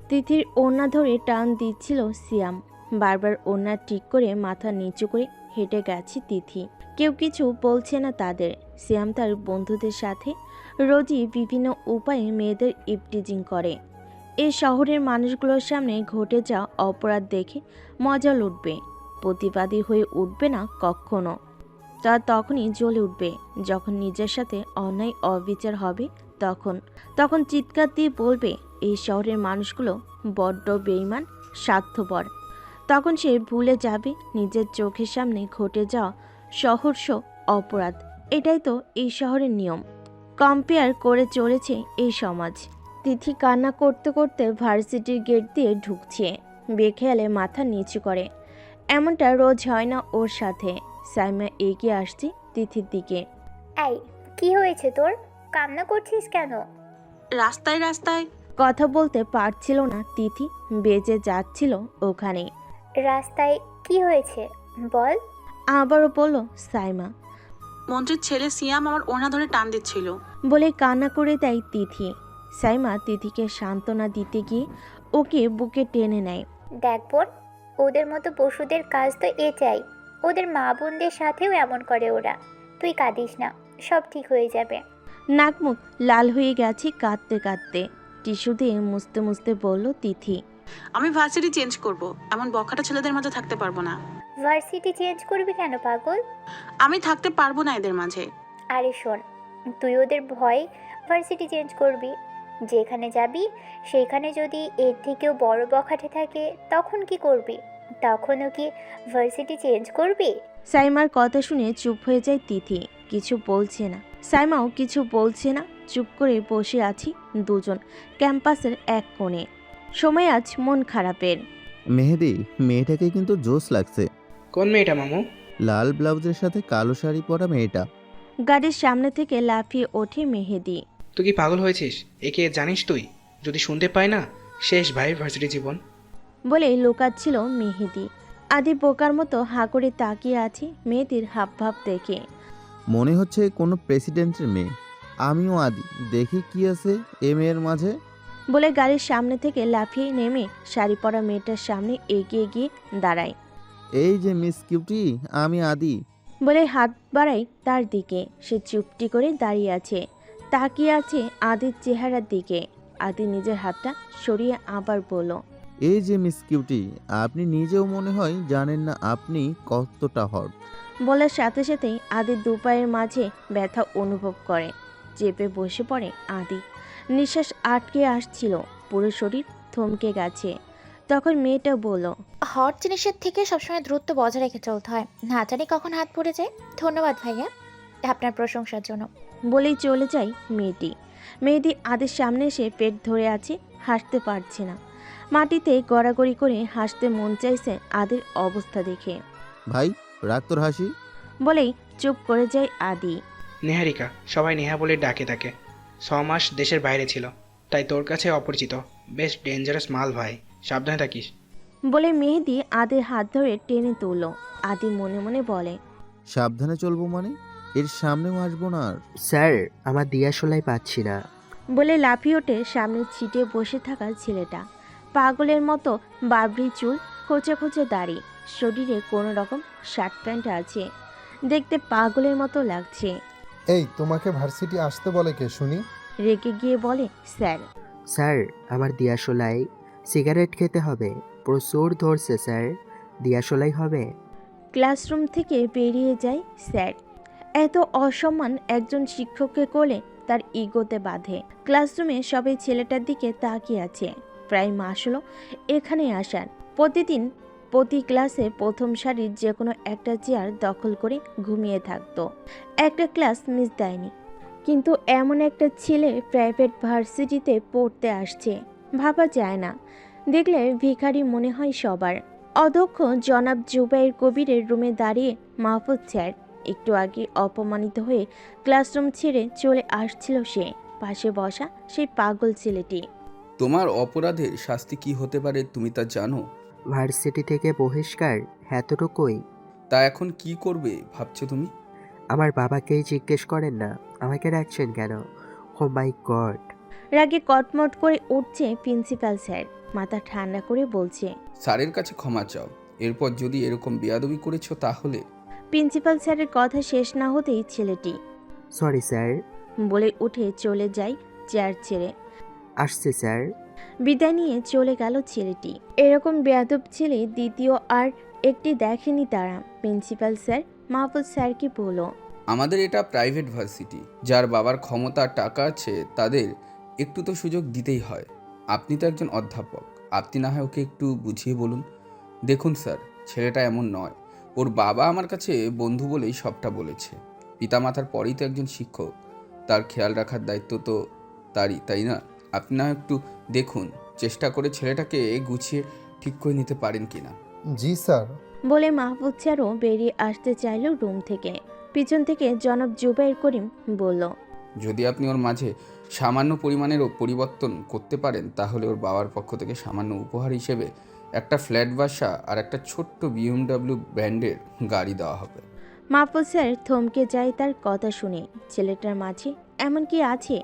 তিথির ওড়না ধরে টান দিচ্ছিল সিয়াম। বারবার ওড়না ঠিক করে মাথা নিচু করে হেঁটে গেছে তিথি। কেউ কিছু বলছে না তাদের। সিয়াম তার বন্ধুদের সাথে রোজই বিভিন্ন উপায়ে মেয়েদের ইপটিজিং করে। এই শহরের মানুষগুলোর সামনে ঘটে যাওয়া অপরাধ দেখে মজা লুটবে, প্রতিবাদী হয়ে উঠবে না কখনো। তার তখনই জ্বলে উঠবে যখন নিজের সাথে অন্যায় অবিচার হবে। তখন তখন চিৎকার দিয়ে বলবে, এই শহরের মানুষগুলো বড্ড বেঈমান, স্বার্থপর। তখন সে ভুলে যাবে নিজের চোখের সামনে ঘটে যাওয়া সহর্ষ অপরাধ। এটাই তো এই শহরের নিয়ম। কম্পেয়ার করে চলেছে এই সমাজ। তিথি কান্না করতে করতে ভার্সিটির গেট দিয়ে ঢুকছে। বেখেয়ালে মাথা নিচু করে। এমনটা রোজ হয় না ওর সাথে। সাইমা এগিয়ে আসছে তিথির দিকে। এই, কি হয়েছে তোর? কান্না করছিস কেন? রাস্তায় রাস্তায় কথা বলতে পারছিল না তিথি, বেজে যাচ্ছিল ওখানে। রাস্তায় কি হয়েছে বল। আবারও বলল সাইমা। মন্ত্রীর ছেলে সিয়াম আমার ওড়না ধরে টান দিচ্ছিল। বলে কান্না করে দেয় তিথি। সাইমা তিথিকে সান্ত্বনা দিতে গিয়ে ওকে বুকে টেনে নেয়। দেখ বোন, ওদের মতো পশুদের কাজ তো এটাই। ওদের মা বোনদের সাথেও এমন করে ওরা। তুই কাঁদিস না, সব ঠিক হয়ে যাবে। নাক মুখ লাল হয়ে গেছে কাঁদতে কাঁদতে। টিস্যু দিয়ে মুছতে মুছতে বলল তিথি। আমি ভার্সিটি চেঞ্জ করব, এমন বখাটা ছেলেদের মাঝে থাকতে পারবো না। ভার্সিটি চেঞ্জ করবি কেন পাগল? আমি থাকতে পারবো না এদের মাঝে। আরে শোন, তুই ওদের ভয় ভার্সিটি চেঞ্জ করবি। যেখানে যাবি সেইখানে যদি এর থেকেও বড় বখাটে থাকে তখন কি করবি? তখনও কি ভার্সিটি চেঞ্জ করবি? সাইমার কথা শুনে চুপ হয়ে যায় তিথি, কিছু বলছে না। সাইমাও কিছু বলছে না, চুপ করে বসে আছি দুজন ক্যাম্পাসের এক কোণে। সময় আজ মন খারাপের। মেহেদি, মেয়েটাকে কিন্তু জোশ লাগছে। কোন মেয়েটা মামু? লাল ব্লাউজের সাথে কালো শাড়ি পরা মেয়েটা। গাড়ির সামনে থেকে লাফিয়ে ওঠে মেহেদি। তুই কি পাগল হয়েছিস? একে জানিস তুই? যদি শুনতে পায় না, শেষ ভাই ভার্সিটি জীবন। বলে লুকাচ্ছিল মেহেদি। আদি বোকার মতো হাঁ করে তাকিয়ে আছে মেয়েটির হাবভাব দেখে। মনে হচ্ছে কোনো প্রেসিডেন্টের মেয়ে। আমিও আদি, দেখি কি আছে এ মেয়ের মাঝে। বলে গাড়ির সামনে থেকে লাফিয়ে নেমে শাড়ি পরা মেয়েটার সামনে এগিয়ে গিয়ে দাঁড়ায়। এই যে মিস কিউটি, আমি আদি। বলে হাত বাড়ায় তার দিকে। সে চুপটি করে দাঁড়িয়ে আছে, তাকিয়ে আছে আদির চেহারার দিকে। আদি নিজের হাতটা সরিয়ে আবার বলল, এই যে মিস কিউটি, আপনি নিজেও মনে হয় জানেন না আপনি কতটা হট। বলার সাথে সাথেই আদির দুপায়ের মাঝে ব্যথা অনুভব করে। চেপে বসে পড়ে আদি। নিঃশ্বাস আটকে আসছিল, পুরো শরীর থমকে গেছে। তখন মেয়েটা বলল, হট জিনিসের থেকে সবসময় দূরত্ব বজায় রেখে চলতে হয়, না জানি কখন হাত পড়ে যায়। ধন্যবাদ ভাইয়া আপনার প্রশংসার জন্য। বলেই চলে যায় মেয়েটি। মেয়েটি আদির সামনে এসে পেট ধরে আছে, হাসতে পারছে না। মাটিতে গড়াগড়ি করে হাসতে মন চাইছে আদির অবস্থা দেখে। ভাই, রাগ তোর হাসি। বলেই চুপ করে যায় আদি। নেহারিকা, সবাই নেহা বলে ডাকে তাকে। 6 মাস দেশের বাইরে ছিল, তাই তোর কাছে অপরিচিত। বেশ ডেঞ্জারাস মাল ভাই, সাবধানে থাকিস। বলে মেহেদি আদির হাত ধরে টেনে তুলল। আদি মনে মনে বলে, সাবধানে চলবো মানে? এর সামনেও আসবো না আর। স্যার, আমার দিয়াশলাই পাচ্ছি না। বলে লাফিয়ে ওঠে সামনে ছিটে বসে থাকা ছেলেটা। পাগলের মতো বাবরি চুল, খোঁচে খোঁচে দাড়ি, শরীরে কোনো রকম শার্ট প্যান্ট আছে, দেখতে পাগলের মতো লাগছে। এই, তোমাকে ভার্সিটি আসতে বলে কে শুনি? রেগে গিয়ে বলে, স্যার। স্যার, আমার দিয়াশলাই সিগারেট খেতে হবে, প্রচুর ধরছে স্যার, দিয়াশলাই হবে। ক্লাসরুম থেকে বেরিয়ে যায় স্যার। এত অসম্মান একজন শিক্ষককে কোলে তার ইগোতে বাঁধে। ক্লাসরুমে সবাই ছেলেটার দিকে তাকিয়ে আছে। প্রায় মাস হলো এখানে আসার। প্রতিদিন প্রতি ক্লাসে প্রথম সারির যে কোনো একটা চেয়ার দখল করে ঘুমিয়ে থাকতো। একটা ক্লাস মিস দেয়নি। কিন্তু এমন একটা ছেলে প্রাইভেট ভার্সিটিতে পড়তে আসছে, ভাবা যায় না। দেখলে ভিখারি মনে হয় সবার। অধ্যক্ষ জনাব জুবাইর কবিরের রুমে দাঁড়িয়ে মাহফুজ স্যার। একটু আগে অপমানিত হয়ে ক্লাসরুম ছেড়ে চলে আসছিল সে। পাশে বসা সেই পাগল ছেলেটি। তোমার অপরাধের শাস্তি কি হতে পারে তুমি তা জানো? ভার্সিটি থেকে বহিষ্কার, এতটুকুই। তা এখন কি করবে ভাবছো তুমি? আমার বাবাকেই জিজ্ঞেস করেন না, আমাকে রাখছেন কেন? ও মাই গড। রাগে কটমট করে উঠছে প্রিন্সিপাল স্যার, মাথা ঠান্ডা করে বলছে। স্যারের কাছে ক্ষমা চাও, এরপর যদি এরকম বেয়াদবি করেছো তাহলে। প্রিন্সিপাল স্যারের কথা শেষ না হতেই ছেলেটি সরি স্যার। বলে উঠে চলে যায় চেয়ার ছেড়ে। আসছে স্যার। বিদায় নিয়ে চলে গেল ছেলেটি। এরকম বেয়াদব ছেলে দ্বিতীয় আর একটি দেখেনি তারা। প্রিন্সিপাল স্যার মাহফুজ স্যারকে বলল, আমাদের এটা প্রাইভেট ভার্সিটি, যার বাবার ক্ষমতা টাকা আছে তাদের একটু তো সুযোগ দিতেই হয়। আপনি তো একজন অধ্যাপক, আপনি না হয় ওকে একটু বুঝিয়ে বলুন। দেখুন স্যার, ছেলেটা এমন নয়, ওর বাবা আমার কাছে বন্ধু বলেই সবটা বলেছে। পিতামাতার পরেই তো একজন শিক্ষক, তার খেয়াল রাখার দায়িত্ব তো তারই, তাই না? আপনি না হয় একটু দেখুন, চেষ্টা করে ছেলেটাকে গুছিয়ে ঠিক করে নিতে পারেন কিনা। জি স্যার। বলে মাহফুজ স্যারও বেরিয়ে আসতে চাইল রুম থেকে। পিছন থেকে জনাব জুবাইর করিম বলল, যদি আপনি ওর মাঝে সামান্য পরিমাণের পরিবর্তন করতে পারেন তাহলে ওর বাবার পক্ষ থেকে সামান্য উপহার হিসেবে একটা ফ্ল্যাট বাসা আর একটা ছোট্ট BMW ব্র্যান্ডের গাড়ি দেওয়া হবে। মাহফুজ স্যার থমকে যায় তার কথা শুনে। ছেলেটার মাঝে এমন কি আছে?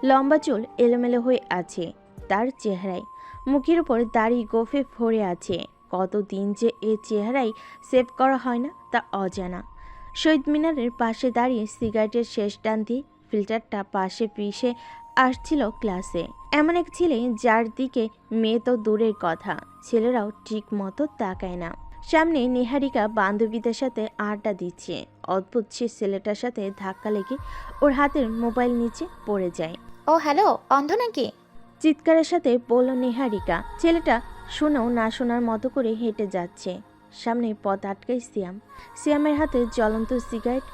লম্বা চুল এলোমেলো হয়ে আছে তার চেহারায়, মুখের উপর দাড়ি গোফে ভরে আছে। কতদিন যে এ চেহারায় সেভ করা হয় না তা অজানা। শহীদ মিনারের পাশে দাঁড়িয়ে সিগারেটের শেষ টান দিয়ে ফিল্টারটা পাশে পিষে আসছিল ক্লাসে। এমন এক ছেলে যার দিকে মেয়ে তো দূরের কথা, ছেলেরাও ঠিক মতো তাকায় না। সামনে নিহারিকা বান্ধবীদের সাথে আড্ডা দিচ্ছে। অদ্ভুত সে ছেলেটার সাথে ধাক্কা লেগে ওর হাতের মোবাইল নিচে পড়ে যায়। ও হ্যালো, অন্ধ নাকি? চিৎকারের সাথে বলল নিহারিকা। ছেলেটা শুনেও না শোনার মতো করে হেঁটে যাচ্ছে। সামনে পথ আটকায় সিয়াম। সিয়ামের হাতে জ্বলন্ত সিগারেট,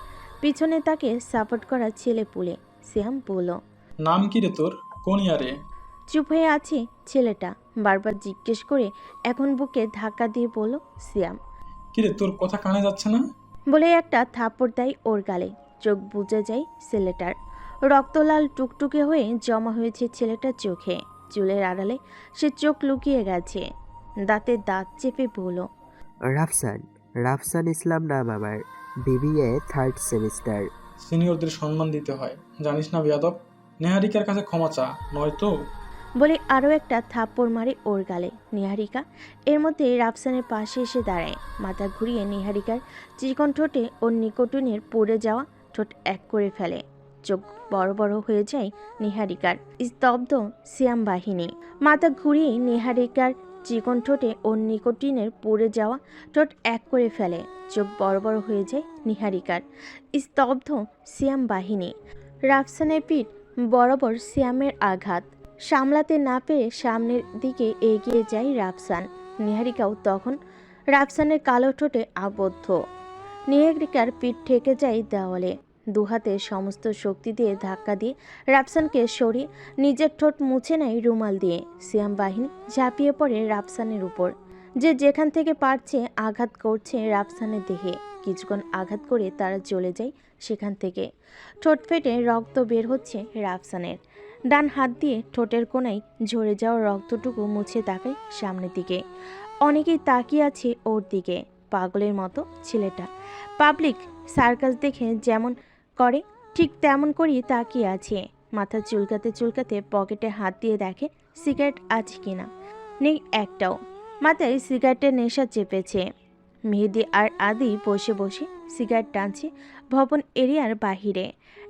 পিছনে তাকে সাপোর্ট করা ছেলে পুলে। সিয়াম বলল, নাম কি রে তোর, কোন ইয়ারে? চুপ হয়ে আছে ছেলেটা। বারবার জিজ্ঞেস করে এখন বুকে ধাক্কা দিয়ে বলল সিয়াম। কি রে, তোর কথা কানে যাচ্ছে না? বলে একটা থাপ্পড় দেয় ওর গালে। চোখ বুজে যায় ছেলেটার। রক্তলাল টুকটুকে হয়ে জমা হয়েছে ছেলেটার চোখে। চুলের আড়ালে সে চোখ লুকিয়ে গেছে। দাঁতে দাঁত চেপে বলল, রাফসান, রাফসান ইসলাম নাম আমার, BBA 3rd সেমিস্টার। সিনিয়রদের সম্মান দিতে হয়, জানিস না বেয়াদব? নেহারিকার কাছে ক্ষমা চা, নয়তো। বলে আরও একটা থাপ্পড় মারে ওর গালে। নিহারিকা এর মধ্যে রাফসানের পাশে এসে দাঁড়ায়। মাথা ঘুরিয়ে নিহারিকার চিকন ঠোঁটে ওর নিকোটিনের পড়ে যাওয়া ঠোঁট এক করে ফেলে। চোখ বড় বড় হয়ে যায় নিহারিকার। স্তব্ধ সিয়াম বাহিনী। মাথা ঘুরিয়ে নিহারিকার চিকন ঠোঁটে ওর নিকোটিনের পড়ে যাওয়া ঠোঁট এক করে ফেলে। চোখ বড় বড় হয়ে যায় নিহারিকার। স্তব্ধ সিয়াম বাহিনী। রাফসানের পিঠ বরাবর সিয়ামের আঘাত সামলাতে না পেরে সামনের দিকে এগিয়ে যায় রাফসান। নিহারিকাও তখন রাফসানের কালো ঠোঁটে আবদ্ধ। নিহারিকার পিঠ ঠেকে যায় দেওয়ালে। দুহাতে সমস্ত শক্তি দিয়ে ধাক্কা দিয়ে রাফসানকে সরিয়ে নিজের ঠোঁট মুছে নেয় রুমাল দিয়ে। সিয়াম বাহিনী ঝাঁপিয়ে পড়ে রাফসানের উপর। যে যেখান থেকে পারছে আঘাত করছে রাফসানের দেহে। কিছুক্ষণ আঘাত করে তারা চলে যায় সেখান থেকে। ঠোঁট ফেটে রক্ত বের হচ্ছে রাফসানের। ডান হাত দিয়ে ঠোঁটের কোণায় ঝরে যাওয়া রক্তটুকু মুছে তাকায় সামনের দিকে। অনেকেই তাকিয়ে আছে ওর দিকে। পাগলের মতো ছেলেটা পাবলিক সার্কাস দেখে যেমন করে ঠিক তেমন করেই তাকিয়ে আছে। মাথা চুলকাতে চুলকাতে পকেটে হাত দিয়ে দেখে সিগারেট আছে কিনা। নেই একটাও। মাথায় সিগারেটের নেশা চেপেছে। মেহেদি আর আদি বসে বসে সিগারেট টানছে ভবন এরিয়ার বাহিরে।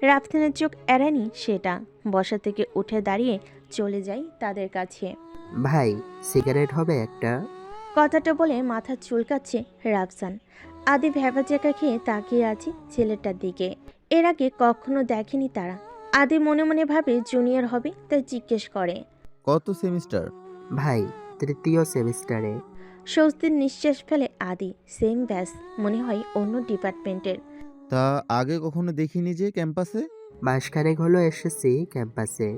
রাফসানের চোখ এড়ায়নি সেটা। বসা থেকে উঠে দাঁড়িয়ে চলে যায় তাদের কাছে। ভাই, সিগারেট হবে একটা? কথাটা বলে মাথা চুলকাচ্ছে রাফসান। আদি ভ্যাবাচাকা খেয়ে তাকিয়ে আছে ছেলেটার দিকে। এর আগে কখনো দেখেনি তারা। আদি মনে মনে ভাবে জুনিয়র হবে, তাই জিজ্ঞেস করে, কত সেমিস্টার? ভাই, 3য় সেমিস্টারে। স্বস্তির নিঃশ্বাস ফেলে আদি। সেম ব্যাস, মনে হয় অন্য ডিপার্টমেন্টের। তা আগে কখনো দেখিনি যে ক্যাম্পাসে। মাসখানেক হলো এসেছি ক্যাম্পাসে।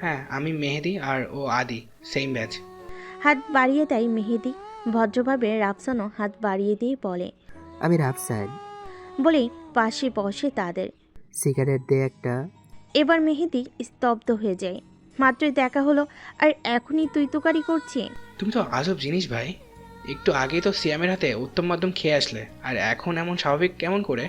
হ্যাঁ, আমি মেহেদি আর ও আদি, সেম ব্যাচ। হাত বাড়িয়ে দেয় মেহেদি। ভদ্রভাবে রাফসানও হাত বাড়িয়ে দিয়ে বলে, আমি রাফসান। বলেই পাশে বসে তাদের। সিগারেট দে একটা। এবার মেহেদি স্তব্ধ হয়ে যায়। মাত্রই দেখা হলো আর এখনই তুই তুকারি করছে। তুমি তো আজব জিনিস ভাই। একটু আগেই তো সিয়ামের হাতে উত্তম মাধ্যম খেয়ে আসলে, আর এখন এমন স্বাভাবিক কেমন করে?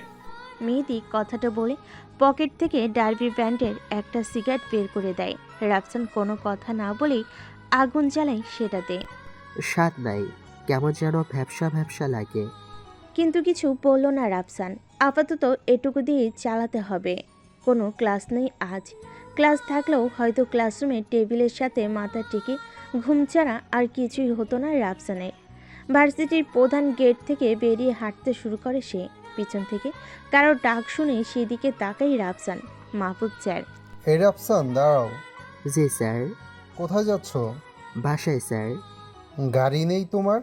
মেহেদি কথাটা বলে পকেট থেকে ডার্বি ব্র্যান্ডের একটা সিগারেট বের করে দেয়। রাফসান কোনো কথা না বলেই আগুন জ্বালায় সেটাতে। স্বাদ নাই, কেমন যেন ভ্যাপসা ভ্যাপসা লাগে। কিন্তু কিছু বলল না রাফসান। আপাতত এটুকু দিয়ে চালাতে হবে। কোনো ক্লাস নেই আজ। ক্লাস থাকলেও হয়তো ক্লাসরুমে টেবিলের সাথে মাথা টেকে ঘুম ছাড়া আর কিছুই হতো না রাফসানের। ভার্সিটির প্রধান গেট থেকে বেরিয়ে হাঁটতে শুরু করে সে। পিছন থেকে কারো ডাক শুনে সেদিকে তাকাই রাফসান। মাহফুজ স্যার। এই রাফসান, দাঁড়াও। জি স্যার। কোথায় যাচ্ছ? বাসায় স্যার। গাড়ি নেই তোমার?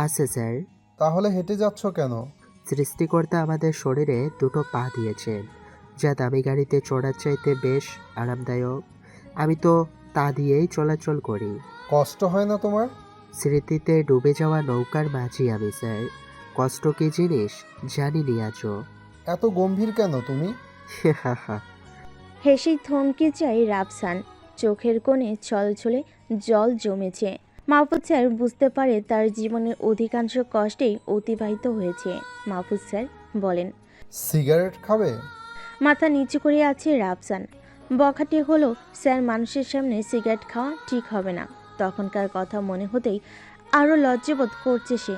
আছে স্যার। তাহলে হেঁটে যাচ্ছ কেন? সৃষ্টিকর্তা আমাদের শরীরে দুটো পা দিয়েছেন, যা দামি গাড়িতে চড়ার চাইতে বেশ আরামদায়ক। আমি তো তা দিয়েই চলাচল করি। কষ্ট হয় না তোমার? স্মৃতিতে ডুবে যাওয়া নৌকার মাঝি আমি স্যার। কষ্ট কি জিনিস জানিনি আজও। এত গম্ভীর কেন তুমি? হেসেই থমকে যায় রাফসান। চোখের কোণে ছলছলে জল জমেছে। মাহফুজ স্যার বুঝতে পারে তার জীবনের অধিকাংশ কষ্টেই অতিবাহিত হয়েছে। মাহফুজ স্যার বলেন, সিগারেট খাবে? মাথা নিচু করে আছে রাফসান। বখাটে হলো স্যার, মানুষের সামনে সিগারেট খাওয়া ঠিক হবে না। তখনকার কথা মনে হতেই আরও লজ্জাবোধ করছে সে।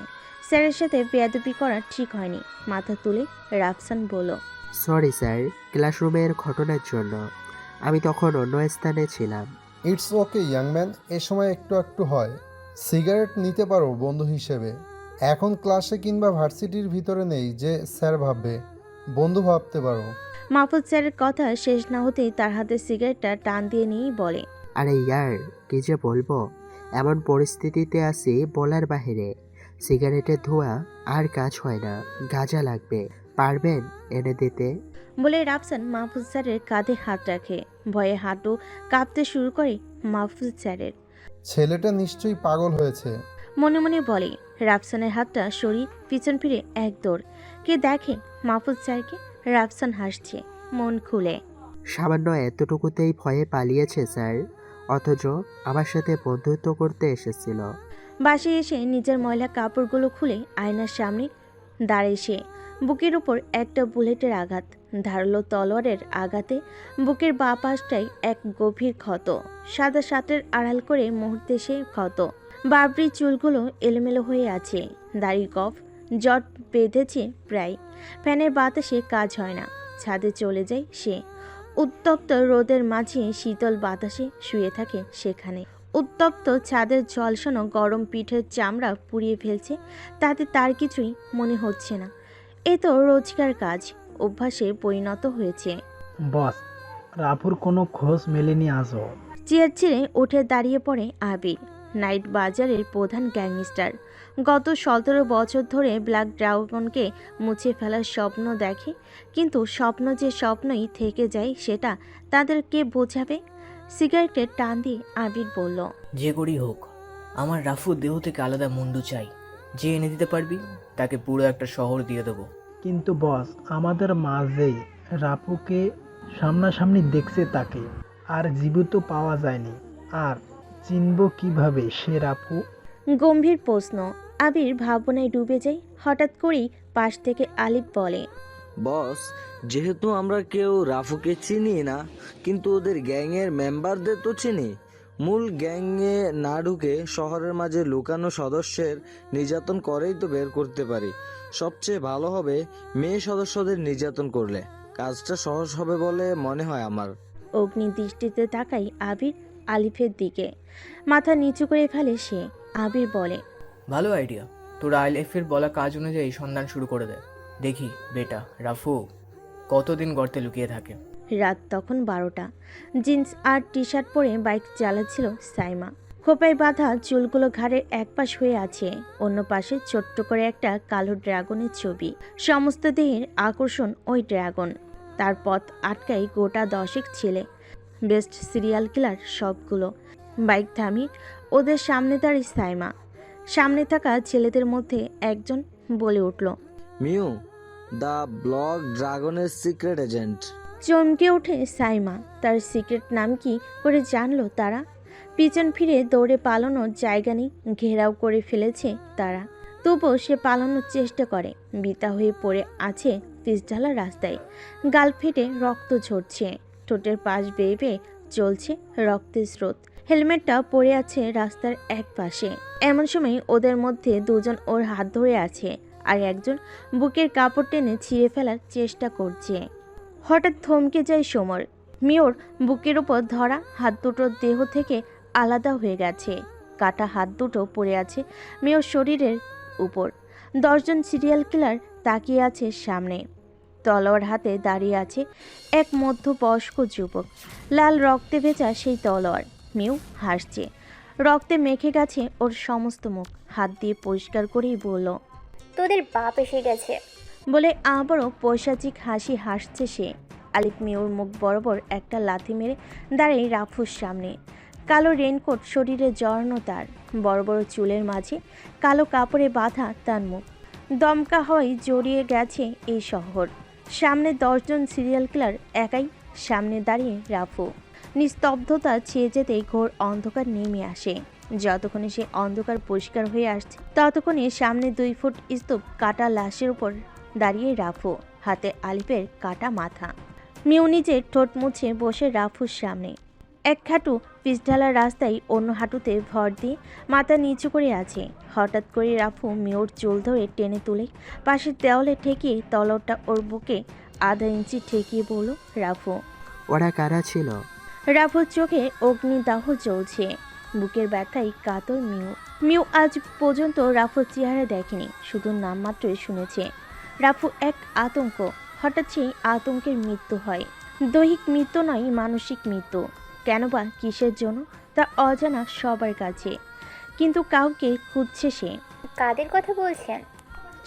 স্যারের সাথে বেয়াদবি করা ঠিক হয়নি। মাথা তুলে রাফসান বলল, সরি স্যার, ক্লাসরুমের ঘটনার জন্য। আমি তখন অন্য স্থানে ছিলাম। ইটস ওকে ইয়াং ম্যান, এ সময় একটু একটু হয়। সিগারেট নিতে পারো বন্ধু হিসেবে। এখন ক্লাসে কিংবা ভার্সিটির ভিতরে নেই যে স্যার ভাববে, বন্ধু ভাবতে পারো। মাহফুজ স্যারের কথা শেষ না হতেই তার হাতে সিগারেটটা টান দিয়ে নিয়েই বলে, আরে ইয়ার, কি যে বলবো, এমন পরিস্থিতিতে আছি বলার বাহিরে। সিগারেটের ধোঁয়া আর কাজ হয় না, গাঁজা লাগবে, পারবেন এনে দিতে? বলে রাফসান মাহফুজ স্যারের কাঁধে হাত রাখে। ভয়ে হাঁটু কাঁপতে শুরু করে মাহফুজ স্যারের। ছেলেটা নিশ্চয়ই পাগল হয়েছে। মনে মনে বলে। রাফসানের হাতটা সরিয়ে পিছন ফিরে এক দৌড়। কে দেখে মাহফুজ স্যারকে। রাফসান হাসছে মন খুলে। সামান্য এতটুকুতেই ভয়ে পালিয়েছে স্যার, অথচ আমার সাথে বন্ধুত্ব করতে এসেছিল। বাসে এসে নিজের ময়লা কাপড়গুলো খুলে আয়নার সামনে দাঁড়িয়ে সে। বুকের উপর একটা বুলেটের আঘাত, ধারালো তলোয়ারের আঘাতে বুকের বাঁ পাশটায় এক গভীর ক্ষত। সাদা শার্টের আড়াল করে মুহূর্তে সে ক্ষত। বাবরি চুলগুলো এলোমেলো হয়ে আছে। দাড়ি গফ জট বেঁধেছে প্রায়। ফ্যানের বাতাসে কাজ হয় না। ছাদে চলে যায় সে। উত্তপ্ত রোদের মাঝে শীতল বাতাসে শুয়ে থাকে সেখানে। উত্তপ্ত ছাদের ঝলসানো গরম পিঠের চামড়া পুড়িয়ে ফেলছে, তাতে তার কিছুই মনে হচ্ছে না। এ তো রোজকার কাজ, অভ্যাসে পরিণত হয়েছে। বস, রাফুর কোনো খোঁজ মেলেনি আজও। চেয়ার ছেড়ে উঠে দাঁড়িয়ে পড়ে আবির। নাইট বাজারের প্রধান গ্যাংস্টার। গত 17 বছর ধরে ব্ল্যাক ড্রাগনকে মুছে ফেলার স্বপ্ন দেখে, কিন্তু স্বপ্ন যে স্বপ্নই থেকে যায় সেটা তাদের কে বোঝাবে। সিগারেটের টান দিয়ে আবির বলল, যে করেই হোক আমার রাফুর দেহ থেকে আলাদা মুন্ডু চাই। যে এনে দিতে পারবি তাকে পুরো একটা শহর দিয়ে দেবো। কিন্তু বস, আমাদের মাঝেই রাফুকে সামনাসামনি দেখছে তাকে, আর জীবিত পাওয়া যায়নি। আর চিনব কিভাবে সে রাফু? গম্ভীর প্রশ্ন। আবির ভাবনায় ডুবে যায়। হঠাৎ করেই পাশ থেকে আলিফ বলে, বস, যেহেতু আমরা কেউ রাফুকে চিনি না, কিন্তু ওদের গ্যাংয়ের মেম্বারদের তো চিনি। মূল গ্যাংয়ে না ঢুকে শহরের মাঝে লুকানো সদস্যের নির্যাতন করেই তো বের করতে পারি। সবচেয়ে ভালো হবে মেয়ে সদস্যদের নির্যাতন করলে। কাজটা সহজ হবে বলে মনে হয় আমার। অগ্নি দৃষ্টিতে তাকাই আবির আলিফের দিকে। মাথা নিচু করে ফেলে সে। আবির বলে, ভালো আইডিয়া। তোরা আইএফের বলা কাজ অনুযায়ী সন্ধান শুরু করে দে। দেখি বেটা রাফু কতদিন গর্তে লুকিয়ে থাকে। রাত তখন 12টা। জিন্স আর টি শার্ট পরে বাইক চালাচ্ছিল সাইমা। খোপায় বাঁধা চুলগুলো ঘাড়ের এক পাশ হয়ে আছে, অন্য পাশে ছোট্ট করে একটা কালো ড্রাগনের ছবি। সমস্ত দেহের আকর্ষণ ওই ড্রাগন। তার পথ আটকায় গোটা 10 ছেলে, বেস্ট সিরিয়াল কিলার সবগুলো। বাইক থামিয়ে ওদের সামনে দাঁড়িয়ে সাইমা। সামনে থাকা ছেলেদের মধ্যে একজন বলে উঠল, মিউ, দ্য ব্লক ড্রাগনের সিক্রেট এজেন্ট। চমকে ওঠে সাইমা। তার সিক্রেট নাম কি করে জানলো তারা? পিছন ফিরে দৌড়ে পালানোর জায়গা নেই, ঘেরাও করে ফেলেছে তারা। তবুও সে পালানোর চেষ্টা করে। বিতা হয়ে পড়ে আছে পিচঢালা রাস্তায়, গাল ফেটে রক্ত ঝরছে, ঠোঁটের পাশ বেয়ে বেয়ে চলছে রক্তের স্রোত। হেলমেটটা পড়ে আছে রাস্তার এক পাশে। এমন সময় ওদের মধ্যে দুজন ওর হাত ধরে আছে, আর একজন বুকের কাপড় টেনে ছিঁড়ে ফেলার চেষ্টা করছে। হঠাৎ থমকে যায় সমর। মিওর বুকের উপর ধরা হাত দুটো দেহ থেকে আলাদা হয়ে গেছে। কাটা হাত দুটো পড়ে আছে মিওর শরীরের উপর। 10 জন সিরিয়াল কিলার তাকিয়ে আছে সামনে। তলোয়ার হাতে দাঁড়িয়ে আছে এক মধ্যবয়স্ক যুবক। লাল রক্তে ভেজা সেই তলোয়ার। মিউ হাসছে। রক্তে মেখে গেছে ওর সমস্ত মুখ। হাত দিয়ে পরিষ্কার করেই বলল, তোদের বাপ এসে গেছে। বলে আবারও পৈশাচিক হাসি হাসছে সে। আলিফ মিউর মুখ বরাবর একটা লাথি মেরে দাঁড়িয়ে রাফুর সামনে। কালো রেনকোট শরীরে জড়ানো তার, বড় বড় চুলের মাঝে কালো কাপড়ে বাঁধা তার মুখ। দমকা হওয়ায় জড়িয়ে গেছে এই শহর। সামনে 10 জন সিরিয়াল কিলার, একাই সামনে দাঁড়িয়ে রাফু। নিস্তব্ধতা ছেয়ে যেতেই ঘোর অন্ধকার নেমে আসে। যতক্ষণে সে অন্ধকার পরিষ্কার হয়ে আসছে ততক্ষণে সামনে 2 ফুট স্তূপ কাটা লাশের উপর দাঁড়িয়ে রাফু, হাতে আলিফের কাটা মাথা। মিউ নিজের ঠোঁট মুছে বসে রাফুর সামনে। এক হাঁটু পিচঢালা রাস্তায় অন্য হাঁটুতে ভর দিয়ে মাথা নিচু করে আছে। হঠাৎ করে রাফু মিউর চুল ধরে টেনে তুলে পাশের দেওয়ালে ঠেকিয়ে তলোয়ারটা ওর বুকে আধা ইঞ্চি ঠেকিয়ে বলল, রাফু। ওরা কারা ছিল? রাফুর চোখে অগ্নিদাহ জ্বলছে। বুকের ব্যথায় কাতর মিউ। মিউ আজ পর্যন্ত রাফুর চেহারা দেখেনি, শুধু নামমাত্রই শুনেছে। রাফু এক আতঙ্ক। হঠাৎ সেই আতঙ্কের মৃত্যু হয়। দৈহিক মৃত্যু নয়, মানসিক মৃত্যু। কেন বা কিসের জন্য তা অজানা সবার কাছে, কিন্তু কাউকে খুঁজছে সে। কাদের কথা বলছেন?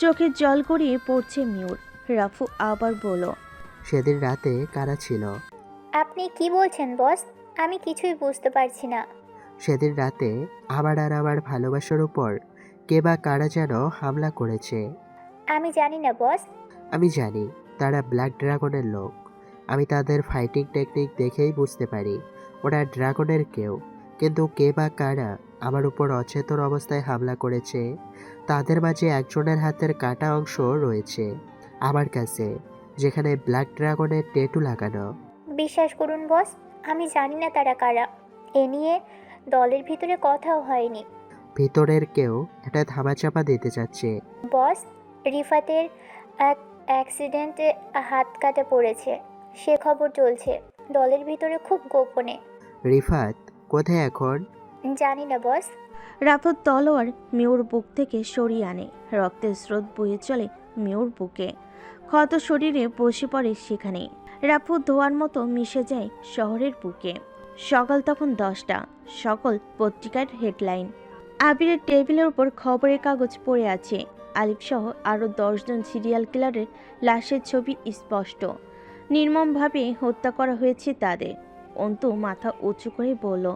চোখের জল গড়িয়ে পড়ছে মিউর। রাফু আবার বলল, সেদিন রাতে কারা ছিল? আপনি কি বলছেন বস? আমি কিছুই বুঝতে পারছি না। সেদিন রাতে আমার আর আমার ভালোবাসার উপর কে বা কারা যেন হামলা করেছে। আমি জানি না বস। আমি জানি তারা ব্ল্যাক ড্রাগনের লোক। আমি তাদের ফাইটিং টেকনিক দেখেই বুঝতে পারি ওরা ড্রাগনের কেউ। কিন্তু কে বা কারা আমার উপর অচেতন অবস্থায় হামলা করেছে তাদের মাঝে একজনের হাতের কাটা অংশ রয়েছে আমার কাছে, যেখানে ব্ল্যাক ড্রাগনের ট্যাটু লাগানো। বিশ্বাস করুন বস, আমি জানি না তারা কারা। এ নিয়ে দলের ভিতরে কথাও হয়নি। ভিতরের কেউ এটা ধামাচাপা দিতে চাচ্ছে। বস, রিফাতের এক অ্যাক্সিডেন্টে হাত কাটা পড়েছে, সে খবর চলছে দলের ভিতরে খুব গোপনে। রিফাত কোথায় এখন? জানি না বস। রাফুর তলোয়ার মিউর বুক থেকে সরিয়ে আনে। রক্তের স্রোত বয়ে চলে মিউর বুকে। ক্ষত শরীরে বসে পড়ে সেখানে। রাফু ধোয়ার মতো মিশে যায় শহরের বুকে। সকাল তখন 10টা। সকল পত্রিকার হেডলাইন। আবিরের টেবিলের উপর খবরের কাগজ পড়ে আছে। আলিফ সহ আরও 10 জন সিরিয়াল কিলারের লাশের ছবি স্পষ্ট। নির্মমভাবে হত্যা করা হয়েছে তাদের। অন্তু মাথা উঁচু করে বলল,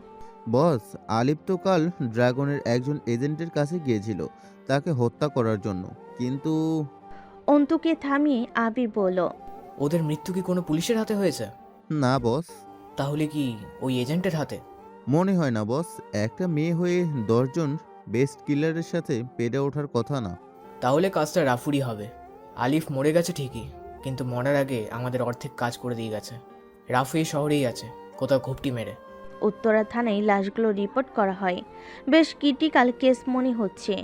বস, আলিফ তো কাল ড্রাগনের একজন এজেন্টের কাছে গিয়েছিল তাকে হত্যা করার জন্য, কিন্তু অন্তুকে থামিয়ে আবির বলল, ওদের মৃত্যু কি কোনো পুলিশের হাতে হয়েছে? না বস। তাহলে কি ওই এজেন্টের হাতে? মনে হয় না বস। একটা মেয়ে হয়ে 10 জন বেস্ট কিলারের সাথে পেরে ওঠার কথা না। তাহলে কাজটা রাফুরি হবে। আলিফ মরে গেছে ঠিকই, কিন্তু মরার আগে আমাদের অর্ধেক কাজ করে দিয়ে গেছে। রাফু এই শহরেই আছে, কোথাও ঘুপটি মেরে। উত্তরা থানায় লাশগুলো রিপোর্ট করা হয়। বেশ ক্রিটিক্যাল কেস মনে হচ্ছে।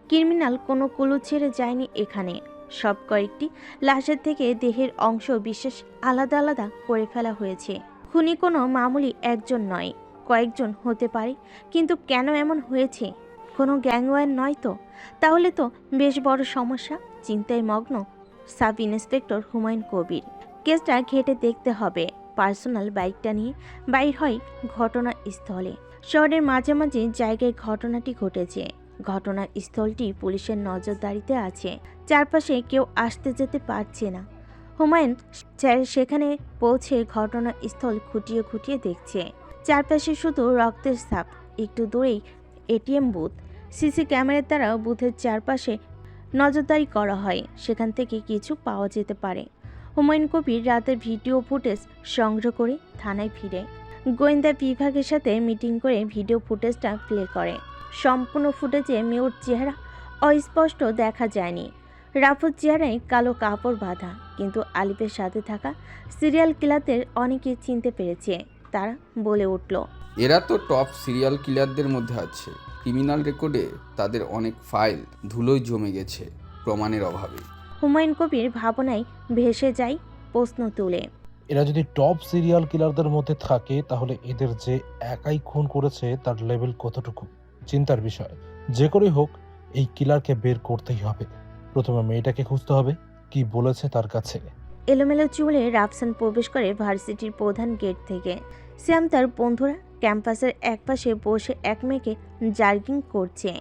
ক্রিমিনাল কোনো কুলু ছেড়ে যায়নি এখানে। সব কয়েকটি লাশের থেকে দেহের অংশ বিশেষ আলাদা আলাদা করে ফেলা হয়েছে। খুনি কোনো মামুলি একজন নয়, কয়েকজন হতে পারে, কিন্তু কেন এমন হয়েছে? কোনো গ্যাংওয়ার নয় তো? তাহলে তো বেশ বড় সমস্যা। চিন্তায় মগ্ন সাব ইন্সপেক্টর হুমায়ুন কবির। কেসটা ঘেটে দেখতে হবে। পার্সোনাল বাইকটা নিয়ে বাইর হয় ঘটনাস্থলে। শহরের মাঝামাঝি জায়গায় ঘটনাটি ঘটেছে। ঘটনাস্থলটি পুলিশের নজরদারিতে আছে। চারপাশে কেউ আসতে যেতে পারছে না। হুমায়ুন সেখানে পৌঁছে ঘটনাস্থল খুঁটিয়ে খুঁটিয়ে দেখছে। চারপাশে শুধু রক্তের ছাপ। একটু দূরেই এটিএম বুথ। সিসি ক্যামেরার দ্বারা বুথের চারপাশে নজরদারি করা হয়, সেখান থেকে কিছু পাওয়া যেতে পারে। হুমায়ুন কবির রাতের ভিডিও ফুটেজ সংগ্রহ করে থানায় ফিরে গোয়েন্দা বিভাগের সাথে মিটিং করে ভিডিও ফুটেজটা প্লে করে। সম্পূর্ণ ফুটেজে মিউর চেহারা অস্পষ্ট দেখা যায়নি। রাফুর চেহারায় কালো কাপড় বাঁধা, কিন্তু আলিফের সাথে থাকা সিরিয়াল কিলারদের অনেকে চিনতে পেরেছে। তারা বলে উঠল, এরা তো টপ সিরিয়াল কিলারদের মধ্যে আছে। ক্রিমিনাল রেকর্ডে তাদের অনেক ফাইল ধুলোয় জমে গেছে প্রমাণের অভাবে। হুমায়ুন কবির ভাবনায় ভেসে যায় প্রশ্ন তুলে। এরা যদি টপ সিরিয়াল কিলারদের মধ্যে থাকে তাহলে এদের যে একাই খুন করেছে তার লেভেল কতটুকু চিন্তার বিষয়। যে করেই হোক এই কিলারকে বের করতেই হবে। প্রথমে মেয়েটাকে খুঁজতে হবে, কি বলেছে তার কাছে। এলোমেলো চুলে রাফসান প্রবেশ করে ভার্সিটির প্রধান গেট থেকে। শ্যাম তার বন্ধুরা ক্যাম্পাসের একপাশে বসে এক মেয়েকে জার্গিং করছে।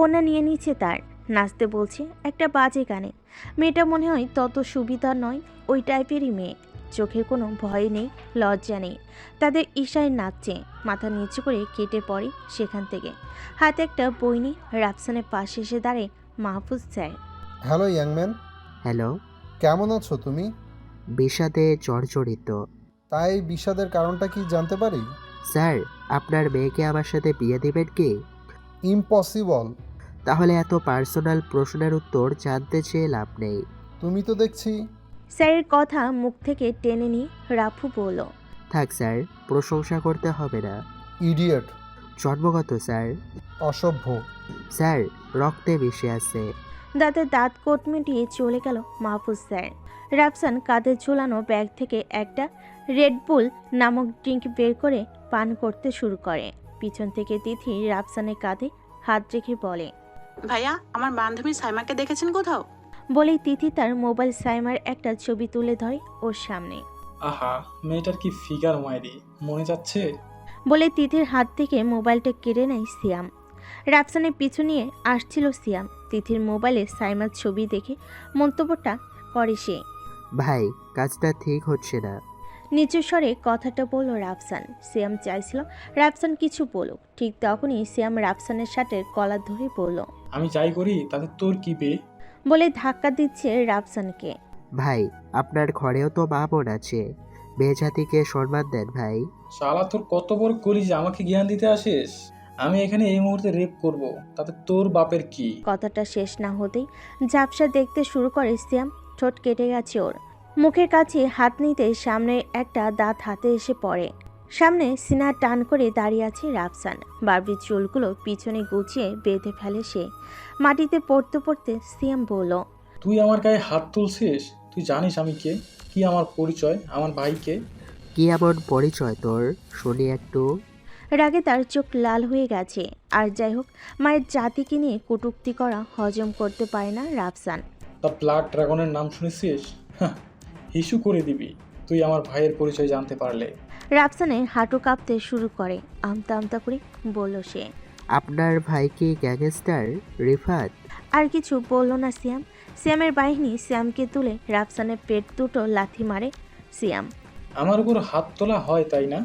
ওনা নিয়ে নিচ্ছে তার, নাচতে বলছে একটা বাজে গানে। মেয়েটা মনে হয় তত সুবিধা নয়, ওই টাইপেরই মেয়ে। চোখের কোনো ভয় নেই, লজ্জা নেই। তাদের ইশায় নাচছে। মাথা নিচু করে কেটে পড়ে সেখান থেকে। হাতে একটা বই নিয়ে রাফসানের পাশে এসে দাঁড়ায় মাহফুজ স্যার। হ্যালো ইয়াংম্যান, হ্যালো। কেমন আছো তুমি? বিষাদে জর্জরিত। তাই বিষাদের কারণটা কি জানতে পারি? স্যার, আপনার মেয়েকে আমার সাথে বিয়ে দিবেন কি? ইম্পসিবল। তাহলে এত পার্সোনাল প্রশ্নের উত্তর জানতে চেয়ে লাভ নেই। তুমি তো দেখছি। স্যারের কথা মুখ থেকে টেনে নিয়ে রাফু বলল, থাক স্যার, প্রশংসা করতে হবে না। ইডিয়েট। জন্মগত স্যার। অসভ্য। স্যার, রক্তে মিশে আছে। দাঁতে দাঁত কোট মিটিয়ে চলে গেল মাহফুজ স্যার। রাফসান কাঁধে ঝুলানো ব্যাগ থেকে একটা রেডবুল নামক ড্রিঙ্ক বের করে পান করতে শুরু করে। পিছন থেকে তিথি রাফসানের কাঁধে হাত রেখে বলে, ভাইয়া, আমার বান্ধবী সাইমাকে দেখেছেন কোথাও? বলেই তিথি তার মোবাইল সাইমার একটা ছবি তুলে ধরে ওর সামনে। আহা, মেয়েটার কি ফিগার মাইরি, মনে যাচ্ছে। বলে তিথির হাত থেকে মোবাইলটা কেড়ে নেয় সিয়াম। রাফসানের পিছু নিয়ে আসছিল সিয়াম। তিথির মোবাইলে সাইমার ছবি দেখে মন্তব্যটা করে সে। ভাই, কাজটা ঠিক হচ্ছে না। নিচু স্বরে কথাটা বলল রাফসান। সিয়াম চাইছিল রাফসান কিছু বলুক, ঠিক তখনই সিয়াম রাফসানের শার্টের কলার ধরে বলল, আমি যাই করি তাতে তোর কি বে? বলে ধাক্কা দিচ্ছে রাফসানকে। ভাই, আপনার ঘরেও তো মা বোন আছে, মেয়ে জাতিকে সম্মান দেন ভাই। শালা, তোর কত বড় করি যে আমাকে জ্ঞান দিতে আসিস? আমি এখানে এই মুহূর্তে রেপ করব, তাতে তোর বাপের কি? কথাটা শেষ না হতেই ঝাপসা দেখতে শুরু করে সিয়াম। ঠোঁট কেটে গেছে ওর। মুখের কাছে হাত নিতে সামনে একটা দাঁত হাতে এসে পড়ে। সামনে সিনা টান করে দাঁড়িয়ে আছে রাফসান। বারবির চুলগুলো পিছনে গুছিয়ে বেঁধে ফেলে সে। মাটিতে পড়তে পড়তে সিয়াম বলল, তুই আমার গায়ে হাত তুলছিস? তুই জানিস আমি কে? কি আমার পরিচয়, আমার ভাইকে? কি এমন পরিচয় তোর, শুনি একটু। রাগে তার চোখ লাল হয়ে গেছে। আর যাই হোক, মায়ের জাতিকে নিয়ে কটূক্তি করা হজম করতে পারে না রাফসান। তা ব্লাড ড্রাগনের নাম শুনেছিস? হিসু করে দিবি তুই আমার ভাইয়ের পরিচয় জানতে পারলে। রাফসানের হাঁটু কাঁপতে শুরু করে। আমতা আমতা করে বলল সে, আপনার ভাই কি গ্যাংস্টার রিফাত? আর কিছু বলল না সিয়াম। সিয়ামের বাহিনী সিয়ামকে তুলে রাফসানের পেট দুটো লাথি মারে সিয়াম। আমার উপর হাত তোলা হয় তাই না?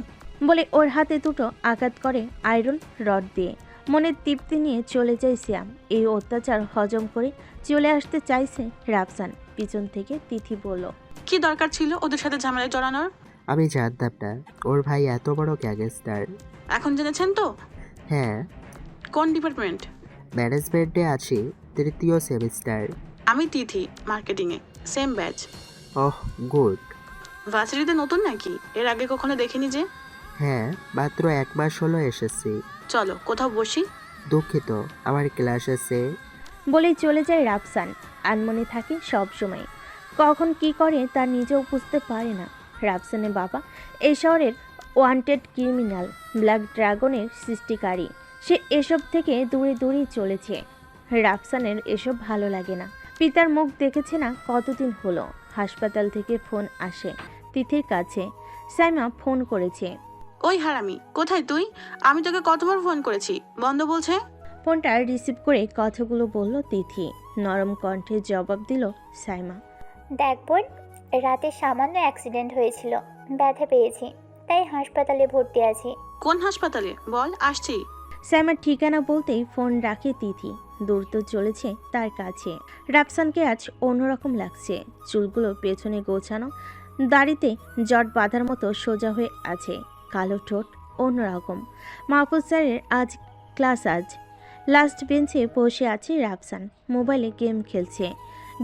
বলে ওর হাতে দুটো আঘাত করে আয়রন রড দিয়ে। মনের তৃপ্তি নিয়ে চলে যায় সিয়াম। এই অত্যাচার হজম করে চলে আসতে চাইছে রাফসান। পিছন থেকে তিথি বলল, কি দরকার ছিল ওদের সাথে ঝামেলায় জড়ানোর? আমি জানতাম না ওর ভাই এত বড় গ্যাংস্টার। এখন জেনেছেন তো? হ্যাঁ। কোন ডিপার্টমেন্ট? ম্যানেজমেন্টে আছি, 3য় সেমিস্টার। আমি তিথি, মার্কেটিংয়ে, সেম ব্যাচ। ওহ, গুড। ভার্সিটিতে নতুন নাকি? এর আগে কখনো দেখিনি যে। হ্যাঁ, মাত্র 1 মাস হলো এসেছি। চলো কোথাও বসি। দুঃখিত, আমার ক্লাস আছে। বলেই চলে যায় রাফসান। আনমনে থাকে সব সময়। কখন কি করে তা নিজেও বুঝতে পারে না। রাফসানের বাবা এই শহরের ওয়ান্টেড ক্রিমিনাল, ব্ল্যাক ড্রাগনের সৃষ্টিকারী। সে এসব থেকে দূরে দূরেই চলেছে। রাফসানের এসব ভালো লাগে না। পিতার মুখ দেখেছে না কতদিন হলো। হাসপাতাল থেকে ফোন আসে তিথির কাছে। সাইমা ফোন করেছে। ওই হারামি, কোথায় তুই? আমি তোকে কতবার ফোন করেছি, বন্ধ বলছে। ফোনটা রিসিভ করে কথাগুলো বলল তিথি। নরম কণ্ঠে জবাব দিল সাইমা। দেখ বোন, রাতে সামান্য অ্যাক্সিডেন্ট হয়েছিল, ব্যথা পেয়েছি, তাই হাসপাতালে ভর্তি আছি। কোন হাসপাতালে বল, আসছি। সাইমার ঠিকানা বলতেই ফোন রাখে তিথি। দূর তো চলেছে তার কাছে। রাফসানকে আজ অন্যরকম লাগছে। চুলগুলো পেছনে গোছানো, দাড়িতে জট বাঁধার মতো সোজা হয়ে আছে। কালো ঠোঁট অন্যরকম। মাহফুজ স্যারের আজ ক্লাস। আজ লাস্ট বেঞ্চে বসে আছে রাফসান। মোবাইলে গেম খেলছে।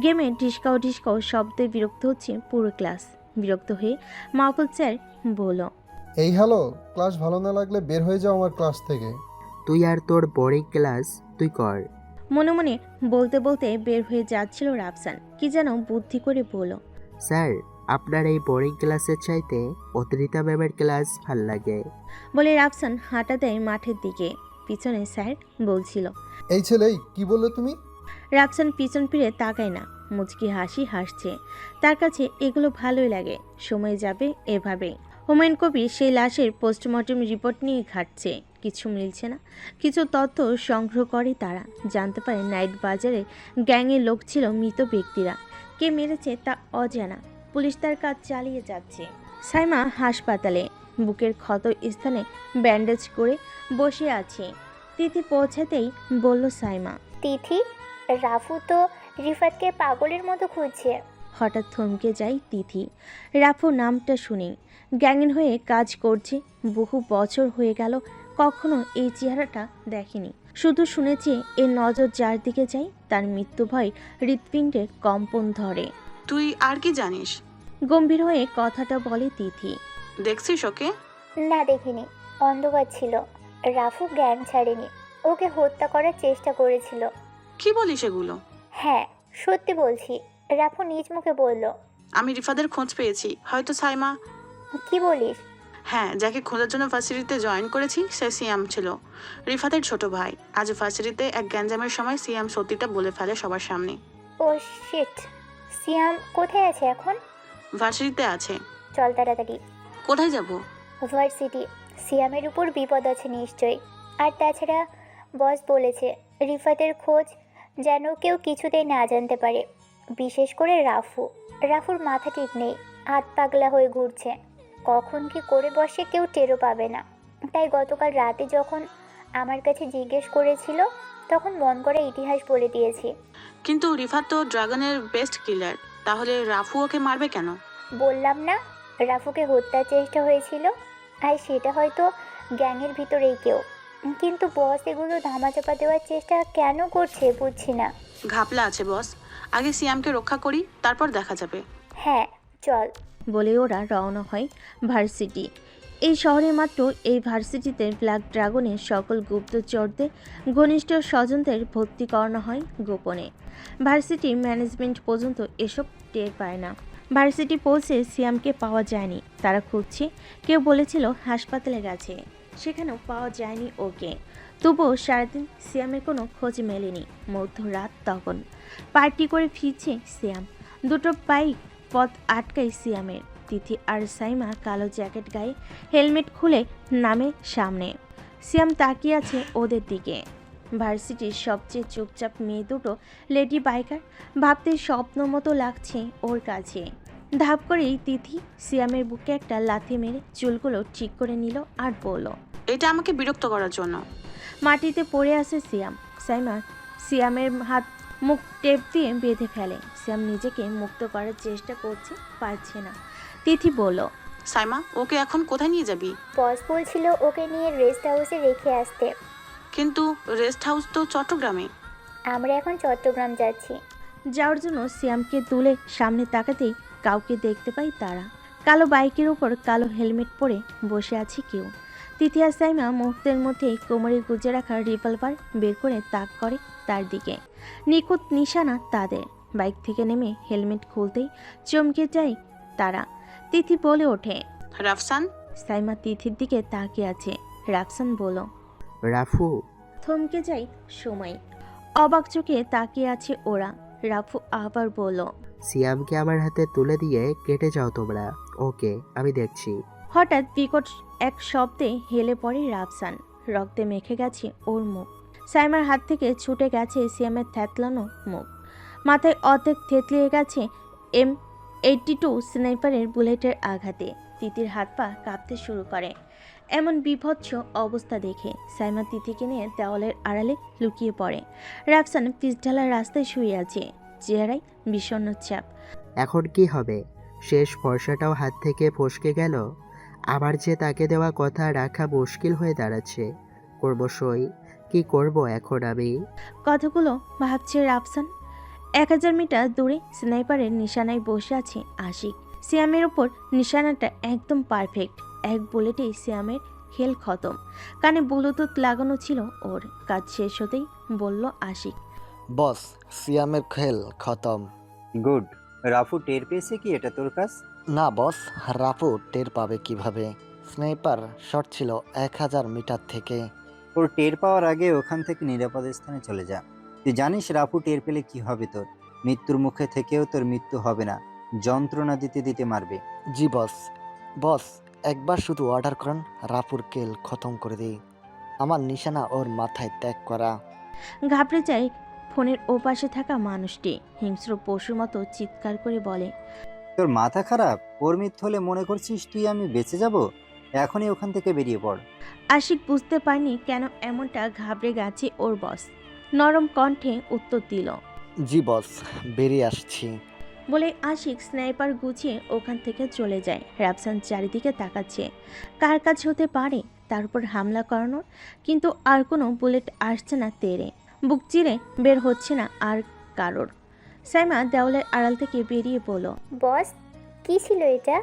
গেমে ঢিসকাও ঢিসকাও শব্দে বিরক্ত হচ্ছে পুরো ক্লাস। বিরক্ত হয়ে মাহফুজ স্যার বলল, এই হ্যালো, ক্লাস ভালো না লাগলে বের হয়ে যাও আমার ক্লাস থেকে। তুই আর তোর বোরিং ক্লাস তুই কর। মনে মনে বলতে বলতে বের হয়ে যাচ্ছিল রাফসান, কি যেন বুদ্ধি করে বলল, স্যার আপনার এই বোরিং ক্লাসের চাইতে অত্রিতা ম্যামের ক্লাস ভাল লাগে। বলে রাফসান হাঁটা দেয় মাঠের দিকে। পিছনে স্যার বলছিল। এই ছেলে, এই কি বললে তুমি? রাফসান পিছন ফিরে তাকায় না, মুচকি হাসি হাসছে। তার কাছে এগুলো ভালোই লাগে, সময় যাবে এভাবে। হুমায়ুন কবির সেই লাশের পোস্টমর্টম রিপোর্ট নিয়ে ঘাটছে, কিছু মিলছে না। কিছু তথ্য সংগ্রহ করে তারা, জানতে পারে নাইট বাজারে গ্যাংয়ের লোক ছিল মৃত ব্যক্তিরা। কে মেরেছে তা অজানা, পুলিশ তার কাজ চালিয়ে যাচ্ছে। সাইমা হাসপাতালে বুকের ক্ষত স্থানে ব্যান্ডেজ করে বসে আছে। তিথি পৌঁছাতেই বলল সাইমা, তিথি, রাফু তো রিফাতকে পাগলের মতো খুঁজছে। হঠাৎ থমকে যায় তিথি। রাফু নামটা শুনেই গ্যাংয়ের হয়ে কাজ করছে, বহু বছর হয়ে গেল, কখনো এই চেহারাটা দেখেনি। শুধু শুনেছে এর নজর যার দিকে যায় তার মৃত্যু ভয় হৃৎপিণ্ডে কম্পন ধরে। তুই আর কি জানিস? গম্ভীর হয়ে কথাটা বলে তিথি। দেখছিস ওকে? না দেখিনি, অন্ধকার ছিল। রাফু জ্ঞান ছাড়েনি, ওকে হত্যা করার চেষ্টা করেছিল। কি বলিস এগুলো? হ্যাঁ সত্যি বলছি, রাফু নিজ মুখে বলল। আমি রিফাদের খোঁজ পেয়েছি, হয়তো সাইমা। কি বলিস? হ্যাঁ, যাকে খোঁজার জন্য ভার্সিটিতে জয়েন করেছি সে সিয়াম ছিল, রিফাতের ছোট ভাই। আজ ভার্সিটিতে এক গ্যাঞ্জামের সময় সিয়াম সত্যিটা বলে ফেলে সবার সামনে। ও শিট, সিয়াম কোথায় আছে এখন? ভার্সিটিতে আছে। চল তাড়াতাড়ি। কোথায় যাব? ভার্সিটি। সিয়ামের উপর বিপদ আছে নিশ্চয়ই। আর তাছাড়া বস বলেছে রিফাতের খোঁজ যেন কেউ কিছুতেই না জানতে পারে, বিশেষ করে রাফু। রাফুর মাথা ঠিক নেই, হাত পাগলা হয়ে ঘুরছে, কখন কি করে বসে কেউ টেরও পাবে না। তাই গতকাল রাতে যখন আমার কাছে জিজ্ঞেস করেছিল তখন মন করা ইতিহাস বলে দিয়েছি। কিন্তু রিফাত তো ড্রাগনের বেস্ট কিলার, তাহলে রাফু ওকে মারবে কেন? বললাম না, রাফুকে হত্যার চেষ্টা হয়েছিল, আর সেটা হয়তো গ্যাংয়ের ভিতরেই কেউ। কিন্তু বস এগুলো ধামাচাপা দেওয়ার চেষ্টা কেন করছে বুঝছি না। ঘাপলা আছে বস, আগে সিয়ামকে রক্ষা করি, তারপর দেখা যাবে। হ্যাঁ চল। বলে ওরা রওনা হয় ভার্সিটি। এই শহরে মাত্র এই ভার্সিটিতে ব্ল্যাক ড্রাগনের সকল গুপ্তচরদের ঘনিষ্ঠ স্বজনদের ভর্তি করানো হয় গোপনে। ভার্সিটির ম্যানেজমেন্ট পর্যন্ত এসব টের পায় না। ভার্সিটি পৌঁছে সিয়ামকে পাওয়া যায়নি, তারা খুঁজছে। কেউ বলেছিল হাসপাতালে গেছে, সেখানেও পাওয়া যায়নি ওকে। তবুও সারাদিন সিয়ামের কোনো খোঁজ মেলেনি। মধ্যরাত তখন পার্টি করে ফিরছে সিয়াম। দুটো বাইক পথ আটকায় সিয়ামের। তিথি আর সাইমা কালো জ্যাকেট গায়ে হেলমেট খুলে নামে সামনে। সিয়াম তাকিয়ে আছে ওদের দিকে। ভার্সিটির সবচেয়ে চুপচাপ মেয়ে দুটো লেডি বাইকার, ভাবতে স্বপ্ন মতো লাগছে ওর কাছে। ধাপ করেই তিথি সিয়ামের বুকে একটা লাথি মেরে চুলগুলো ঠিক করে নিল আর বলল, এটা আমাকে বিরক্ত করার জন্য। মাটিতে পড়ে আছে সিয়াম। সাইমা সিয়ামের হাত মুখ টেপ দিয়ে বেঁধে ফেলে। সিয়াম নিজেকে মুক্ত করার চেষ্টা করছে, পারছে না। তিথি বলল, সাইমা, ওকে এখন কোথায় নিয়ে যাবি? বস বলছিল ওকে নিয়ে রেস্ট হাউসে রেখে আসতে। কিন্তু রেস্ট হাউস তো চট্টগ্রামে। আমরা এখন চট্টগ্রাম যাচ্ছি। যাওয়ার জন্য সিয়ামকে তুলে সামনে তাকাতেই কাউকে দেখতে পাই তারা। কালো বাইকের উপর কালো হেলমেট পরে বসে আছে কেউ। তিথি আর সাইমা মুহূর্তের মধ্যেই কোমরে গুজে রাখা রিভলভার বের করে তাক করে তার দিকে। নিখুঁত নিশানা তাদের। বাইক থেকে নেমে হেলমেট খুলতেই চমকে যায় তারা। তিথি বলে ওঠে, রাফসান। সাইমা তিথির দিকে তাকিয়ে আছে। রাফসান বলল, রাফু। থমকে যায় সময়। অবাক চোখে তাকিয়ে আছে ওরা। রাফু আবার বলল, সিয়ামকে আমার হাতে তুলে দিয়ে কেটে যাও তোমরা। ওকে, আমি দেখছি। হঠাৎ বিকট এক শব্দে হেলে পড়ে রাফসান। রক্তে মেখে গেছে ওর মুখ। সাইমার হাত থেকে ছুটে গেছে সিয়ামের থ্যাতলানো মুখ। মাথায় অর্ধেক থেতলিয়ে গেছে M82 স্নাইপারের বুলেটের আঘাতে। তিতির হাত পা কাঁপতে শুরু করে। এমন বিভৎস অবস্থা দেখে সাইমা তিথিকে নিয়ে দেওয়ালের আড়ালে লুকিয়ে পড়ে। রাফসান পিছঢালার রাস্তায় শুয়ে আছে, চেহারায় বিষণ্ণ চাপ। এখন কি হবে? শেষ ভরসাটাও হাত থেকে ফসকে গেল। আমার যে তাকে দেওয়া কথা রাখা মুশকিল হয়ে দাঁড়াচ্ছে। করব সই, কি করব এখন আমি? কথাগুলো ভাবছে রাফসান। 1000 মিটার দূরে স্নাইপারের নিশানায় বসে আছে আশিক। সিয়ামের ওপর নিশানাটা একদম পারফেক্ট। এক বুলেটেই সিয়ামের হেল খতম। কানে ব্লুটুথ লাগানো ছিল ওর। কাজ শেষ হতেই বলল আশিক, বস, সিয়ামের খেল খতম। গুড। রাফু টের পেয়েছে কি এটা তোর কাজ? না বস, রাফু টের পাবে কিভাবে? স্নাইপার শট ছিল 1000 মিটার থেকে। ওর টের পাওয়ার আগে ওখান থেকে নিরাপদ স্থানে চলে যা। তুই জানিস রাফু টের পেলে কি হবে তোর? মৃত্যুর মুখে থেকেও তোর মৃত্যু হবে না, যন্ত্রণা দিতে দিতে মারবে। জি বস। বস, একবার শুধু অর্ডার করেন, রাফুর খেল খতম করে দিই। আমার নিশানা ওর মাথায় ত্যাগ করা। ঘাবড়ে যায় ফোনের ওপাশে থাকা মানুষটি। হিংস্র পশুর মতো চিৎকার করে বলে, তোর মাথা খারাপ? ওর মৃত্যু হলে মনে করছিস তুই আমি বেঁচে যাব? এখনই ওখান থেকে বেরিয়ে পড়। আশিক বুঝতে পারেনি কেন এমনটা ঘাবড়ে গেছে ওর বস। নরম কণ্ঠে উত্তর দিল, জি বস, বেরিয়ে আসছি। বলে আশিক স্নাইপার গুছিয়ে ওখান থেকে চলে যায়। রাফসান চারিদিকে তাকাচ্ছে, কার কাজ হতে পারে তার উপর হামলা করানোর। কিন্তু আর কোনো বুলেট আসছে না তেড়ে, বুক চিরে বের হচ্ছে না আর কারোর। সাইমা দেওয়ালের আড়াল থেকে বেরিয়ে বলল, বস, কি ছিল এটা?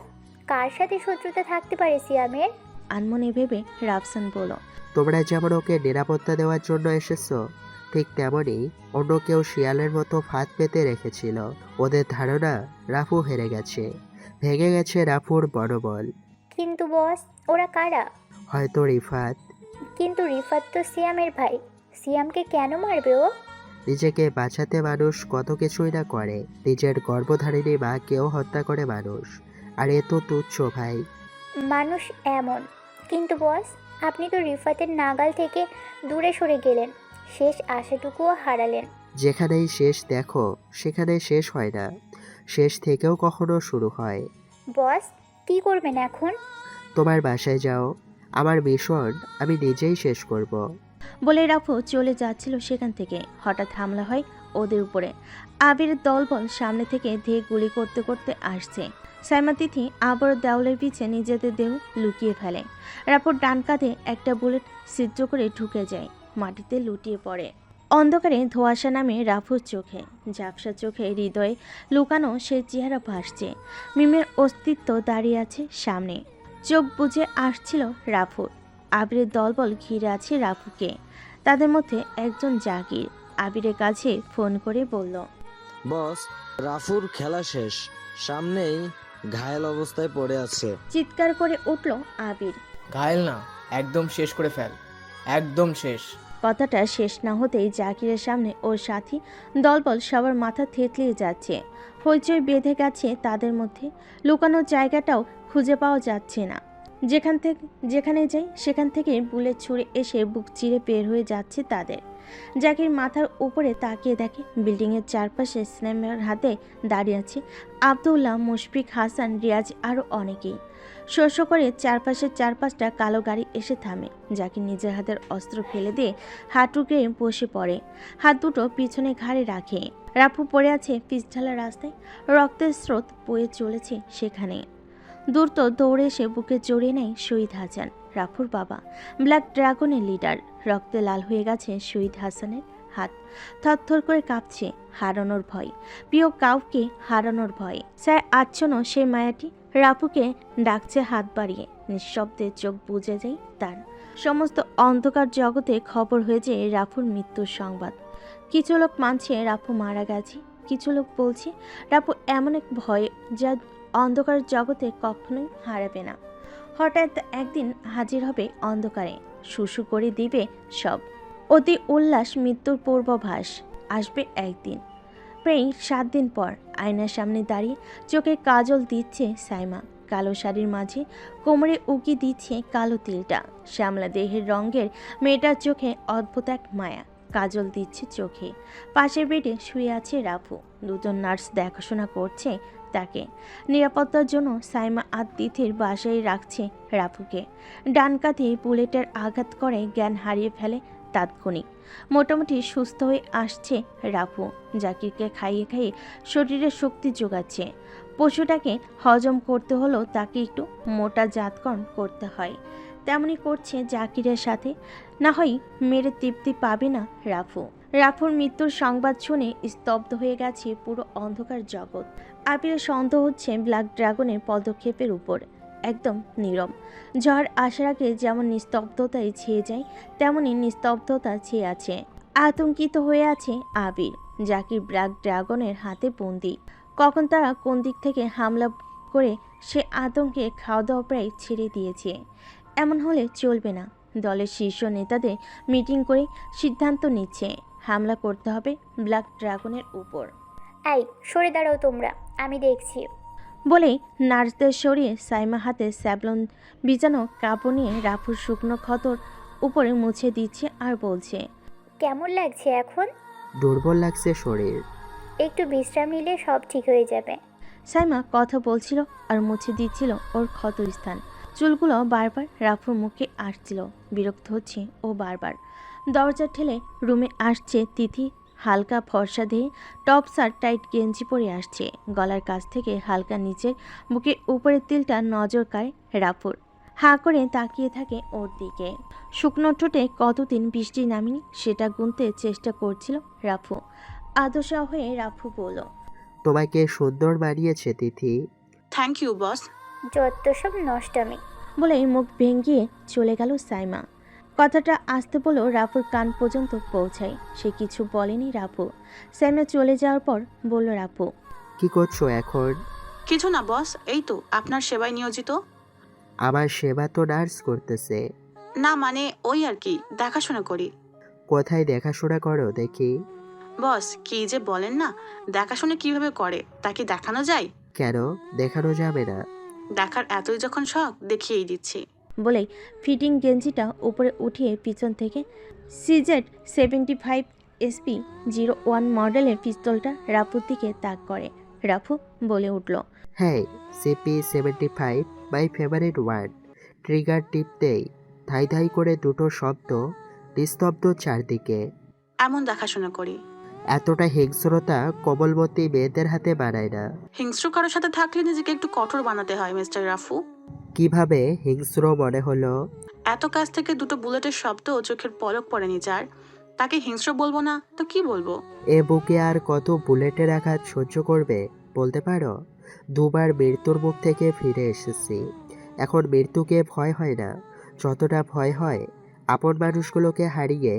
কার সাথে শত্রুতা থাকতে পারে সিয়ামের? আনমনে ভেবে রাফসান বলল, তোমরা যেমন ওকে নিরাপত্তা দেওয়ার জন্য এসেছো, ঠিক তেমনই অন্য কেউ শিয়ালের মতো ফাঁদ পেতে রেখেছিল। ওদের ধারণা রাফু হেরে গেছে, ভেঙে গেছে রাফুর মনোবল। কিন্তু বস, ওরা কারা? হয়তো রিফাত। কিন্তু রিফাত তো সিয়ামের ভাই, সিয়ামকে কেন মারবে ও? নিজেকে বাঁচাতে মানুষ কত কিছুই না করে। নিজের গর্ভধারিণী মাকেও হত্যা করে মানুষ, আর এ তো তুচ্ছ ভাই। মানুষ এমন। কিন্তু বস, আপনি তো রিফাতের নাগাল থেকে দূরে সরে গেলেন, শেষ আশাটুকুও হারালেন। যেখানেই শেষ দেখো সেখানে শেষ হয় না, শেষ থেকেও কখনো শুরু হয়। বস, কি করবেন এখন? তোমার বাসায় যাও, আমার মিশন আমি নিজেই শেষ করব। বলে রাফু চলে যাচ্ছিল সেখান থেকে। হঠাৎ হামলা হয় ওদের উপরে। আবিরের দলবল সামনে থেকে ধেয়ে গুলি করতে করতে আসছে। সাইমা তিথি আবারও দেওয়ালের পিছে নিজেদের দেহ লুকিয়ে ফেলে। রাফুর ডান কাঁধে একটা বুলেট ছিদ্র করে ঢুকে যায়, মাটিতে লুটিয়ে পড়ে। অন্ধকারে ধোঁয়াশা নামে রাফুর চোখে, ঝাপসা চোখে হৃদয়ে লুকানো সেই চেহারা ভাসছে। মিমের অস্তিত্ব দাঁড়িয়ে আছে সামনে, চোখ বুজে আসছিল রাফুর। আবিরের দলবল ঘিরে আছে রাফুকে। তাদের মধ্যে একজন জাকির আবিরের কাছে ফোন করে বলল, বস, রাফুর খেলা শেষ, সামনেই ঘায়েল অবস্থায় পড়ে আছে। চিৎকার করে উঠল আবির, ঘায়েল না, একদম শেষ করে ফেল, একদম শেষ। কথাটা শেষ না হতেই জাকিরের সামনে ওর সাথী দলবল সবার মাথা থেতলিয়ে যাচ্ছে। হইচই বেঁধে গেছে তাদের মধ্যে, লুকানোর জায়গাটাও খুঁজে পাওয়া যাচ্ছে না। যেখানে যাই সেখান থেকে বুলেট ছুঁড়ে এসে বুক চিরে বের হয়ে যাচ্ছে তাদের। জাকির মাথার উপরে তাকিয়ে দেখে বিল্ডিংয়ের চারপাশে স্নাইপার হাতে দাঁড়িয়ে আছে আব্দুল্লাহ, মুশফিক, হাসান, রিয়াজ আরও অনেকেই। শস্য করে চারপাশটা কালো গাড়ি এসে থামে। জাকির নিজের হাতের অস্ত্র ফেলে দিয়ে হাঁটু গেড়ে বসে পড়ে, হাত দুটো পিছনে ঘাড়ে রাখে। রাফু পড়ে আছে পিচঢালা রাস্তায়, রক্তের স্রোত বয়ে চলেছে সেখানে। দ্রুত দৌড়ে এসে বুকে জড়িয়ে নেয় শহীদ হাসান, রাফুর বাবা, ব্ল্যাক ড্রাগনের লিডার। রক্তে লাল হয়ে গেছে শহীদ হাসানের হাত, থরথর করে কাঁপছে হারানোর ভয়, প্রিয় কাউকে হারানোর ভয়। স্যার আচ্ছন্ন সেই মায়াটি রাফুকে ডাকছে হাত বাড়িয়ে। নিঃশব্দে চোখ বুজে যায় তার। সমস্ত অন্ধকার জগতে খবর হয়েছে রাফুর মৃত্যুর সংবাদ। কিছু লোক মানছে রাফু মারা গেছে, কিছু লোক বলছে রাফু এমন এক ভয় যা অন্ধকার জগতে কখনোই হারাবে না। হঠাৎ একদিন হাজির হবে অন্ধকারে, শুশু করে দিবে সব। অতি উল্লাস মৃত্যুর পূর্বাভাস আসবে একদিন। প্রায় 7 দিন পর আয়নার সামনে দাঁড়িয়ে চোখে কাজল দিচ্ছে সাইমা। কালো শাড়ির মাঝে কোমরে উকি দিচ্ছে কালো তিলটা। শ্যামলা দেহের রঙের মেয়েটার চোখে অদ্ভুত এক মায়া কাজল দিচ্ছে চোখে। পাশের বেডে শুয়ে আছে রাফু। দুজন নার্স দেখাশোনা করছে তাকে। নিরাপত্তার জন্য সাইমা আর তিথির বাসায় রাখছে রাফুকে। ডান কাঁধে বুলেটের আঘাত করে জ্ঞান হারিয়ে ফেলে তাৎক্ষণিক। মোটামুটি সুস্থ হয়ে আসছে রাফু। জাকিরকে খাইয়ে খাইয়ে শরীরে শক্তি যোগাচ্ছে। পশুটাকে হজম করতে হলেও তাকে একটু মোটা জাতকর্ম করতে হয়, তেমনি করছে জাকিরের সাথে। না হয় মেরে তৃপ্তি পাবে না রাফু। রাফুর মৃত্যুর সংবাদ শুনে স্তব্ধ হয়ে গেছে পুরো অন্ধকার জগৎ। আবিরের সন্দেহ হচ্ছে ব্ল্যাক ড্রাগনের পদক্ষেপের উপর। একদম নীরব। ঝড় আসার আগে যেমন নিস্তব্ধতায় ছেয়ে যায়, তেমনই নিস্তব্ধতা ছেয়ে আছে। আতঙ্কিত হয়ে আছে আবির। জাকির ব্ল্যাক ড্রাগনের হাতে বন্দি। কখন তারা কোন দিক থেকে হামলা করে সে আতঙ্কে খাওয়া দাওয়া প্রায় ছেড়ে দিয়েছে। এমন হলে চলবে না। দলের শীর্ষ নেতাদের মিটিং করে সিদ্ধান্ত নিচ্ছে হামলা করতে হবে ব্ল্যাক ড্রাগনের উপর। এই সরে দাঁড়াও তোমরা, আমি দেখছি। বলেই নার্সদের সরিয়ে সাইমা হাতে স্যাবলন বিজানো কাপড় নিয়ে রাফুর শুকনো ক্ষতর উপরে মুছে দিচ্ছে আর বলছে, কেমন লাগছে এখন? দুর্বল লাগছে শরীর। একটু বিশ্রাম নিলে সব ঠিক হয়ে যাবে। সাইমা কথা বলছিল আর মুছে দিচ্ছিল ওর ক্ষত স্থান। চুলগুলো বারবার রাফুর মুখে আসছিল। বিরক্ত হচ্ছে ও বারবার। দরজা ঠেলে রুমে আসছে তিথি। হালকা ফর্সা দেহে টপ শার্ট টাইট গেঞ্জি পরে আসছে। গলার কাছ থেকে হালকা নিচের বুকের উপরের তিলটা নজর কাড়ে রাফুর। হাঁ করে তাকিয়ে থাকে ওর দিকে। শুকনো ঠোঁটে কতদিন বৃষ্টি নামেনি সেটা গুনতে চেষ্টা করছিল রাফু। আদশা হয়ে রাফু বলল, তোমাকে সুন্দর বানিয়েছে তিথি। Thank you boss. যত সব নষ্টামি। বলেই মুখ ভেঙিয়ে চলে গেল সাইমা। কথাটা আসতে বলেও রাফুর কান পর্যন্ত পৌঁছায়। সে কিছু বলেনি রাফু। সাইমা চলে যাওয়ার পর বলল রাফু, কি করছো এখন? কিছু না বস, এই তো আপনার সেবায় নিয়োজিত। আমার সেবা তো নার্স করতেছে। না মানে ওই আর কি, দেখাশোনা করি। কোথায় দেখাশোনা করো দেখি? বস কি যে বলেন না, দেখাশোনা কিভাবে করে তা কি দেখানো যায়? কেন দেখানো যাবে না? দেখার এতই যখন শখ, দেখিয়েই দিচ্ছি। বলেই ফিটিং গেঞ্জিটা উপরে উঠিয়ে পিছন থেকে CZ-75 SP-01 মডেলের পিস্তলটা রাফুর দিকে তাক করে। রাফু বলে উঠল, হ্যাঁ, CP-75 my favourite word. Trigger টিপতেই ধাই ধাই করে দুটো শব্দ, নিস্তব্ধ চারদিকে। এমন দেখাশোনা করি। এতটা হিংস্রতা কোমলমতি মেয়েদের হাতে বানায় না। হিংস্র কারোর সাথে থাকলে নিজেকে একটু কঠোর বানাতে হয় মিস্টার রাফু। কিভাবে হিংস্র মনে হলো? এত কাছ থেকে দুটো বুলেটের শব্দ ও চোখের পলক পড়েনি যার, তাকে হিংস্র বলবো না তো কি বলবো? এ বুকে আর কত বুলেটের আঘাত সহ্য করবে বলতে পারো? দুবার মৃত্যুর মুখ থেকে ফিরে এসেছি। এখন মৃত্যুকে ভয় হয় না, যতটা ভয় হয় আপন মানুষগুলোকে হারিয়ে।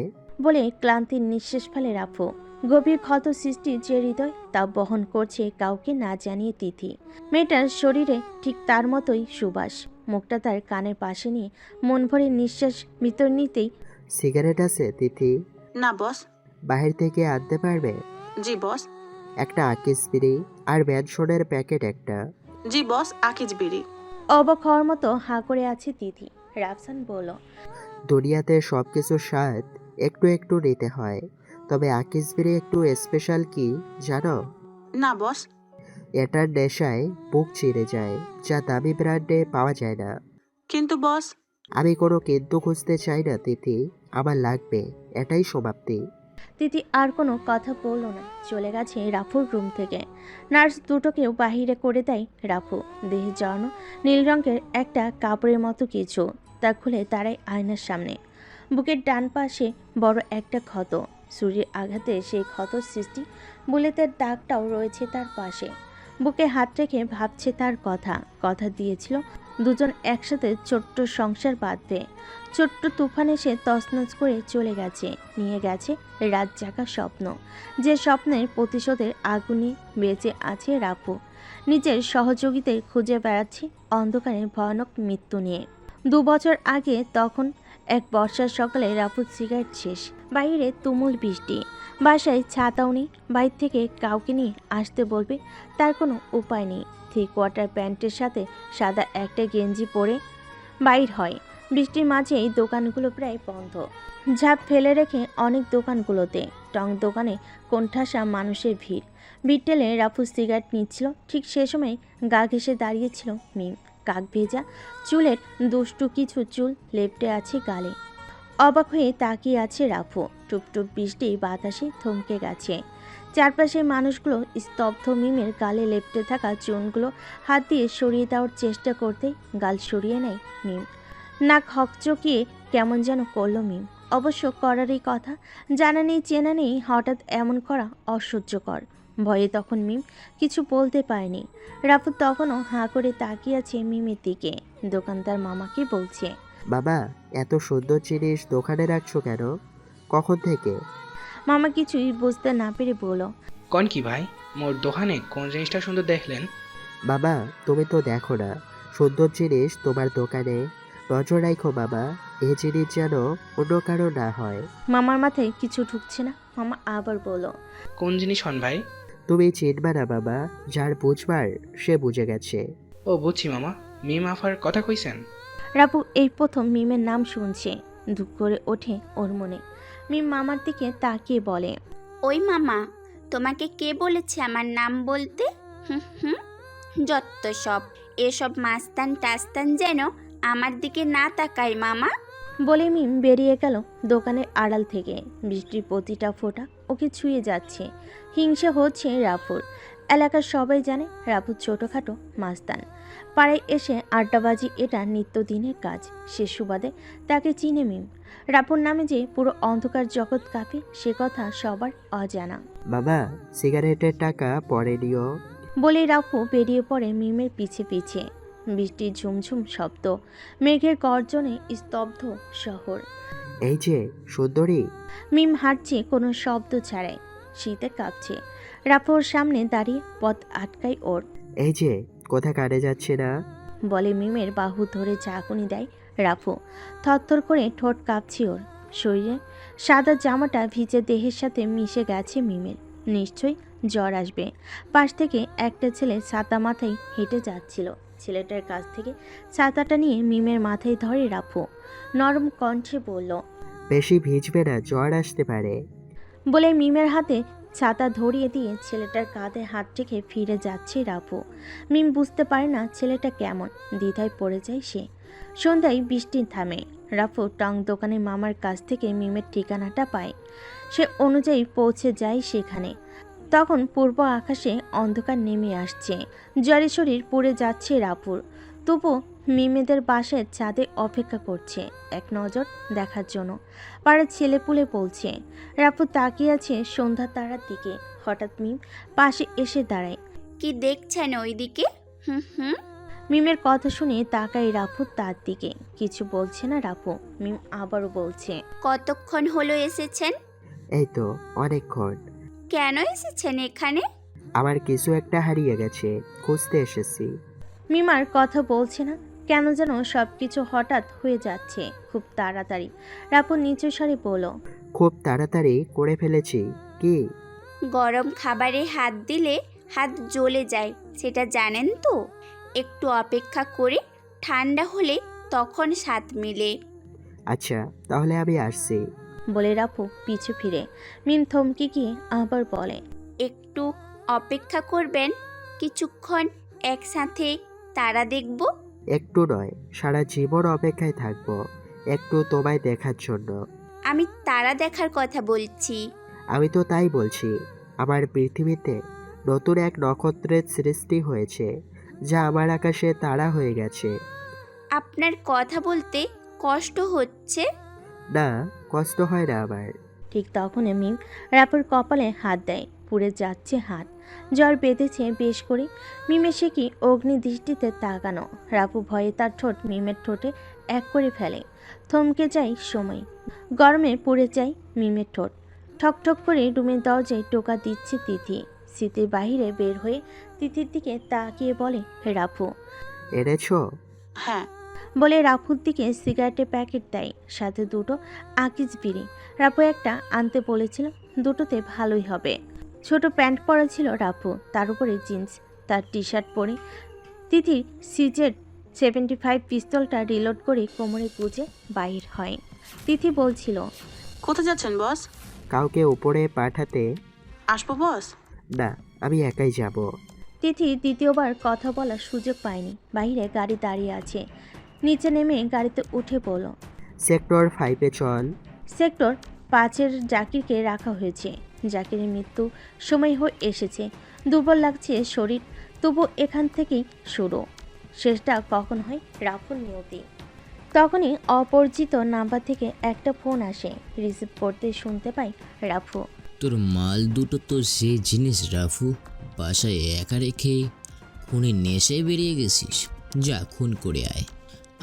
বলে ক্লান্তির নিঃশ্বাস ফেলে রাফু। গভীর ক্ষত সৃষ্টি যে হৃদয় তা বহন করছে কাউকে না জানিয়ে তিথি। মেয়েটার শরীরে ঠিক তার মতোই সুবাস। মুখটা তার কানের পাশে নিয়ে মন ভরে নিঃশ্বাস ভিতর নিতেই, সিগারেট আছে তিথি? না বস। বাহির থেকে আনতে পারবে? জি বস। একটা আকিস বিড়ি আর ম্যানশনের প্যাকেট একটা। জি বস, আকিজ বিড়ি। অবাক হওয়ার মতো হাঁ করে আছে তিথি। রাফসান বলল, দুনিয়াতে সব কিছুর স্বাদ একটু একটু নিতে হয়, তবে আকিস বিড়ি একটু স্পেশাল। কি জানো? না বস। এটার নেশায় বুক চিড়ে যায়, যা দামি ব্র্যান্ডে পাওয়া যায় না। কিন্তু বস। আমি কোনো কিন্তু খুঁজতে চাই না তিথি, আমার লাগবে, এটাই সমাপ্তি। তিথি আর কোনো কথা বলল না, চলে গেছে রাফুর রুম থেকে। নার্স দুটোকেও বাহিরে করে দেয় রাফু। দেহে জড়ানো নীল রঙের একটা কাপড়ের মতো কিছু, তা খুলে দাঁড়ায় আয়নার সামনে। বুকের ডান পাশে বড় একটা ক্ষত, ছুরির আঘাতে সেই ক্ষতর সৃষ্টি। বুলেটের দাগটাও রয়েছে তার পাশে। বুকে হাত রেখে ভাবছে তার কথা দিয়েছিল দুজন একসাথে ছোট্ট সংসার বাঁধবে। ছোট্ট তুফান এসে তছনছ করে চলে গেছে, নিয়ে গেছে রাত জাগা স্বপ্ন। যে স্বপ্নের প্রতিশোধের আগুনে বেঁচে আছে রাফু। নিজের সহযোগীদের খুঁজে বেড়াচ্ছে অন্ধকারে ভয়ানক মৃত্যু নিয়ে। 2 বছর আগে তখন এক বর্ষার সকালে রাফুর সিগারেট শেষ। বাইরে তুমুল বৃষ্টি। বাসায় ছাতাও নেই। বাইরে থেকে কাউকে নিয়ে আসতে বলবে, তার কোনো উপায় নেই। 3 কোয়ার্টার প্যান্টের সাথে সাদা একটা গেঞ্জি পরে বাইর হয়। বৃষ্টির মাঝেই দোকানগুলো প্রায় বন্ধ। ঝাঁপ ফেলে রেখে অনেক দোকানগুলোতে টং দোকানে কোণঠাসা মানুষের ভিড়। ভিড় ঠেলে রাফু সিগারেট নিচ্ছিল। ঠিক সে সময় গা ঘেঁষে দাঁড়িয়েছিল মিম। কাক ভেজা চুলের দুষ্টু কিছু চুল লেপ্টে আছে গালে। অবাক হয়ে তাকিয়ে আছে রাফু। টুপটুপ বৃষ্টি বাতাসে থমকে গেছে। চারপাশের মানুষগুলো স্তব্ধ। মিমের গালে লেপ্টে থাকা চুনগুলো হাত দিয়ে সরিয়ে দেওয়ার চেষ্টা করতেই গাল সরিয়ে নেয় মিম। নাক হকচকিয়ে কেমন যেন করল মিম। অবশ্য করারই কথা, জানা নেই চেনা নেই, হঠাৎ এমন করা অসহ্যকর। ভয়ে তখন মিম কিছু বলতে পারেনি। রাফু তখনও হাঁ করে তাকিয়ে আছে মিমের দিকে। দোকানদার মামাকে বলছে, বাবা, এত সুন্দর জিনিস দোকানে রাখছো কেন? কখন থেকে? মামা কিছুই বুঝতে না পেরে বলল, কোন কি ভাই, মোর দোকানে কোন জিনিসটা সুন্দর দেখলেন? বাবা, তুমি তো দেখো না সুন্দর জিনিস তোমার দোকানে। নজর রাখো বাবা, এই জিনিস যেন অন্য কারো না হয়। মামার মাথায় কিছু ঢুকছে না। মামা আবার বলল, কোন জিনিস হন ভাই? তুমি চিনবে না বাবা, যার বুঝবার সে বুঝে গেছে। ও বুঝছি মামা, মিম আফার কথা কইছেন? রাপু এই প্রথম মিমের নাম শুনছে। দুঃখ করে ওঠে ওর মনে। মিম মামার দিকে তাকিয়ে বলে, ওই মামা, তোমাকে কে বলেছে আমার নাম বলতে? হুম হুম, যত সব, এসব মাস্তান টাস্তান যেন আমার দিকে না তাকায় মামা। বলে মিম বেরিয়ে গেল দোকানের আড়াল থেকে। বৃষ্টির প্রতিটা ফোঁটা ওকে ছুঁয়ে যাচ্ছে। হিংসে হচ্ছে রাফুর। এলাকার সবাই জানে রাফু ছোটোখাটো মাস্তান। পাড়ায় এসে আড্ডাবাজি এটা নিত্যদিনের কাজ। সে সুবাদে তাকে চিনে মিম। রাফুর নামে যে পুরো অন্ধকার জগৎ কাঁপে সে কথা সবার অজানা। বাবা, সিগারেটের টাকা পরে নিও। বলে রাফু বেরিয়ে পড়ে মিমের পিছে পিছে। বৃষ্টির ঝুমঝুম শব্দ, মেঘের গর্জনে স্তব্ধ শহর। এই যে সুন্দরী। মিম হাঁটছে কোনো শব্দ ছাড়াই, শীতে কাঁপছে। রাফুর সামনে দাঁড়িয়ে পথ আটকায় ওর। এই যে কোথা কাটে যাচ্ছে না। বলে মিমের বাহু ধরে ঝাঁকুনি দেয় রাফু। থরথর করে ঠোঁট কাঁপছে ওর। শরীরে সাদা জামাটা ভিজে দেহের সাথে মিশে গেছে মিমের। নিশ্চয়ই জ্বর আসবে। পাশ থেকে একটা ছেলে ছাতা মাথায় হেঁটে যাচ্ছিল। ছেলেটার কাছ থেকে ছাতাটা নিয়ে মিমের মাথায় ধরে রাফু। নরম কণ্ঠে বলল, বেশি ভিজবে না, জ্বর আসতে পারে। বলে মিমের হাতে ছাতা ধরিয়ে দিয়ে ছেলেটার কাঁধে হাত রেখে ফিরে যাচ্ছে রাফু। মিম বুঝতে পারে না ছেলেটা কেমন, দ্বিধায় পড়ে যায় সে। সন্ধ্যায় বৃষ্টি থামে। রাফু টং দোকানে মামার কাছ থেকে মিমের ঠিকানাটা পায়। সে অনুযায়ী পৌঁছে যায় সেখানে। তখন পূর্ব আকাশে অন্ধকার নেমে আসছে। জ্বরে শরীর পুড়ে যাচ্ছে রাফুর। তবু মিমেদের বাসায় ছাদে অপেক্ষা করছে এক নজর দেখার জন্য। পাড়ার ছেলেপুলে বলছে। রাফু তাকিয়ে আছে সন্ধ্যা তারার দিকে। হঠাৎ মিম পাশে এসে দাঁড়ায়। কি দেখছেন ওইদিকে? হুম হুম। মিমের কথা শুনে তাকাই রাফু তার দিকে। কিছু বলছে না রাফু। মিম আবারও বলছে, কতক্ষণ হলো এসেছেন? এই তো অনেকক্ষণ। কেন এসেছেন এখানে? আমার কিছু একটা হারিয়ে গেছে, খুঁজতে এসেছি। মিমার কথা বলছে না, কেন যেন সব কিছু হঠাৎ হয়ে যাচ্ছে খুব তাড়াতাড়ি। রাফু নিচু স্বরে বলল, খুব তাড়াতাড়ি করে ফেলেছি। কি? গরম খাবারে হাত দিলে হাত জ্বলে যায়, সেটা জানেন তো? একটু অপেক্ষা করে ঠান্ডা হলে তখন স্বাদ মিলে। আচ্ছা, তাহলে আমি আসছি। বলে রাফু পিছু ফিরে। মিম থমকে গিয়ে আবার বলে, একটু অপেক্ষা করবেন, কিছুক্ষণ একসাথে তারা দেখব। একটু নয়, সারা জীবন অপেক্ষায় থাকবো একটু তোমায় দেখার জন্য। আমি তারা দেখার কথা বলছি। আমি তো তাই বলছি। আমার পৃথিবীতে নতুন এক নক্ষত্রের সৃষ্টি হয়েছে, যা আমার আকাশে তারা হয়ে গেছে। আপনার কথা বলতে কষ্ট হচ্ছে? না, কষ্ট হয় না আমার। ঠিক তখন মিম রাফুর কপালে হাত দেয়। পুড়ে যাচ্ছে হাত, জ্বর বেঁধেছে বেশ করে। মিমের সে কি অগ্নি দৃষ্টিতে তাকানো। রাফু ভয়ে তার ঠোঁট মিমের ঠোঁটে এক করে ফেলে। থমকে যায় সময়। গরমে পুড়ে যায় মিমের ঠোঁট। ঠকঠক করে রুমের দরজায় টোকা দিচ্ছে তিথি। শীতের বাহিরে বের হয়ে তিথির দিকে তাকিয়ে বলে, রাফু এনেছো? হ্যাঁ। বলে রাফুর দিকে সিগারেটের প্যাকেট দেয়, সাথে দুটো আকিজ বিড়ি। রাফু একটা আনতে বলেছিল, দুটোতে ভালোই হবে। ছোট প্যান্ট পরা ছিল রাফু, তার উপরে জিন্স। তার টি শার্ট পরে তিথির সিজের 75 পিস্তলটা রিলোড করে কোমরে গুজে বাহির হয়। তিথি বলছিল, কোথায় যাচ্ছেন বস? কাউকে উপরে পাঠাতে। আসবো বস? না, আমি একাই যাব। তিথি দ্বিতীয়বার কথা বলার সুযোগ পায়নি। বাইরে গাড়ি দাঁড়িয়ে আছে। নিচে নেমে গাড়িতে উঠে বলল, সেক্টর 5-এ চল। সেক্টর 5-এর জাকিরকে রাখা হয়েছে। জাকিরের মৃত্যু সময় হয়ে এসেছে। দুর্বল লাগছে শরীর, তবু এখান থেকেই শুরু। শেষটা কখন হয় রাফুর নিয়তি। তখনই অপরিচিত নাম্বার থেকে একটা ফোন আসে। রিসিভ করতে শুনতে পাই রাফু। তোর মাল দুটো তো সে জিনিস রাফু, বাসায় একা রেখে খুনে নেশায় বেরিয়ে গেছিস। যা খুন করে আয়,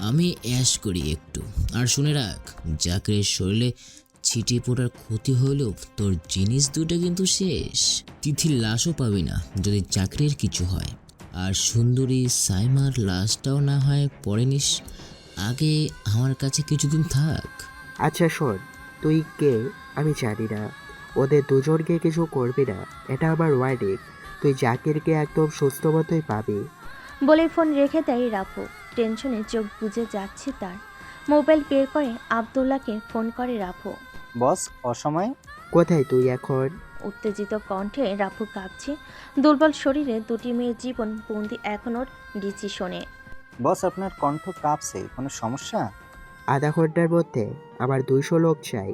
আমি অ্যাশ করি একটু। আর শুনে রাখ, জাকের শরীরে ছিটিয়ে পড়ার ক্ষতি হলেও তোর জিনিস দুটো কিন্তু শেষ। তিথির লাশও পাবি না যদি চাকরির কিছু হয়। আর সুন্দরী সাইমার লাশটাও না হয় পরে নিস, আগে আমার কাছে কিছুদিন থাক। আচ্ছা শোন, তুই কে আমি জানি না, ওদের দুজনকে কিছু করবি না, এটা আমার ওয়ার্ডিং। তুই জাকিরকে একদম সুস্থ মতোই পাবি। বলে ফোন রেখে দেয় রাফু। টেনশনে চোখ বুজে যাচ্ছে তার। মোবাইল বের করে আবদুল্লাহকে ফোন করে রাফু। বস অসময়ে কোথায় তুই এখন? উত্তেজিত কণ্ঠে রাফু কাঁপছে। দুর্বল শরীরে দুটি মেয়ের জীবন বন্দি এখন ওর ডিসিশনে। বস আপনার কণ্ঠ কাঁপছে, কোনো সমস্যা? আধা ঘন্টার মধ্যে আমার 200 লোক চাই,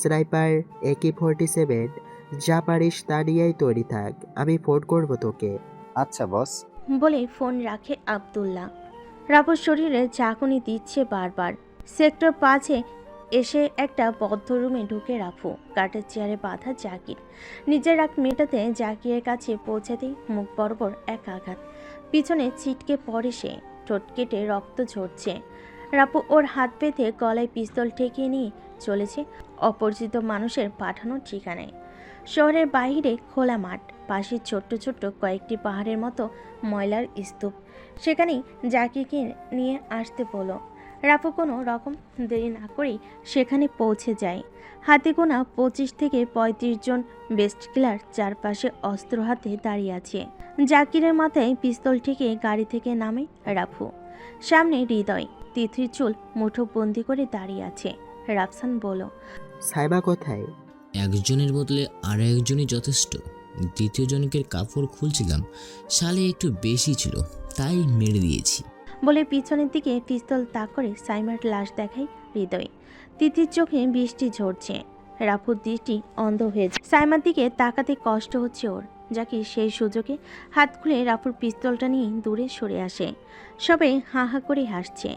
স্নাইপার, AK-47, যা পারিস তা নিয়েই তৈরি থাক, আমি ফোন করবো তোকে। আচ্ছা বস। বলে ফোন রাখে আবদুল্লাহ। রাফুর শরীরে ঝাঁকুনি দিচ্ছে বারবার। সেক্টর 5-এ এসে একটা বদ্ধ রুমে ঢুকে রাফু। কাঠের চেয়ারে বাঁধা জাকির। নিজের রাগ মেটাতে জাকিরের কাছে পৌঁছাতেই মুখ বরাবর এক আঘাত। পিছনে ছিটকে পড়ে সে, ঠোঁট কেটে রক্ত ঝরছে। রাফু ওর হাত বেঁধে গলায় পিস্তল ঠেকিয়ে নিয়ে চলেছে অপরিচিত মানুষের পাঠানো ঠিকানায়। শহরের বাইরে খোলা মাঠ, পাশে ছোট্ট ছোট্ট কয়েকটি পাহাড়ের মতো ময়লার স্তূপ। সেখানেই জাকিরকে নিয়ে আসতে বলো। রাফু কোনো রকম দেরি না করেই সেখানে পৌঁছে যায়। হাতে গোনা 25 থেকে 35 জন বেস্ট কিলার চারপাশে অস্ত্র হাতে দাঁড়িয়ে আছে। জাকিরের মাথায় পিস্তল ঠেকিয়ে গাড়ি থেকে নামে রাফু। সামনে হৃদয়, তিথির চুল মুঠোবন্দি করে দাঁড়িয়ে আছে। রাফসান বলল, সাইমা কোথায়? একজনের বদলে আর একজনই যথেষ্ট। দ্বিতীয় জনকের কাপড় খুলছিলাম, শালে একটু বেশি ছিল, তাই মেরে দিয়েছি। বলে পিছনের দিকে পিস্তল তাক করে সাইমার লাশ দেখায় হৃদয়। তিথির চোখে বৃষ্টি ঝরছে। রাফুর দৃষ্টি অন্ধ হয়েছে। সাইমার দিকে তাকাতে কষ্ট হচ্ছে ওর। জাকির সেই সুযোগে হাত খুলে রাফুর পিস্তলটা নিয়ে দূরে সরে আসে। সবাই হাঁ হাঁ করে হাসছে।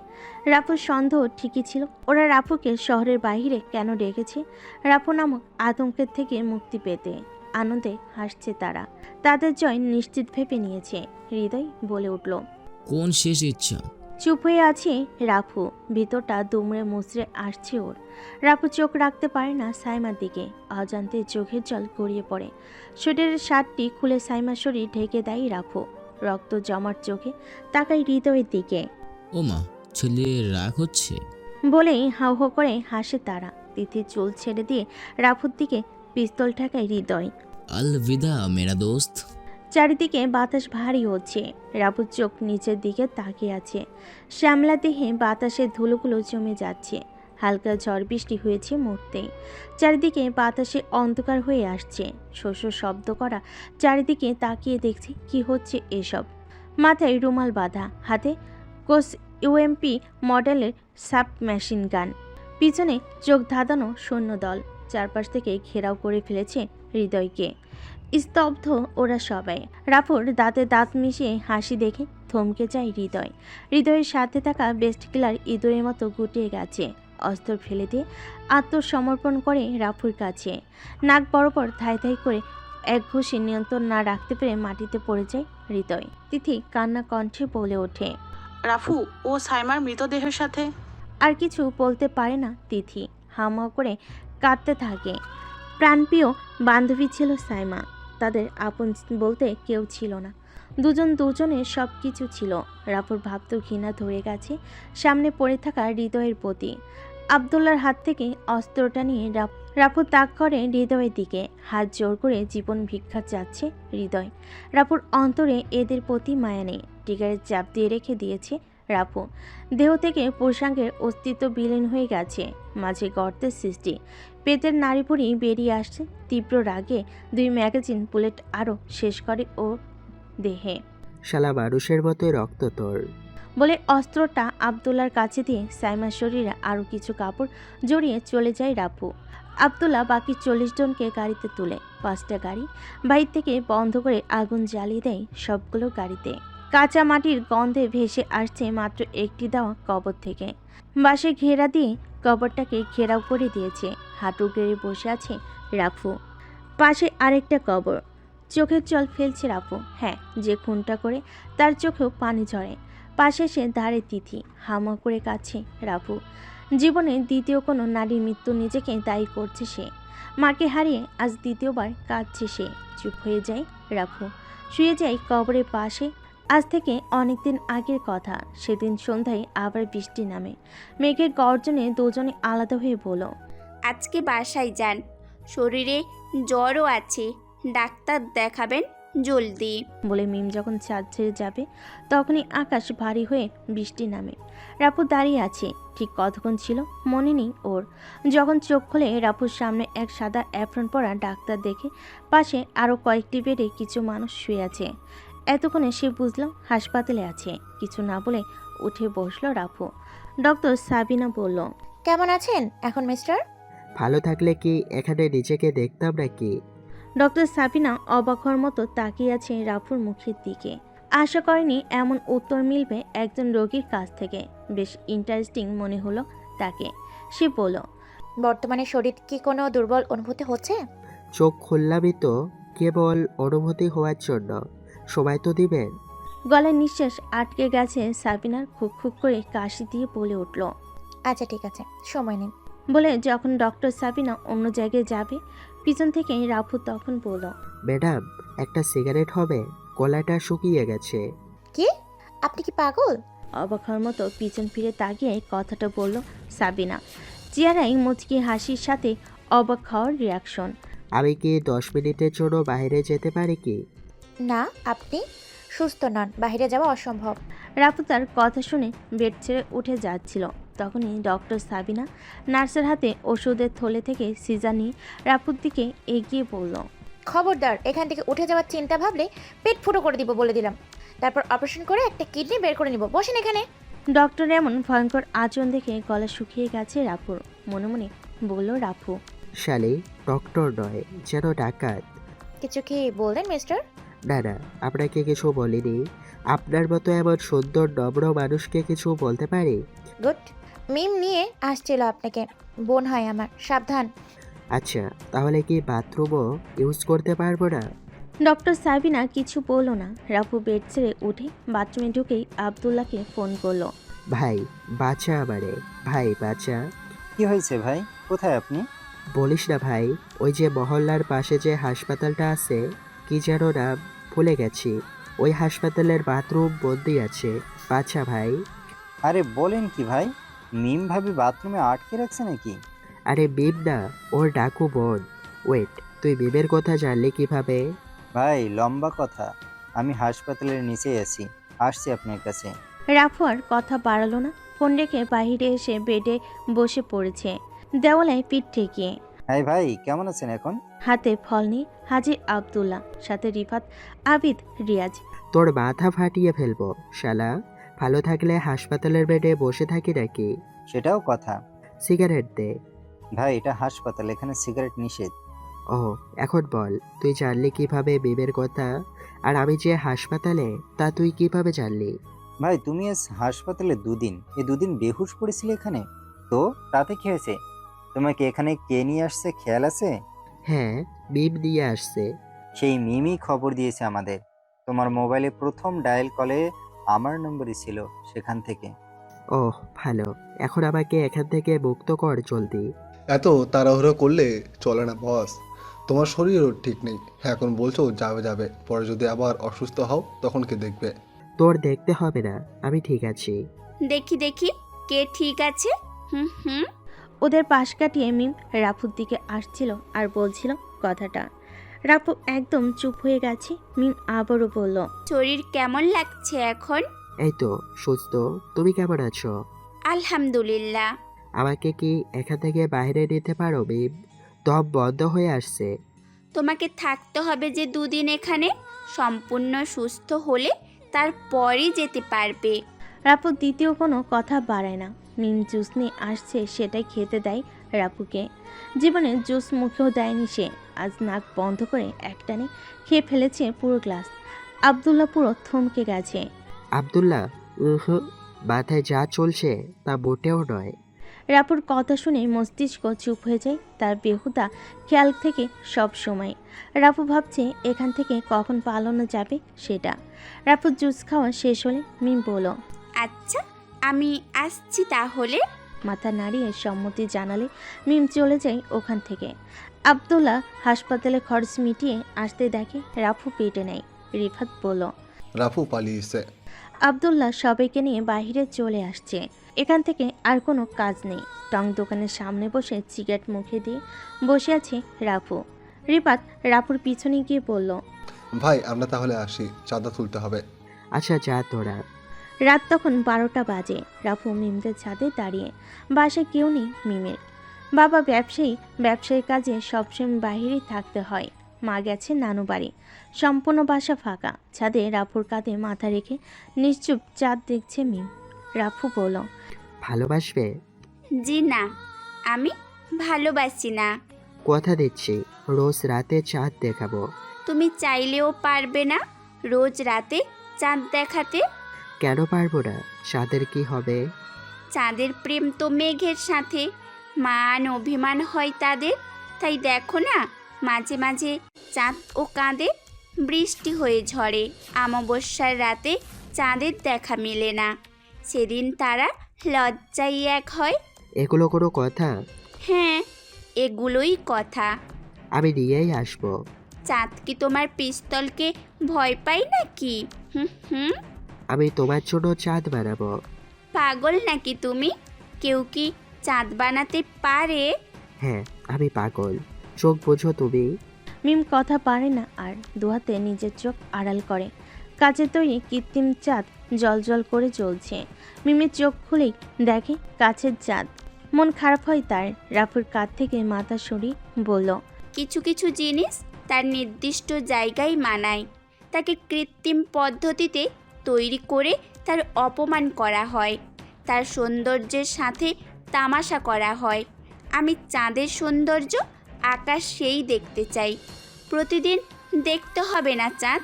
রাফুর সন্দেহ ঠিকই ছিল। ওরা রাফুকে শহরের বাইরে কেন ডেকেছে? রাফু নামক আতঙ্কের থেকে মুক্তি পেতে। আনন্দে হাসছে তারা। তাদের জয় নিশ্চিত ভেবে নিয়েছে। হৃদয় বলে উঠল, কোন শেষ ইচ্ছা? চুপ হয়ে আছে রাফু। ভিতরটা দুমড়ে মুচড়ে আসছে ওর। রাফু চোখ রাখতে পারে না সাইমার দিকে। অজান্তে চোখের জল গড়িয়ে পড়ে। শরীরের শার্টটি খুলে সাইমার শরীর ঢেকে দেয় রাফু। রক্ত জমার চোখে তাকায় হৃদয়ের দিকে। ও মা, ছেলে রাগ হচ্ছে? বলেই হাউ হাউ করে হাসে তারা। তিথির চুল ছেড়ে দিয়ে রাফুর দিকে পিস্তল ঠেকায় হৃদয়। আলবিদা মেরা দোস্ত। চারিদিকে বাতাস ভারী হচ্ছে। রাফুর চোখ নিচের দিকে তাকিয়ে আছে। শ্যামলা দেহে বাতাসের ধুলোগুলো জমে যাচ্ছে। হালকা ঝড় বৃষ্টি হয়েছে মুহূর্তেই। চারিদিকে বাতাসে অন্ধকার হয়ে আসছে। শস্য শব্দ করা। চারিদিকে তাকিয়ে দেখছে কি হচ্ছে এসব। মাথায় রুমাল বাঁধা, হাতে কোস UMP মডেলের সাব মেশিন গান। পিছনে চোখ ধাঁধানো সৈন্যদল চারপাশ থেকে ঘেরাও করে ফেলেছে হৃদয়কে। স্তব্ধ ওরা সবাই। রাফুর দাঁতে দাঁত মিশিয়ে হাসি দেখে থমকে যায় হৃদয়। হৃদয়ের সাথে থাকা বেস্ট কিলার ইঁদুরের মতো গুটিয়ে গেছে। অস্ত্র ফেলে দিয়ে আত্মসমর্পণ করে রাফুর কাছে। নাক বরাবর থাই থাই করে এক ঘুষি নিয়ন্ত্রণ না রাখতে পেরে মাটিতে পড়ে যায় হৃদয়। তিথি কান্না কণ্ঠে বলে ওঠে, রাফু ও সাইমার মৃতদেহের সাথে। আর কিছু বলতে পারে না তিথি। হামা করে কাঁদতে থাকে। প্রাণপ্রিয় বান্ধবী ছিল সাইমা। তাদের আপন বলতে কেউ ছিল না। দুজন দুজনের সব কিছু ছিল। রাফুর ভাবতো ঘৃণা ধরে গেছে সামনে পড়ে থাকা হৃদয়ের প্রতি। আবদুল্লার হাত থেকে অস্ত্রটা নিয়ে রাফু তাক করে হৃদয়ের দিকে। হাত জোর করে জীবন ভিক্ষা চাচ্ছে হৃদয়। রাফুর অন্তরে এদের প্রতি মায়া নেই। টিকারের চাপ দিয়ে রেখে দিয়েছে রাফু। দেহ থেকে পুরুষাঙ্গের অস্তিত্ব বিলীন হয়ে গেছে। মাঝে গর্তের সৃষ্টি। পেটের নাড়িভুড়ি বেরিয়ে আসছে। তীব্র রাগে 2 ম্যাগাজিন বুলেট আরও শেষ করে ও দেহে। শালা মানুষের মতোই রক্ত তোর। বলে অস্ত্রটা আবদুল্লার কাছে দিয়ে সাইমার শরীরে আরও কিছু কাপড় জড়িয়ে চলে যায় রাফু। আবদুল্লা বাকি 40 জনকে গাড়িতে তুলে 5টা গাড়ি বাইর থেকে বন্ধ করে আগুন জ্বালিয়ে দেয় সবগুলো গাড়িতে। কাঁচা মাটির গন্ধে ভেসে আসছে মাত্র একটি দেওয়া কবর থেকে। বাঁশে ঘেরা দিয়ে কবরটাকে ঘেরাও করে দিয়েছে। হাঁটু গেড়ে বসে আছে রাফু। পাশে আরেকটা কবর। চোখের জল ফেলছে রাফু। হ্যাঁ, যে খুনটা করে তার চোখেও পানি ঝরে। পাশে সে দাঁড়ে তিথি। হামা করে কাছে রাফু। জীবনে দ্বিতীয় কোনো নারীর মৃত্যু নিজেকে দায়ী করছে সে। মাকে হারিয়ে আজ দ্বিতীয়বার কাঁদছে সে। চুপ হয়ে যায় রাফু। শুয়ে যায় কবরের পাশে। আজ থেকে অনেকদিন আগের কথা। সেদিন সন্ধ্যায় আবার বৃষ্টি নামে। মেঘের গর্জনে দুজনে আলাদা হয়ে বলল, আজকে বাসায় যান, শরীরে জ্বরও আছে, ডাক্তার দেখাবেন জলদি। বলে মিম যখন ছাদ ছেড়ে যাবে তখনই আকাশ ভারী হয়ে বৃষ্টি নামে। রাপু দাঁড়িয়ে আছে। ঠিক কতক্ষণ ছিল মনে নেই ওর। যখন চোখ খুলে রাপুর সামনে এক সাদা অ্যাপ্রন পরা ডাক্তার দেখে পাশে আরও কয়েকটি বেডে কিছু মানুষ শুয়ে আছে। এতক্ষণে সে বুঝল হাসপাতালে আছে। কিছু না বলে উঠে বসলো রাপু। ডক্টর সাবিনা বলল, কেমন আছেন এখন মিস্টার? ভালো থাকলে কি এখানে নিজেকে দেখতাম নাকি? ডক্টর সাবিনা অবাক হওয়ার মতো তাকিয়ে আছে রাফুর মুখের দিকে। আশা করেনি এমন উত্তর মিলবে একজন রোগীর কাছ থেকে। বেশ ইন্টারেস্টিং মনে হলো তাকে। সে বলল, বর্তমানে শরীর কি কোনো দুর্বল অনুভূতি হচ্ছে? চোখ খুললামই তো, কেবল অনুভূতি হওয়ার জন্য। সময় তো দিবেন। গলায় নিঃশ্বাস আটকে গেছে সাবিনার। খুক খুক করে কাশি দিয়ে বলে উঠল, আচ্ছা ঠিক আছে, সময় নিন। বলে যখন ডক্টর সাবিনা অন্য জায়গায় যাবে পিছন থেকে রাফু তখন বলল, ম্যাডাম একটা সিগারেট হবে? গলাটা শুকিয়ে গেছে। কি? আপনি কি পাগল? অবাক হওয়ার মতো পিছন ফিরে তাকিয়ে কথাটা বলল সাবিনা। চেহারায় মুচকি হাসির সাথে অবাক হওয়ার রিয়াকশন। আমি কি 10 মিনিটের জন্য বাইরে যেতে পারি কি? না, আপনি সুস্থ নন, বাইরে যাওয়া অসম্ভব। রাফু তার কথা শুনে বেড ছেড়ে উঠে যাচ্ছিল। তখনই ডক্টর সাবিনা নার্সের হাতে ওষুধের থলে থেকে সিজার নিয়ে রাফুর দিকে এগিয়ে বলল, খবরদার, এখান থেকে উঠে যাওয়ার চিন্তা ভাবলে পেট ফুটো করে দিব বলে দিলাম। তারপর অপারেশন করে একটা কিডনি বের করে নিব। বসেন এখানে। ডক্টর এমন ভয়ঙ্কর আচরণ দেখে গলা শুকিয়ে গেছে রাফুর। মনে মনে বলল রাফু, শালি ডক্টর নয়, যেন ডাকাত। কিছু কি বললেন মিস্টার? না না, আপনাকে কিছু বলিনি। আপনার মতো এমন সুন্দর নম্র মানুষকে কিছু বলতে পারি? গুড। মিম নিয়ে আসছিল আপনাকে। বোন হয় আমার, সাবধান। আচ্ছা, তাহলে কি বাথরুমও ইউজ করতে পারবো না? ডক্টর সাবিনা কিছু বলল না। রাফু বেড ছেড়ে উঠে বাথরুমে ঢুকেই আবদুল্লাহকে ফোন করলো। ভাই বাঁচা আমারে, ভাই বাঁচা। কি হয়েছে ভাই? কোথায় আপনি? বলিস না ভাই, ওই যে মহল্লার পাশে যে হাসপাতালটা আছে, কি যেন নাম ভুলে গেছি, ওই হাসপাতালের বাথরুম বন্দি আছে। বাঁচা ভাই। আরে বলেন কি ভাই, মিম ভাবি বাথরুমে আটকে রাখছে নাকি? আরে মিম না, ওর ডাকু বোন। ওয়েট, তুই মিমের কথা জানলি কিভাবে? ভাই লম্বা কথা, আমি হাসপাতালের নিচেই আছি, আসছি আপনার কাছে। রাফু আর কথা বাড়ালো না। ফোন রেখে বাহিরে এসে বেডে বসে পড়েছে, দেওয়ালে পিঠ ঠেকিয়ে। হ্যাঁ ভাই, কেমন আছেন এখন? হাতে ফল নিয়ে হাজির আবদুল্লাহ, সাথে রিফাত, আবিদ, রিয়াজ। তোর মাথা ফাটিয়ে ফেলবো শালা। ভালো থাকলে হাসপাতালের বেডে বসে থাকি নাকি? সেটাও কথা। সিগারেট দে। ভাই এটা হাসপাতাল, এখানে সিগারেট নিষেধ। ও, এখন বল, তুই জানলি কিভাবে মিমের কথা? আর আমি যে হাসপাতালে, তা তুই কিভাবে জানলি? ভাই তুমি আজ হাসপাতালে দুদিন, এই দুদিন বেহুশ পড়েছিলে এখানে, তো তাতে কি হয়েছে? তোমাকে এখানে কে নিয়ে আসছে খেয়াল আছে? হ্যাঁ, মিম নিয়ে আসছে। সেই মিমই খবর দিয়েছে আমাদের। তোমার মোবাইলে প্রথম ডায়াল কলে আমার নম্বরই ছিল, সেখান থেকে। ওহ ভালো, এখন আমাকে এখান থেকে মুক্ত কর জলদি। এত তাড়াহুড়ো করলে চলে না বস, তোমার শরীরও ঠিক নেই। এখন বলছো যাবে যাবে, পরে যদি আবার অসুস্থ হও তখন কে দেখবে? তোর দেখতে হবে না, আমি ঠিক আছি। দেখি দেখি কে ঠিক আছে। হুম হুম। ওদের পাশ কাটিয়ে মিম রাফুর দিকে আসছিল আর বলছিল কথাটা। রাফু একদম চুপ হয়ে গেছে। মিম আবারও বলল, শরীর কেমন লাগছে এখন? এই তো সুস্থ, তুমি কেমন আছো? আলহামদুলিল্লাহ। আমাকে কি এখান থেকে বাইরে নিতে পারো মিম? দম বন্ধ হয়ে আসছে। তোমাকে থাকতে হবে যে দুদিন এখানে, সম্পূর্ণ সুস্থ হলে তারপরই যেতে পারবে। রাফু দ্বিতীয় কোনো কথা বাড়ায় না। মিম জুস নিয়ে আসছে, সেটাই খেতে দেয় রাফুকে। জীবনে জুস মুখেও দেয়নি সে। আজ নাক বন্ধ করে একটানে খেয়ে ফেলেছে পুরো গ্লাস। আবদুল্লাহ পুরো থমকে গেছে। আব্দুল্লাহ, মাথায় যা চলছে তা মোটেও নয়। রাপুর কথা শুনে মস্তিষ্ক চুপ হয়ে যায় তার বেহুদা খেয়াল থেকে সব সময়। রাপু ভাবছে এখান থেকে কখন পালানো যাবে সেটা। রাপুর জুস খাওয়া শেষ হলে মিম বলল, আচ্ছা আমি আসছি তাহলে। মাথা নাড়িয়ে সম্মতি জানালে মিম চলে যায় ওখান থেকে। আব্দুল্লাহ হাসপাতালে খরচ মিটিয়ে আসতে দেখে রাফু পেটে নেয়। রিফাত বলল, রাফু পালিয়েছে। আব্দুল্লাহ সবাইকে নিয়ে বাইরে চলে আসছে। এখান থেকে আর কোনো কাজ নেই। টং দোকানের সামনে বসে সিগারেট মুখে দিয়ে বসে আছে রাফু। রিফাত রাফুর পিছনে গিয়ে বলল, ভাই আমরা তাহলে আসি, চাঁদা তুলতে হবে। আচ্ছা যা তোরা। রাত তখন 12টা বাজে। রাফু মিমদের ছাদে দাঁড়িয়ে। বাসায় কেউ নেই মিমের। বাবা ব্যবসায়ী কাজে সবসময় বাইরেই থাকতে হয়। মা গেছে নানু বাড়ি। সম্পূর্ণ বাসা ফাঁকা। ছাদে রাফুর কাঁধে মাথা রেখে নিশ্চুপ চাঁদ দেখছে মিম। রাফু বলল, ভালোবাসবে? জি না, আমি ভালোবাসি না। কথা দিচ্ছি রোজ রাতে চাঁদ দেখাবো। তুমি চাইলেও পারবে না রোজ রাতে চাঁদ দেখাতে। কেন পারবো না? চাঁদের কি হবে? চাঁদের প্রেম তো মেঘের সাথে, মান অভিমান হয় তাদের। তাই দেখো না মাঝে মাঝে চাঁদ ও কাঁদে, বৃষ্টি হয়ে ঝরে। অমাবস্যার রাতে চাঁদের দেখা মেলে না, সেদিন তারা লজ্জায় এক হয়। এগুলো কোনো কথা? হ্যাঁ এগুলোই কথা। আমি নিয়েই আসবো। চাঁদ কি তোমার পিস্তলকে ভয় পাই নাকি? হুম। আমি তোমার জন্য চাঁদ বানাবো। পাগল নাকি তুমি? কেউ কি চাঁদ বানাতে পারে? হ্যাঁ আমি পাগল, চোখ বোঝো তুমি। মিম কথা পারে না আর দুহাতে নিজের চোখ আড়াল করে। কাচের তৈরি কৃত্রিম চাঁদ জলজল করে জ্বলছে। মিমের চোখ খুলেই দেখে কাছের চাঁদ। মন খারাপ হয় তার। রাফুর কাঁধ থেকে মাথা সরিয়ে বলল, কিছু কিছু জিনিস তার নির্দিষ্ট জায়গায় মানায়। তাকে কৃত্রিম পদ্ধতিতে তৈরি করে তার অপমান করা হয়, তার সৌন্দর্যের সাথে তামাশা করা হয়। আমি চাঁদের সৌন্দর্য আকাশ সেই দেখতে চাই। প্রতিদিন দেখতে হবে না চাঁদ।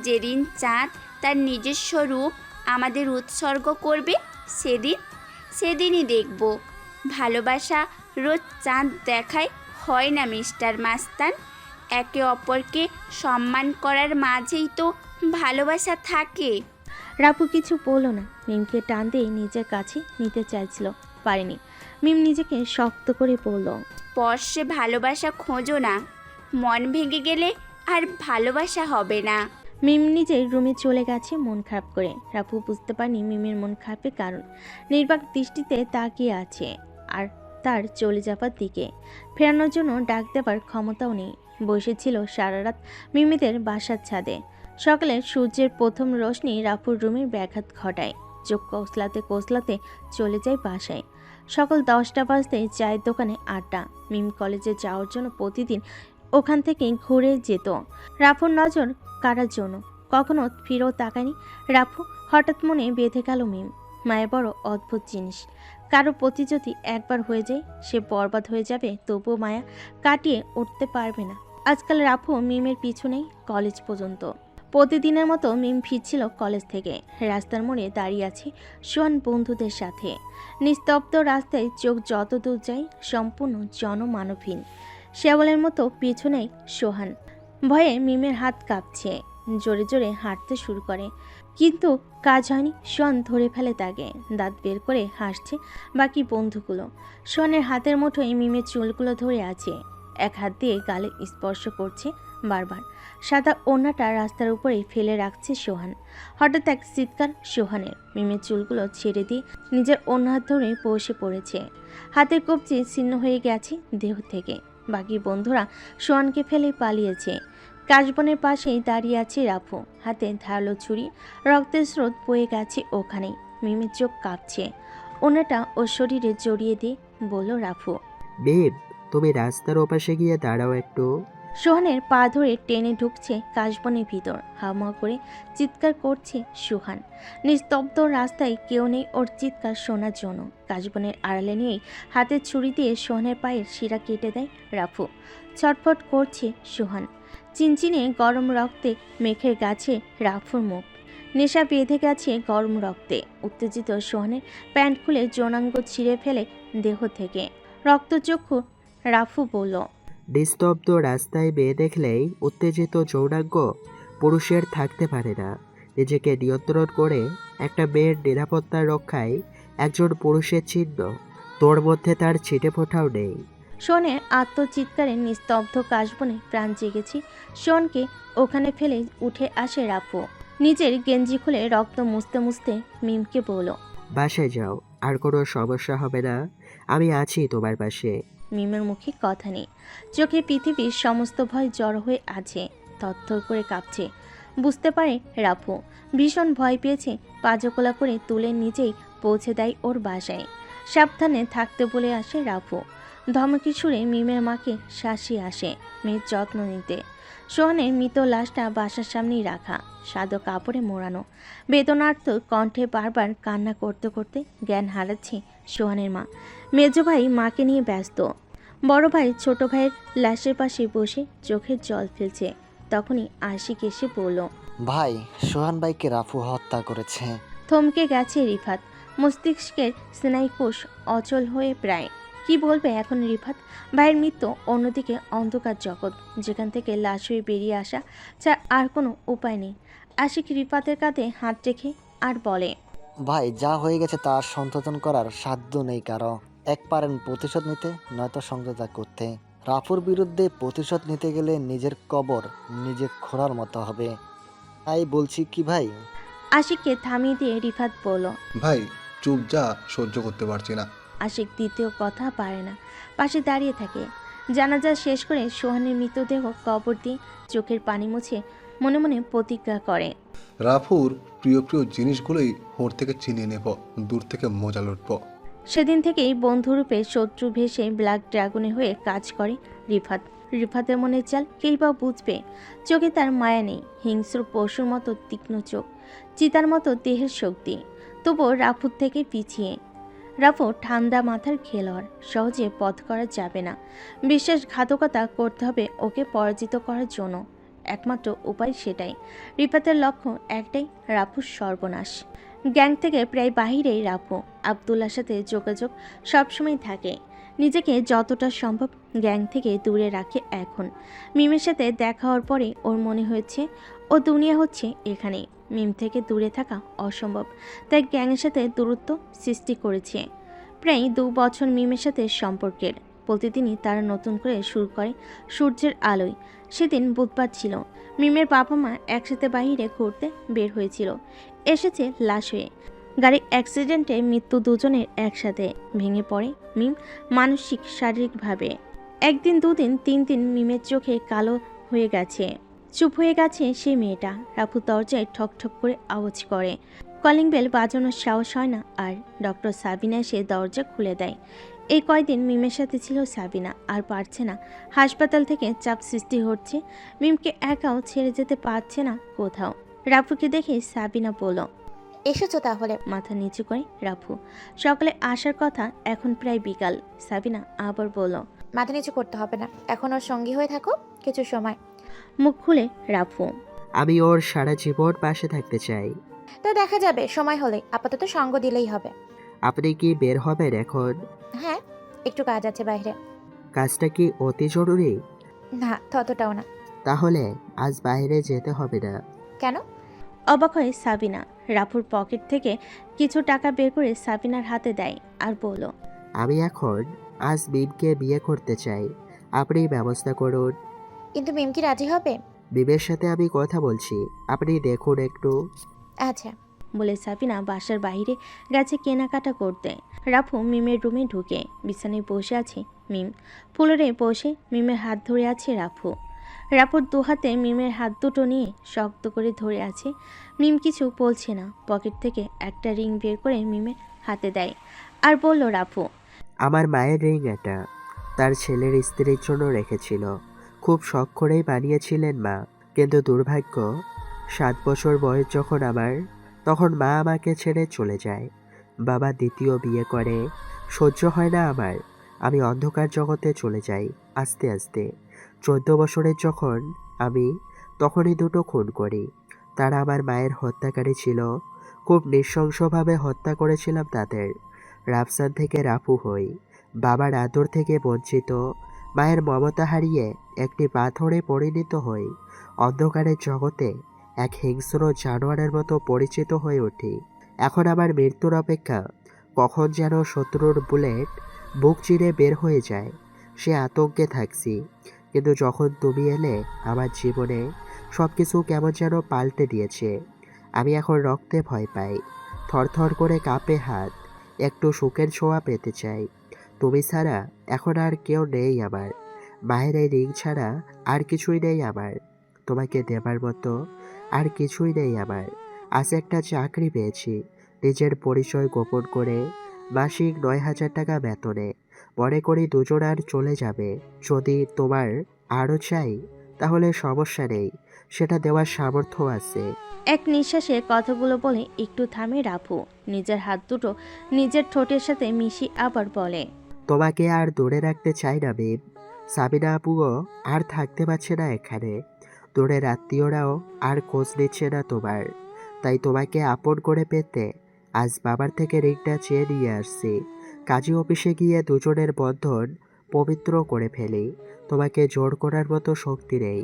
যেদিন চাঁদ তার নিজস্ব রূপ আমাদের উৎসর্গ করবে সেদিনই দেখব। ভালোবাসা রোজ চাঁদ দেখায় হয় না মিস্টার মাস্তান। একে অপরকে সম্মান করার মাঝেই তো ভালোবাসা থাকে। রাফু কিছু বলল না। মিমকে টান দিয়ে নিজের কাছে নিতে চাইছিল, পারেনি। মিম নিজেকে শক্ত করে বলল, স্পর্শে ভালোবাসা খোঁজো না, মন ভেঙে গেলে আর ভালোবাসা হবে না। মিম নিজের রুমে চলে গেছে মন খারাপ করে। রাফু বুঝতে পারেনি মিমের মন খারাপের কারণ। নির্বাক দৃষ্টিতে তাকিয়ে আছে আর তার চলে যাবার দিকে। ফেরানোর জন্য ডাক দেবার ক্ষমতাও নেই। বসেছিল সারা রাত মিমিদের বাসার ছাদে। সকালে সূর্যের প্রথম রোশনি রাফুর রুমের ব্যাঘাত ঘটায়। চোখ কসলাতে চলে যায় বাসায়। সকাল 10টা বাজতে চায়ের দোকানে আড্ডা। মিম কলেজে যাওয়ার জন্য প্রতিদিন ওখান থেকে ঘুরে যেত। রাফুর নজর কারার জন্য কখনো ফিরেও তাকায়নি রাফু। হঠাৎ মনে বেঁধে গেল মিম। মায়ের বড় অদ্ভুত জিনিস। কারো প্রতি যদি একবার হয়ে যায় সে বরবাদ হয়ে যাবে, তবুও মায়া কাটিয়ে উঠতে পারবে না। আজকাল রাফু মিমের পিছু নেই কলেজ পর্যন্ত। প্রতিদিনের মতো মিম ফিরছিল কলেজ থেকে। রাস্তার মোড়ে দাঁড়িয়ে আছে সোহান বন্ধুদের সাথে। নিস্তব্ধ রাস্তায় চোখ যত দূর যায় সম্পূর্ণ জনমানবহীন। শেওয়ালের মতো পিছু নেই সোহান। ভয়ে মিমের হাত কাঁপছে। জোরে জোরে হাঁটতে শুরু করে, কিন্তু কাজ হয়নি। সোহান ধরে ফেলে তাকে। দাঁত বের করে হাসছে বাকি বন্ধুগুলো। সোহানের হাতের মুঠোয় মিমের চুলগুলো ধরে আছে। এক হাত দিয়ে গালে স্পর্শ করছে বারবার। সাদা ওড়নাটা রাস্তার উপরে ফেলে রাখছে সোহান। হঠাৎ এক চিৎকার সোহানের। মিমের চুলগুলো ছেড়ে দিয়ে নিজের অন্য হাত ধরে বসে পড়েছে। হাতের কবজি ছিন্ন হয়ে গেছে দেহ থেকে। বাকি বন্ধুরা সোহানকে ফেলে পালিয়েছে। কাশবনের পাশেই দাঁড়িয়ে আছে রাফু, হাতে ধারালো ছুরি। রক্তের স্রোত বয়ে গেছে ওখানেই। মিমের চোখ কাঁপছে। ওনাটা ওর শরীরে জড়িয়ে দিয়ে বলল রাফু, বেব তুমি রাস্তার ওপাশে গিয়ে দাঁড়াও একটু। সোহানের পা ধরে টেনে ঢুকছে কাশবনের ভিতর। হামা করে চিৎকার করছে সোহান। নিস্তব্ধ রাস্তায় কেউ নেই ওর চিৎকার শোনার জন্য। কাশবনের আড়ালে নিয়েই হাতের ছুরি দিয়ে সোহানের পায়ের শিরা কেটে দেয় রাফু। ছটফট করছে সোহান। চিনচিনে গরম রক্তে মেখে গেছে রাফুর মুখ। নেশা বেঁধে গেছে গরম রক্তে। উত্তেজিত সোহানের প্যান্ট খুলে যৌনাঙ্গ ছিঁড়ে ফেলে দেহ থেকে। রক্তচক্ষু রাফু বলল, নিস্তব্ধ রাস্তায় মেয়ে দেখলেই উত্তেজিত যৌনাঙ্গ পুরুষের থাকতে পারে না। নিজেকে নিয়ন্ত্রণ করে একটা মেয়ের নিরাপত্তা রক্ষায় একজন পুরুষের চিহ্ন তোর মধ্যে তার ছিটে ফোঁটাও নেই। সোহানের আত্মচিৎকারে নিস্তব্ধ কাশবনে প্রাণ জেগেছে। সোহানকে ওখানে ফেলে উঠে আসে রাফু। নিজের গেঞ্জি খুলে রক্ত মুছতে মুছতে মিমকে বলল, বাসায় যাও, আর কোনো সমস্যা হবে না, আমি আছি তোমার পাশে। মিমের মুখে কথা নেই, চোখে পৃথিবীর সমস্ত ভয় জড়ো হয়ে আছে, থরথর করে কাঁপছে। বুঝতে পারে রাফু ভীষণ ভয় পেয়েছে। পাজকোলা করে তুলে নিজেই পৌঁছে দেয় ওর বাসায়। সাবধানে থাকতে বলে আসে রাফু। ধমকি সুরে মিমের মাকে শাসিয়ে আসে মেয়ের যত্ন নিতে। সোহানের মৃত লাশটা বাসার সামনেই রাখা, সাদা কাপড়ে মোড়ানো। বেদনার্ত কণ্ঠে বারবার কান্না করতে করতে জ্ঞান হারাচ্ছে সোহানের মা। মেজ ভাই মাকে নিয়ে ব্যস্ত। বড় ভাই ছোট ভাইয়ের লাশের পাশে বসে চোখের জল ফেলছে। তখনই আশিক এসে বলল, ভাই, সোহান ভাইকে রাফু হত্যা করেছে। থমকে গেছে রিফাত। মস্তিষ্কের স্নায়ুকোষ অচল হয়ে প্রায়। কি বলবে এখন রিফাত? ভাইয়ের মৃত্যু, অন্যদিকে অন্ধকার জগৎ যেখান থেকে লাশ হয়ে বেরিয়ে আসা ছাড়া আর কোনো উপায় নেই। আশিক রিফাতের কাঁধে হাত রেখে আর বলে, ভাই, যা হয়ে গেছে তার সংশোধন করার সাধ্য নেই কারো। এক পারেন প্রতিশোধ নিতে, নয়তো সমঝোতা করতে। রাফুর বিরুদ্ধে প্রতিশোধ নিতে গেলে নিজের কবর নিজে খোঁড়ার মতো হবে। তাই বলছি কি ভাই। আশিককে থামিয়ে দিয়ে রিফাত বলল, ভাই চুপ যা, সহ্য করতে পারছি না। আশিক দ্বিতীয় কথা পারে না, পাশে দাঁড়িয়ে থাকে। জানাজা শেষ করে সোহানের মৃতদেহ কবর দিয়ে চোখের পানি মুছে মনে মনে প্রতিজ্ঞা করে, রাফুর প্রিয় প্রিয় জিনিসগুলোই হোর থেকে চিনিয়ে নেব, দূর থেকে মজা লুটব। সেদিন থেকেই বন্ধুরূপে শত্রু ভেসে ব্ল্যাক ড্রাগনে হয়ে কাজ করে রিফাত। রিফাতের মনের চাল কেই বা বুঝবে? চোখে তার মায়া নেই, হিংস্র পশুর মতো তীক্ষ্ণ চোখ, চিতার মতো দেহের শক্তি। তবুও রাফুর থেকে পিছিয়ে। রাফু ঠান্ডা মাথার খেলোয়াড়, সহজে পথ করা যাবে না। বিশ্বাসঘাতকতা করতে হবে ওকে পরাজিত করার জন্য। একমাত্র উপায় সেটাই। রিফাতের লক্ষ্য একটাই, রাফুর সর্বনাশ। গ্যাং থেকে প্রায় বাহিরেই রাফু। আবদুল্লার সাথে যোগাযোগ সবসময় থাকে। নিজেকে যতটা সম্ভব গ্যাং থেকে দূরে রাখে এখন। মিমের সাথে দেখা হওয়ার পরে ওর মনে হয়েছে ও দুনিয়া হচ্ছে এখানে। মিম থেকে দূরে থাকা অসম্ভব, তাই গ্যাংয়ের সাথে দূরত্ব সৃষ্টি করেছে। প্রায় 2 বছর মিমের সাথে সম্পর্কের। প্রতিদিনই তারা নতুন করে শুরু করে সূর্যের আলোয়। সেদিন বুধবার ছিল। মিমের বাবা মা একসাথে বাইরে ঘুরতে বের হয়েছিল। এসেছে লাশ হয়ে। গাড়ির অ্যাক্সিডেন্টে মৃত্যু দুজনের একসাথে। ভেঙে পড়ে মিম মানসিক শারীরিকভাবে। 1 দিন 2 দিন 3 দিন মিমের চোখে কালো হয়ে গেছে। চুপ হয়ে গেছে সেই মেয়েটা। রাফু দরজায় ঠক ঠক করে আওয়াজ করে। কলিং বেল বাজানোর সাহস হয় না আর। ডক্টর সাবিনা এসে দরজা খুলে দেয়। এই কয়দিন মিমের সাথে ছিল সাবিনা, আর পারছে না। হাসপাতাল থেকে চাপ সৃষ্টি হচ্ছে। মিমকে একাও ছেড়ে যেতে পারছে না কোথাও। রাফুকে দেখে সাবিনা বলল, এসেছো তাহলে? মাথা নিচু করে রাফু। সকালে আসার কথা, এখন প্রায় বিকাল। সাবিনা আবার বলল, মাথা নিচু করতে হবে না, এখন ওর সঙ্গী হয়ে থাকো কিছু সময়। মুখ খুলে রাফু, আমি ওর সারা জীবন পাশে থাকতে চাই। তো দেখা যাবে সময় হলে, আপাতত সঙ্গ দিলেই হবে। আপনি কি বের হবেন এখন? হ্যাঁ, একটু কাজ আছে বাইরে। কাজটা কি অতি জরুরি? না, ততটাও না। তাহলে আজ বাইরে যেতে হবে না। কেন? অবাক হয়ে সাবিনা রাফুর পকেট থেকে কিছু টাকা বের করে সাবিনার হাতে দেয় আর বলল, আমি এখন আজ মিমকে বিয়ে করতে চাই, আপনি ব্যবস্থা করুন। কিন্তু মিম কি রাজি হবে? মিমের সাথে আমি কথা বলছি, আপনি দেখুন একটু। আচ্ছা। বলে সাবিনা বাসার বাইরে গেছে কেনাকাটা করতে। রাফু মিমের রুমে ঢুকে বিছানায় বসে আছে মিম। ফ্লোরে বসে মিমের হাত ধরে আছে রাফু। রাফুর 2 হাতে মিমের হাত দুটো নিয়ে শক্ত করে ধরে আছে। মিম কিছু বলছে না। পকেট থেকে একটা রিং বের করে মিমের হাতে দেয় আর বলল, রাফু, আমার মায়ের রিং এটা, তার ছেলের স্ত্রীর জন্য রেখেছিল। খুব শখ করেই বানিয়েছিলেন মা, কিন্তু দুর্ভাগ্য 7 বছর বয়স যখন আমার, তখন মা আমাকে ছেড়ে চলে যায়। বাবা দ্বিতীয় বিয়ে করে। সহ্য হয় না আমার, আমি অন্ধকার জগতে চলে যাই আস্তে আস্তে। 14 বছরের যখন আমি, তখনই দুটো খুন করি। তারা আমার মায়ের হত্যাকারী ছিল। খুব নৃশংসভাবে হত্যা করেছিলাম তাদের। রাফসান থেকে রাফু হই, বাবার আদর থেকে বঞ্চিত, মায়ের মমতা হারিয়ে একটি পাথরে পরিণত হই। অন্ধকারের জগতে এক হিংস্র জানোয়ারের মতো পরিচিত হয়ে উঠি। এখন আমার মৃত্যুর অপেক্ষা, কখন যেন শত্রুর বুলেট বুক চিরে বের হয়ে যায় সে আতঙ্কে থাকছি। কিন্তু যখন তুমি এলে আমার জীবনে সব কিছু কেমন যেন পাল্টে দিয়েছে। আমি এখন রক্তে ভয় পাই, থরথর করে কাঁপে হাত, একটু সুখের ছোঁয়া পেতে চাই। তুমি ছাড়া এখন আর কেউ নেই আমার। মায়ের এই রিং ছাড়া আর কিছুই নেই আমার। তোমাকে দেবার মতো আর কিছুই নেই আমার। আজ একটা চাকরি পেয়েছি, নিজের পরিচয় গোপন করে, মাসিক 9,000 টাকা বেতনে। মনে করি দুজন আর চলে যাবে। যদি তোমার আরও চাই তাহলে সমস্যা নেই, সেটা দেওয়ার সামর্থ্য আছে। এক নিঃশ্বাসে কথাগুলো বলে একটু থামে রাফু। নিজের হাত দুটো নিজের ঠোঁটের সাথে মিশিয়ে আবার বলে, তোমাকে আর দূরে রাখতে চাই না বেব। সাবিনা আপুও আর থাকতে পারছে না এখানে। দূরের আত্মীয়রাও আর খোঁজ নিচ্ছে না তোমার। তাই তোমাকে আপন করে পেতে আজ বাবার থেকে রিংটা চেয়ে নিয়ে আসছি। কাজী অফিসে গিয়ে দুজনের বন্ধন পবিত্র করে ফেলি। তোমাকে জোর করার মতো শক্তি নেই।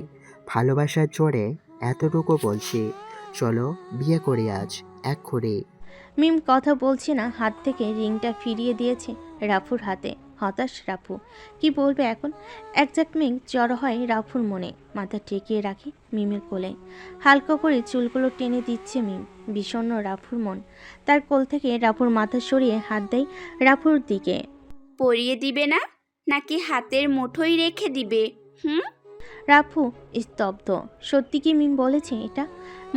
ভালোবাসার জোরে এতটুকু বলছি, চলো বিয়ে করি আজ, এক্ষুনি। মিম কথা বলছে না, হাত থেকে রিংটা ফিরিয়ে দিয়েছে রাফুর হাতে। হতাশ রাফু, কি বলবে এখন। এক ঝাঁকমিক জড়ো হয় রাফুর মনে, মাথা ঠেকিয়ে রাখে মিমের কোলে। হালকা করে চুলগুলো টেনে দিচ্ছে মিম। বিষণ্ণ রাফুর মন। তার কোল থেকে রাফুর মাথা সরিয়ে হাত দেয় রাফুর দিকে। পরিয়ে দিবে না, নাকি হাতের মুঠোই রেখে দিবে? রাফু স্তব্ধ। সত্যি কি মিম বলেছে এটা?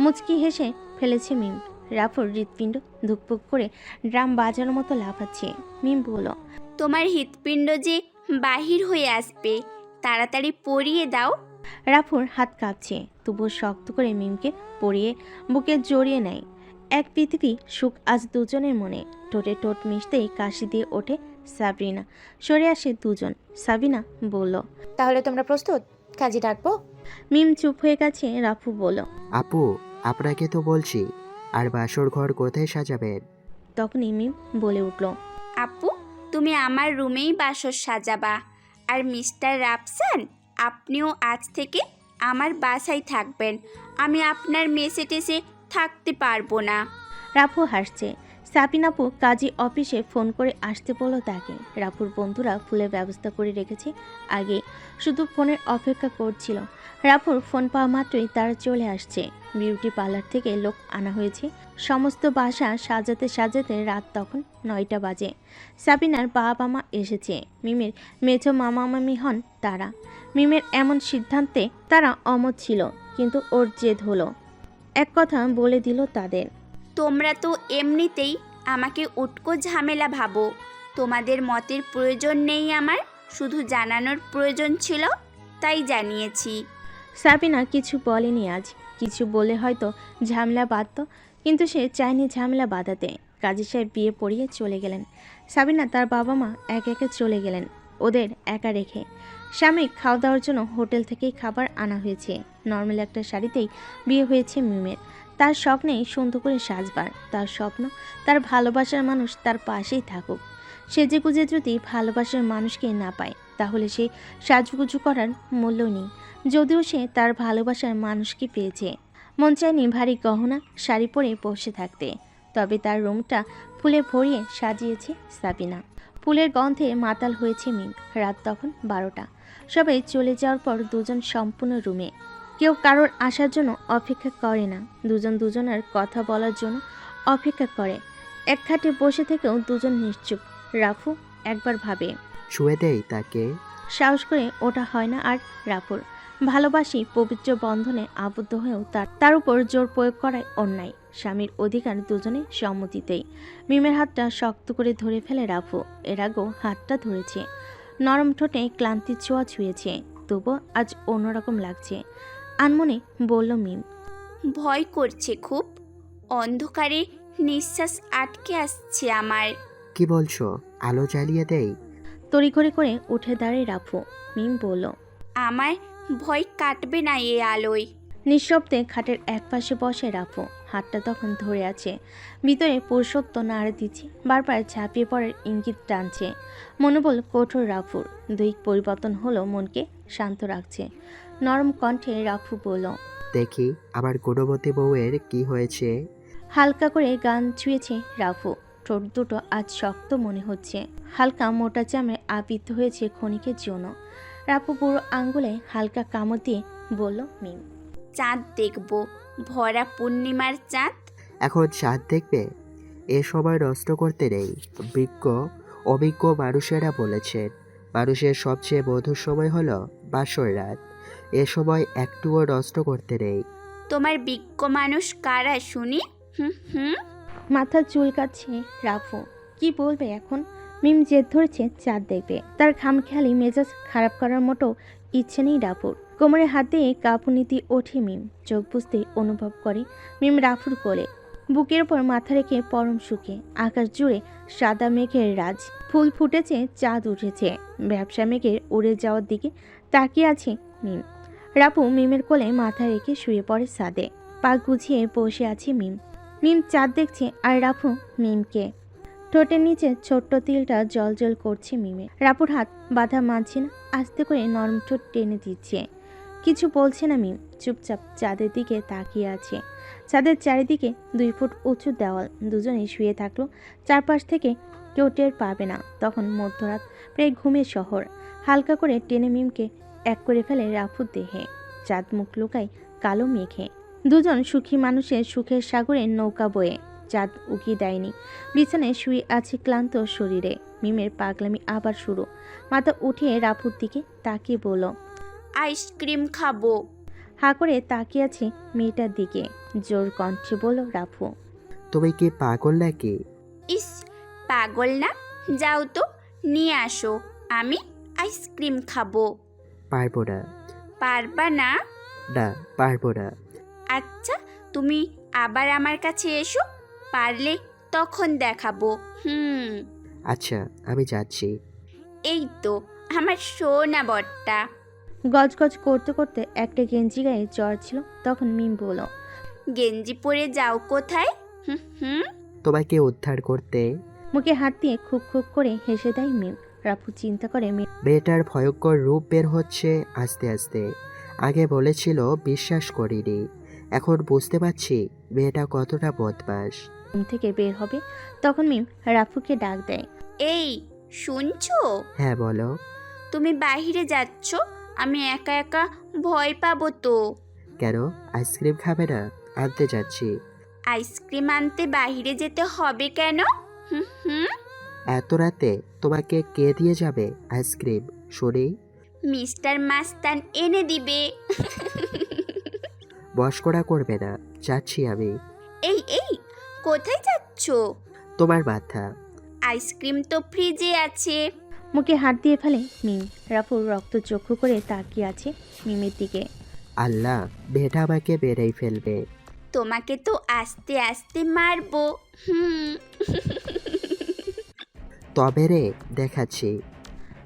মুচকি হেসে ফেলেছে মিম। রাফুর হৃৎপিণ্ড ধুকপুক করে ড্রাম বাজানোর মতো লাফাচ্ছে। মিম বলল, তোমার হৃৎপিণ্ড যে বাহির হয়ে আসবে, তাড়াতাড়ি পরিয়ে দাও। রাফুর হাত কাঁপছে, তবুও শক্ত করে মিমকে পরিয়ে বুকে জড়িয়ে নেয়। এক পৃথিবী সুখ আজ দুজনের মনে। ঠোঁটে ঠোঁট মিশতেই কাশি দিয়ে ওঠে সাবরিনা। সরে আসে দুজন। সাবিনা বলল, তাহলে তোমরা প্রস্তুত? কাজী ডাকবো? মিম চুপ হয়ে গেছে। রাফু বলল, আপু, আপনাকে তো বলছি, আর বাসর ঘর কোথায় সাজাবেন? তখনই মিম বলে উঠল, আপু, তুমি আমার রুমেই বাসর সাজাবা। আর মিস্টার রাফসান, আপনিও আজ থেকে আমার বাসায় থাকবেন। আমি আপনার মেসে টেসে থাকতে পারবো না। রাফু হাসছে। সাবিনাপু কাজী অফিসে ফোন করে আসতে বলল তাকে। রাফুর বন্ধুরা ফুলের ব্যবস্থা করে রেখেছে আগে, শুধু ফোনের অপেক্ষা করছিল। রাফুর ফোন পাওয়া মাত্রই তারা চলে আসছে। বিউটি পার্লার থেকে লোক আনা হয়েছে। সমস্ত বাসা সাজাতে সাজাতে রাত তখন 9টা বাজে। সাবিনার বাবা মা এসেছে। মিমের মেঝো মামা মামি হন তারা। মিমের এমন সিদ্ধান্তে তারা অমত ছিল, কিন্তু ওর জেদ হলো। এক কথা বলে দিল তাদের, তোমরা তো এমনিতেই আমাকে উটকো ঝামেলা ভাবো। তোমাদের মতের প্রয়োজন নেই আমার, শুধু জানানোর প্রয়োজন ছিল, তাই জানিয়েছি। সাবিনা কিছু বলেনি আজ। কিছু বলে হয়তো ঝামেলা বাঁধত, কিন্তু সে চায়নি ঝামেলা বাঁধাতে। কাজী সাহেব বিয়ে পড়িয়ে চলে গেলেন। সাবিনা তার বাবা মা এক একে চলে গেলেন, ওদের একা রেখে। স্বামী খাওয়া দাওয়ার জন্য হোটেল থেকেই খাবার আনা হয়েছে। নর্মাল একটা শাড়িতেই বিয়ে হয়েছে মিমের। তার শখ নেই সুন্দর করে সাজবার। তার স্বপ্ন তার ভালোবাসার মানুষ তার পাশেই থাকুক। সেজেগুজে যদি ভালোবাসার মানুষকে না পায়, তাহলে সে সাজুগুজু করার মূল্য নেই। যদিও সে তার ভালোবাসার মানুষকে পেয়েছে। মন চায়নি ভারী গহনা শাড়ি পরে বসে থাকতে। তবে তার রুমটা ফুলে ভরিয়ে সাজিয়েছে সাবিনা। ফুলের গন্ধে মাতাল হয়েছে মিম। রাত তখন 12টা। সবাই চলে যাওয়ার পর দুজন সম্পূর্ণ রুমে। কেউ কারোর আসার জন্য অপেক্ষা করে না। দুজন দুজনের কথা বলার জন্য অপেক্ষা করে। এক খাটে বসে থেকেও দুজন নিশ্চুপ। রাফু একবার ভাবে, ছুঁয়ে দেই তাকে। সাহস করে ওটা হয় না আর রাফুর। ভালোবাসি পবিত্র বন্ধনে আবদ্ধ হয়েও তার উপর জোর প্রয়োগ করায় অন্যায়। স্বামীর অধিকার দুজনে সম্মতিতেই। মিমের হাতটা শক্ত করে ধরে ফেলে রাফু। এর আগেও হাতটা ধরেছে। নরম ঠোঁটে ক্লান্তির ছোঁয়া ছুঁয়েছে। তবুও আজ অন্যরকম লাগছে। আনমনে বলল মিম, ভয় করছে খুব। অন্ধকারে নিঃশ্বাস আটকে আসছে আমার। কি বলছো? আলো জ্বালিয়ে দেই? তড়িঘড়ি করে উঠে দাঁড়ায় রাফু। মিম বলল, আমার ভয় কাটবে না এ আলোয়। নিঃশব্দে খাটের একপাশে বসে রাফু, হাতটা তখন ধরে আছে। ভিতরে পুরুষত্ব নাড়া দিচ্ছে, বারবার ঝাঁপিয়ে পড়ার ইঙ্গিত টানছে। মনোবল কঠোর রাফুর, দৈহিক পরিবর্তন হলো মনকে শান্ত রাখছে। নরম কণ্ঠে রাফু বলল, দেখি আমার গুণবতী বউয়ের কি হয়েছে। হালকা করে গান ছুঁয়েছে রাফু। ঠোঁট দুটো আজ শক্ত মনে হচ্ছে, হালকা মোটা চামড়ে আবৃত হয়েছে ক্ষণিকের জন্য। রাফু পুরো আঙ্গুলে হালকা কামড় দিয়ে বলল, মিম। চাঁদ দেখবো, ভরা পূর্ণিমার চাঁদ। এখন চাঁদ দেখবে? এ সময় নষ্ট করতে নেই। অভিজ্ঞ মানুষেরা বলেছেন মানুষের সবচেয়ে মধুর সময় হলো বাসর রাত। এ সময় একটুও নষ্ট করতে নেই। তোমার বিজ্ঞ মানুষ কারা শুনি? হুম হুম। মাথা চুলকাচ্ছে রাফু, কি বলবে এখন? মিম জেদ ধরেছে চাঁদ দেখবে, তার খামখেয়ালি মেজাজ খারাপ করার মতো ইচ্ছে নেই রাফুর। কোমরে হাত দিয়ে কাঁপুনিতে ওঠে মিম, চোখ বুঝতে অনুভব করে মিম রাফুর কোলে, বুকের ওপর মাথা রেখে পরম সুখে। আকাশ জুড়ে সাদা মেঘের রাজ, ফুল ফুটেছে, চাঁদ উঠেছে। ব্যবসা মেঘের উড়ে যাওয়ার দিকে তাকিয়ে আছে মিম। রাফু মিমের কোলে মাথা রেখে শুয়ে পড়ে ছাদে, পা গুছিয়ে বসে আছে মিম। মিম চাঁদ দেখছে আর রাফু মিমকে। ঠোঁটের নিচে ছোট্ট তিলটা জল করছে মিমে। রাফুর হাত বাধা মানছে না, আস্তে করে নরম ঠোঁট টেনে দিচ্ছে। কিছু বলছে না মিম, চুপচাপ চাঁদের দিকে তাকিয়ে আছে। চাঁদের চারিদিকে 2 ফুট উঁচু দেওয়াল, দুজনে শুয়ে থাকলো। চারপাশ থেকে কেউ টের পাবে না। তখন মধ্যরাত, প্রায় ঘুমের শহর। হালকা করে টেনে মিমকে এক করে ফেলে রাফুর দেহে। চাঁদ মুখ লুকায় কালো মেঘে। দুজন সুখী মানুষের সুখের সাগরে নৌকা বয়ে। চাঁদ উকি দেয়নি, বিছানায় শুয়ে আছে ক্লান্ত শরীরে। মিমের পাগলামি আবার শুরু। মাথা উঠিয়ে রাফুর দিকে তাকিয়ে বলল, আইসক্রিম খাবো। হা করে তাকিয়ে আছে মেয়েটার দিকে। জোর কণ্ঠে বলল রাফু, তুমি কি পাগল নাকি? ইস, পাগল না। যাও তো, নিয়ে আসো, আমি আইসক্রিম খাবো। পারবো না। পারবা না? না, পারবো না। আচ্ছা, তুমি আবার আমার কাছে এসো, পারলে তখন দেখাবো। আচ্ছা, আমি যাচ্ছি। এই তো আমার সোনা বটটা। গজগজ করতে করতে একটা গেঞ্জি গায়ে জ্বর ছিল। তখন মিম বলল, গেঞ্জি পরে যাও কোথায়? হুম। তোমাকে উদ্ধার করতে। মুখে হাত দিয়ে খুক খুক করে হেসে দেয় মিম। রাফু চিন্তা করে মেয়েটার ভয়ঙ্কর রূপ বের হচ্ছে আস্তে আস্তে। আগে বলেছিল বিশ্বাস করিনি, এখন বুঝতে পারছি মেয়েটা কতটা বদমাস। ঘুম থেকে বের হবে তখন মিম রাফুকে ডাক দেয়, এই শুনছো? হ্যাঁ বলো। তুমি বাইরে যাচ্ছ, আমি একা একা ভয় পাবো তো। কেন, আইসক্রিম খাবে না? আনতে যাচ্ছি। আইসক্রিম আনতে বাইরে যেতে হবে কেন? হুম। এত রাতে তোমাকে কে দিয়ে যাবে আইসক্রিম শুনি? মিস্টার মাস্তান এনে দিবে। বশকরা করবে না, যাচ্ছি আমি। এই কোথায় যাচ্ছ? তোমার মাথা। আইসক্রিম তো ফ্রিজে আছে। মুখে হাত দিয়ে ফেলে মিম। রাফু রক্ত চক্ষু করে তাকিয়ে আছে মিমের দিকে। আল্লাহ, মেয়েটা আমাকে বেড়েই ফেলবে। তোমাকে তো আস্তে আস্তে মারবো। তবে রে, দেখাচ্ছি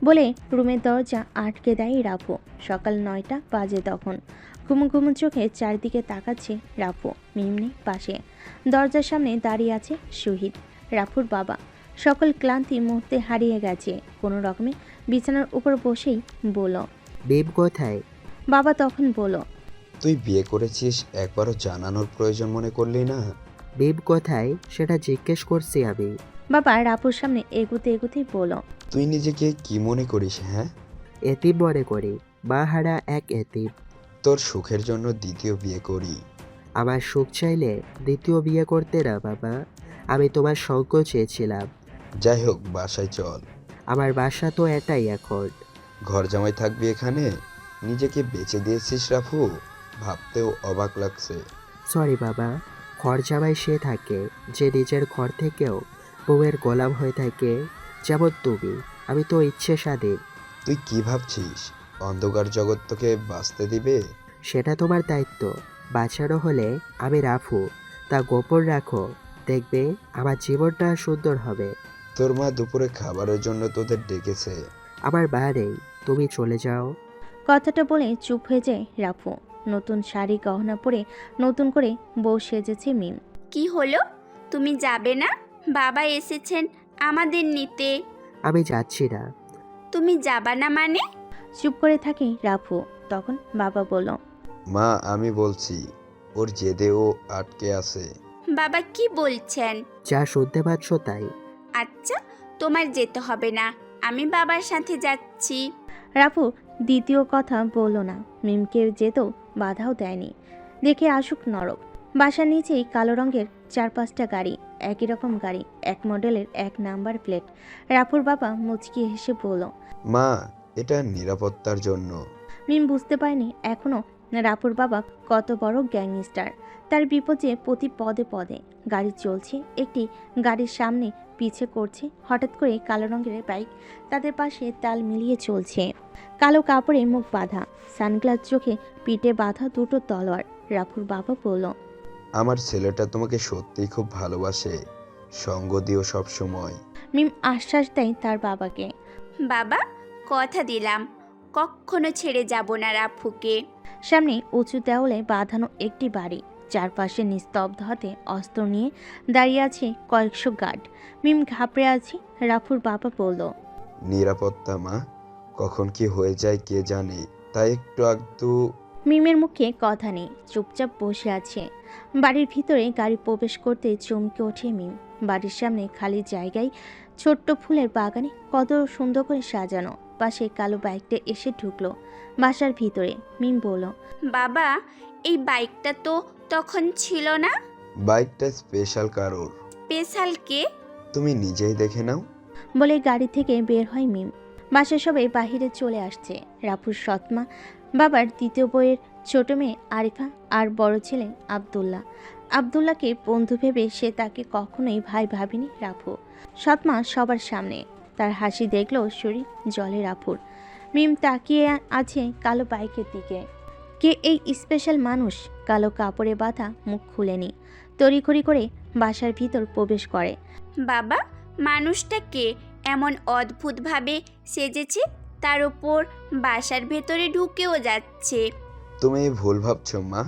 বলে রুমের দরজা আটকে দেয় রাফু। সকাল 9টা বাজে তখন। ঘুমো চোখে চারিদিকে তাকাচ্ছে রাফু। মিম নেই পাশে। দরজার সামনে দাঁড়িয়ে আছে শহীদ, রাফুর বাবা। সকল ক্লান্তি মুহূর্তে হারিয়ে গেছে। কোনো রকমে বিছানার উপর বসেই বলল, মিম কোথায়? বাবা তখন বলল, তুই বিয়ে করেছিস, একবারও জানানোর প্রয়োজন মনে করলি না? মিম কোথায় সেটা জিজ্ঞেস করছি আমি। বাবা রাফুর সামনে এগুতে বলল, তুই নিজেকে কি মনে করিস? হ্যাঁ, এতিম মনে করি, মা হারা এক এতিম। তোর সুখের জন্য দ্বিতীয় বিয়ে করি। আমার সুখ চাইলে দ্বিতীয় বিয়ে করতে না বাবা, আমি তোমার সঙ্গ চেয়েছিলাম। যাই হোক, বাসায় চল। আমার বাসা তো এটাই এখন। ঘর জামাই থাকবি এখানে? নিজেকে বেচে দিয়েছিস রাফু, ভাবতেও অবাক লাগছে। সরি বাবা, ঘর জামাই সে থাকে যে নিজের ঘর থেকেও বউয়ের গোলাম হয়ে থাকে, যেমন তুমি। আমি তো ইচ্ছে স্বাধীন। তুই কি ভাবছিস অন্ধকার জগৎ তোকে বাঁচতে দিবে? সেটা তোমার দায়িত্ব। বাঁচানো হলে আমি রাফু, তা গোপন রাখো, দেখবে আমার জীবনটা সুন্দর হবে। তোর মা দুপুরে খাবারের জন্য তোদের ডেকেছে। আমার মা নেই, তুমি চলে যাও। কথাটা বলে চুপ হয়ে যায় রাফু। নতুন শাড়ি গহনা পরে নতুন করে বউ সেজেছে মিম। কি হলো, তুমি যাবে না? বাবা এসেছেন আমাদের নিতে। আমি যাচ্ছি না। তুমি যাবা না মানে? চুপ করে থাকে রাফু। তখন বাবা বলল, মা আমি বলছি, ওর জেদে ও আটকে আছে। বাবা কি বলছেন? যা শুনতে পাচ্ছ তাই। আচ্ছা, তোমার যেতে হবে না, আমি বাবার সাথে যাচ্ছি। রাফু দ্বিতীয় কথা বলল না। মিমকে যেতেও বাধাও দেয়নি। দেখে আসুক নরক। বাসার নিচেই কালো রঙের 4-5টা গাড়ি, একই রকম গাড়ি, এক মডেলের, এক নাম্বার প্লেট। রাফুর বাবা মুচকি হেসে বলল, মা এটা নিরাপত্তার জন্য। মিম বুঝতে পারেনি এখনো রাফুর বাবা কত বড় গ্যাংস্টার। তার বিপদে প্রতি পদে পদে গাড়ি চলছে। একটি গাড়ির সামনে পিছে করছে। হঠাৎ করে কালো রঙের বাইক তাদের পাশে তাল মিলিয়ে চলছে। কালো কাপড়ে মুখ বাঁধা, সানগ্লাস চোখে, পিঠে বাঁধা দুটো তলোয়ার। রাফুর বাবা বলল, আমার ছেলেটা তোমাকে সত্যিই খুব ভালোবাসে, সঙ্গ দিও সব সময়। মিম আশ্বাস দেয় তার বাবাকে। বাবা, কথা দিলাম কখনো ছেড়ে যাব না রাফুকে। সামনে উঁচু দেওয়ালে বাঁধানো একটি বাড়ি, চারপাশে নিস্তব্ধ হাতে অস্ত্র নিয়ে দাঁড়িয়ে আছে কয়েকশো গার্ড। মিম ঘাবড়ে আছে। রাফুর বাবা বলল, নিরাপত্তা মা, কখন কি হয়ে যায় কে জানে, তাই একটু মিমের মুখে কথা নেই, চুপচাপ বসে আছে। বাড়ির ভিতরে গাড়ি প্রবেশ করতে চমকে ওঠে মিম। বাড়ির সামনে খালি জায়গায় ছোট্ট ফুলের বাগানে কত সুন্দর করে সাজানো। পাশে কালো বাইকটা এসে ঢুকলো বাসার ভিতরে। মিম বলল, বাবা, এই বাইকটা তো তখন ছিল না। বাইকটা স্পেশাল কারোর। স্পেশাল কে? তুমি নিজেই দেখে নাও। বলে গাড়ি থেকে বের হয় মিম। বাসার সবাই বাহিরে চলে আসছে। রাফুর সৎমা, বাবার দ্বিতীয় বইয়ের ছোট মেয়ে আরিফা আর বড় ছেলে আব্দুল্লাহ। আব্দুল্লাহকে বন্ধু ভেবে সে তাকে কখনোই ভাই ভাবেনি রাফু। সৎমা সবার সামনে। তার হাসি দেখলো শরীর জলে রাফুর। মিম তাকিয়ে আছে কালো বাইকের দিকে। কে এই স্পেশাল মানুষ? কালো কাপড়ে বাঁধা, মুখ খুলেনি, তড়িঘড়ি করে বাসার ভিতর প্রবেশ করে। বাবা, মানুষটা কে এমন অদ্ভুতভাবে সেজেছে? তার উপর বাসার ভেতরে ঢুকেও যাচ্ছে। তুমি ভুল ভাবছো মা,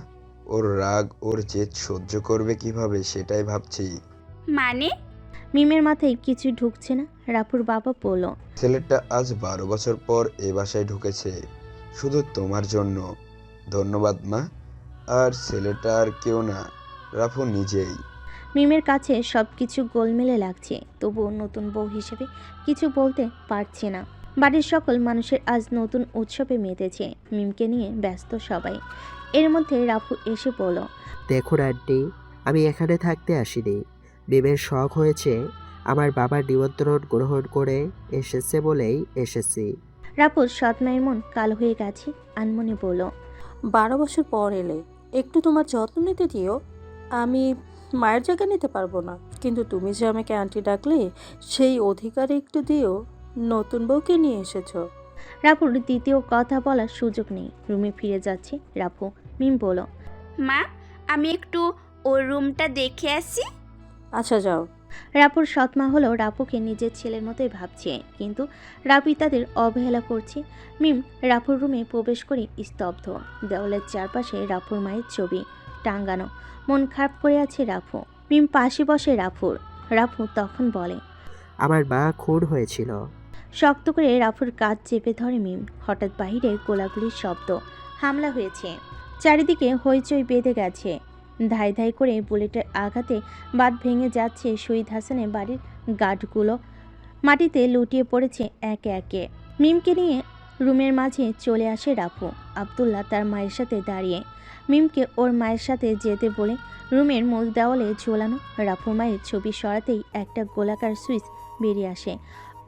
ওর রাগ ওর জেদ সহ্য করবে কিভাবে সেটাই ভাবছি। মানে? মিমের মাথায় কিছু ঢুকছে না। রাফুর বাবা বলল, ছেলেটা আজ 12 বছর পর এ বাসায় ঢুকেছে, শুধু তোমার জন্য। ধন্যবাদ মা। আর ছেলেটা আর কেউ না, রাফু নিজেই। মিমের কাছে সব কিছু গোলমেলে লাগছে, তবুও নতুন বউ হিসেবে কিছু বলতে পারছে না। বাড়ির সকল মানুষের আজ নতুন উৎসবে মেতেছে। মিমকে নিয়ে ব্যস্ত সবাই। এর মধ্যে রাফু এসে বলল, দেখুন আন্টি, আমি এখানে থাকতে আসিনি। মিমের শখ হয়েছে, আমার বাবার নিমন্ত্রণ গ্রহণ করে এসেছে বলেই এসেছি। রাফুর সৎমায়ের মন কালো হয়ে গেছে। আনমনে বলল, 12 বছর পর এলে, একটু তোমার যত্ন নিতে দিও। আমি মায়ের জায়গা নিতে পারবো না, কিন্তু তুমি যে আমাকে আন্টি ডাকলে, সেই অধিকার একটু দিও। নতুন বউকে নিয়ে এসেছো। রাফুর দ্বিতীয় কথা বলার সুযোগ নেই। রুমে ফিরে যাচ্ছে রাফু। মিম বলল, মা, আমি একটু ওর রুমটা দেখে আসি। আচ্ছা যাও। রাফুর সৎমা হলো রাফুকে নিজের ছেলের মতোই ভাবছে, কিন্তু রাফি তাদের অবহেলা করছে। মিম রাফুর রুমে প্রবেশ করে স্তব্ধ। দেওয়ালের চারপাশে রাফুর মায়ের ছবি টাঙ্গানো। মন খারাপ করে আছে রাফু। মিম পাশে বসে রাফুর। রাফু তখন বলে, আমার মা খুন হয়েছিল। শক্ত করে রাফুর কাঁধ চেপে ধরে মিম। হঠাৎ বাহিরে গোলাগুলির শব্দ। হামলা হয়েছে। চারিদিকে হইচই বেঁধে গেছে। ধাই ধাই করে বুলেটের আঘাতে বাঁধ ভেঙে যাচ্ছে শহীদ হাসানের বাড়ির গার্ডগুলো। মাটিতে লুটিয়ে পড়েছে একে একে। মিমকে নিয়ে রুমের মাঝে চলে আসে রাফু। আব্দুল্লাহ তার মায়ের সাথে দাঁড়িয়ে। মিমকে ওর মায়ের সাথে যেতে বলে রুমের মূল দেওয়ালে ঝোলানো রাফু মায়ের ছবি সরাতেই একটা গোলাকার সুইচ বেরিয়ে আসে।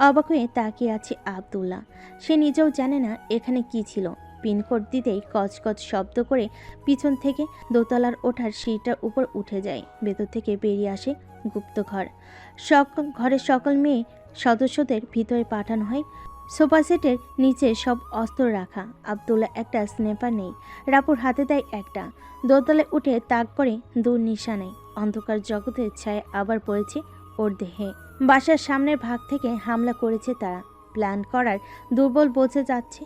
অবাক হয়ে তাকিয়ে আছে আব্দুল্লাহ। সে নিজেও জানে না এখানে কি ছিল। পিনকোড দিতেই কচকচ শব্দ করে পিছন থেকে দোতলার ওঠার সিঁড়িটার উপর উঠে যায়। ভেতর থেকে বেরিয়ে আসে গুপ্তঘর। ঘরের সকল মেয়ে সদস্যদের ভিতরে পাঠানো হয়। সোফা সেটের নিচে সব অস্ত্র রাখা। আব্দুল্লাহ একটা স্নেপার নেই, রাপুর হাতে দেয় একটা। দোতলায় উঠে তাক করে দূর নিশানায়। অন্ধকার জগতের ছায়া আবার পড়েছে ওর দেহে। বাসার সামনের ভাগ থেকে হামলা করেছে তারা। প্ল্যান করার দুর্বল বোঝা যাচ্ছে।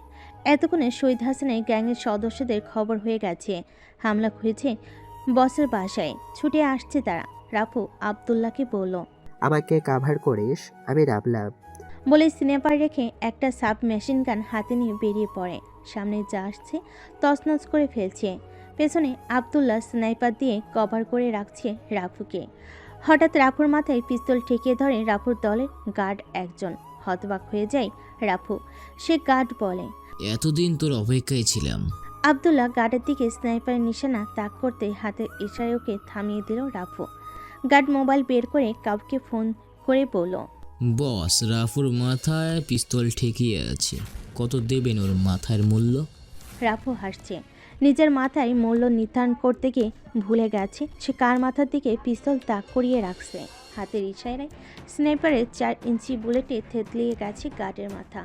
এতক্ষণে শহীদ হাসানের গ্যাংয়ের সদস্যদের খবর হয়ে গেছে হামলা হয়েছে বসের বাসায়। ছুটে আসছে তারা। রাফু আবদুল্লাহকে বলল, আমাকে কাভার করিস, আমি নামলাম। বলে স্ন্যাপার রেখে একটা সাব মেশিন গান হাতে নিয়ে বেরিয়ে পড়ে। সামনে যা আসছে তছনছ করে ফেলছে। পেছনে আবদুল্লাহ স্নাইপার দিয়ে কভার করে রাখছে রাফুকে। হঠাৎ রাফুর মাথায় পিস্তল ঠেকিয়ে ধরে রাফুর দলের গার্ড একজন। হতবাক হয়ে যায় রাফু। সে গার্ড বলে, এতদিন তোর অপেক্ষায় ছিলাম। আবদুল্লাহ গার্ডের দিকে স্নাইপারের নিশানা তাক করতে হাতের ইশারায় ওকে থামিয়ে দিল রাফু। গার্ড মোবাইল বের করে কাউকে ফোন করে বলল, বস, রাফুর মাথায় পিস্তল ঠেকিয়ে আছে, কত দেবেন ওর মাথার মূল্য? রাফু হাসছে। নিজের মাথায় মূল্য নির্ধারণ করতে গিয়ে ভুলে গেছে সে কার মাথার দিকে পিস্তল তাক করিয়ে রাখছে। হাতের ইশারায় স্নাইপারের 4 ইঞ্চি বুলেটে থেতলিয়ে গেছে গার্ডের মাথা।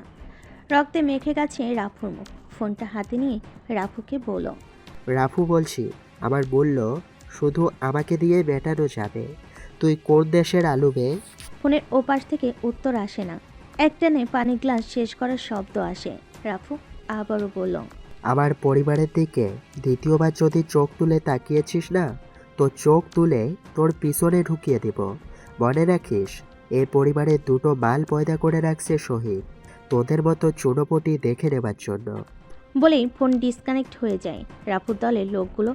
রক্তে মেখে গেছে রাফুর মুখ। ফোনটা হাতে নিয়ে রাফুকে বলল, রাফু বলছি, আমার বলল শুধু আমাকে দিয়ে মেটানো যাবে। তুই কোন দেশের আলু বে? ফোনের ওপাশ থেকে উত্তর আসে না। একটানে পানি গ্লাস শেষ করার শব্দ আসে। রাফু আবারও বলল, আমার পরিবারের দিকে দ্বিতীয়বার যদি চোখ তুলে তাকিয়েছিস না, তো চোখ তুলে তোর পিছনে ঢুকিয়ে দেব। মনে রাখিস, এই পরিবারে 2টো বাল পয়দা করে রাখছে শহীদ, তোদের মতো চুনোপটি দেখে নেবার জন্য। বলেই ফোন ডিসকানেক্ট হয়ে যায়। রাফুর দলের লোকগুলো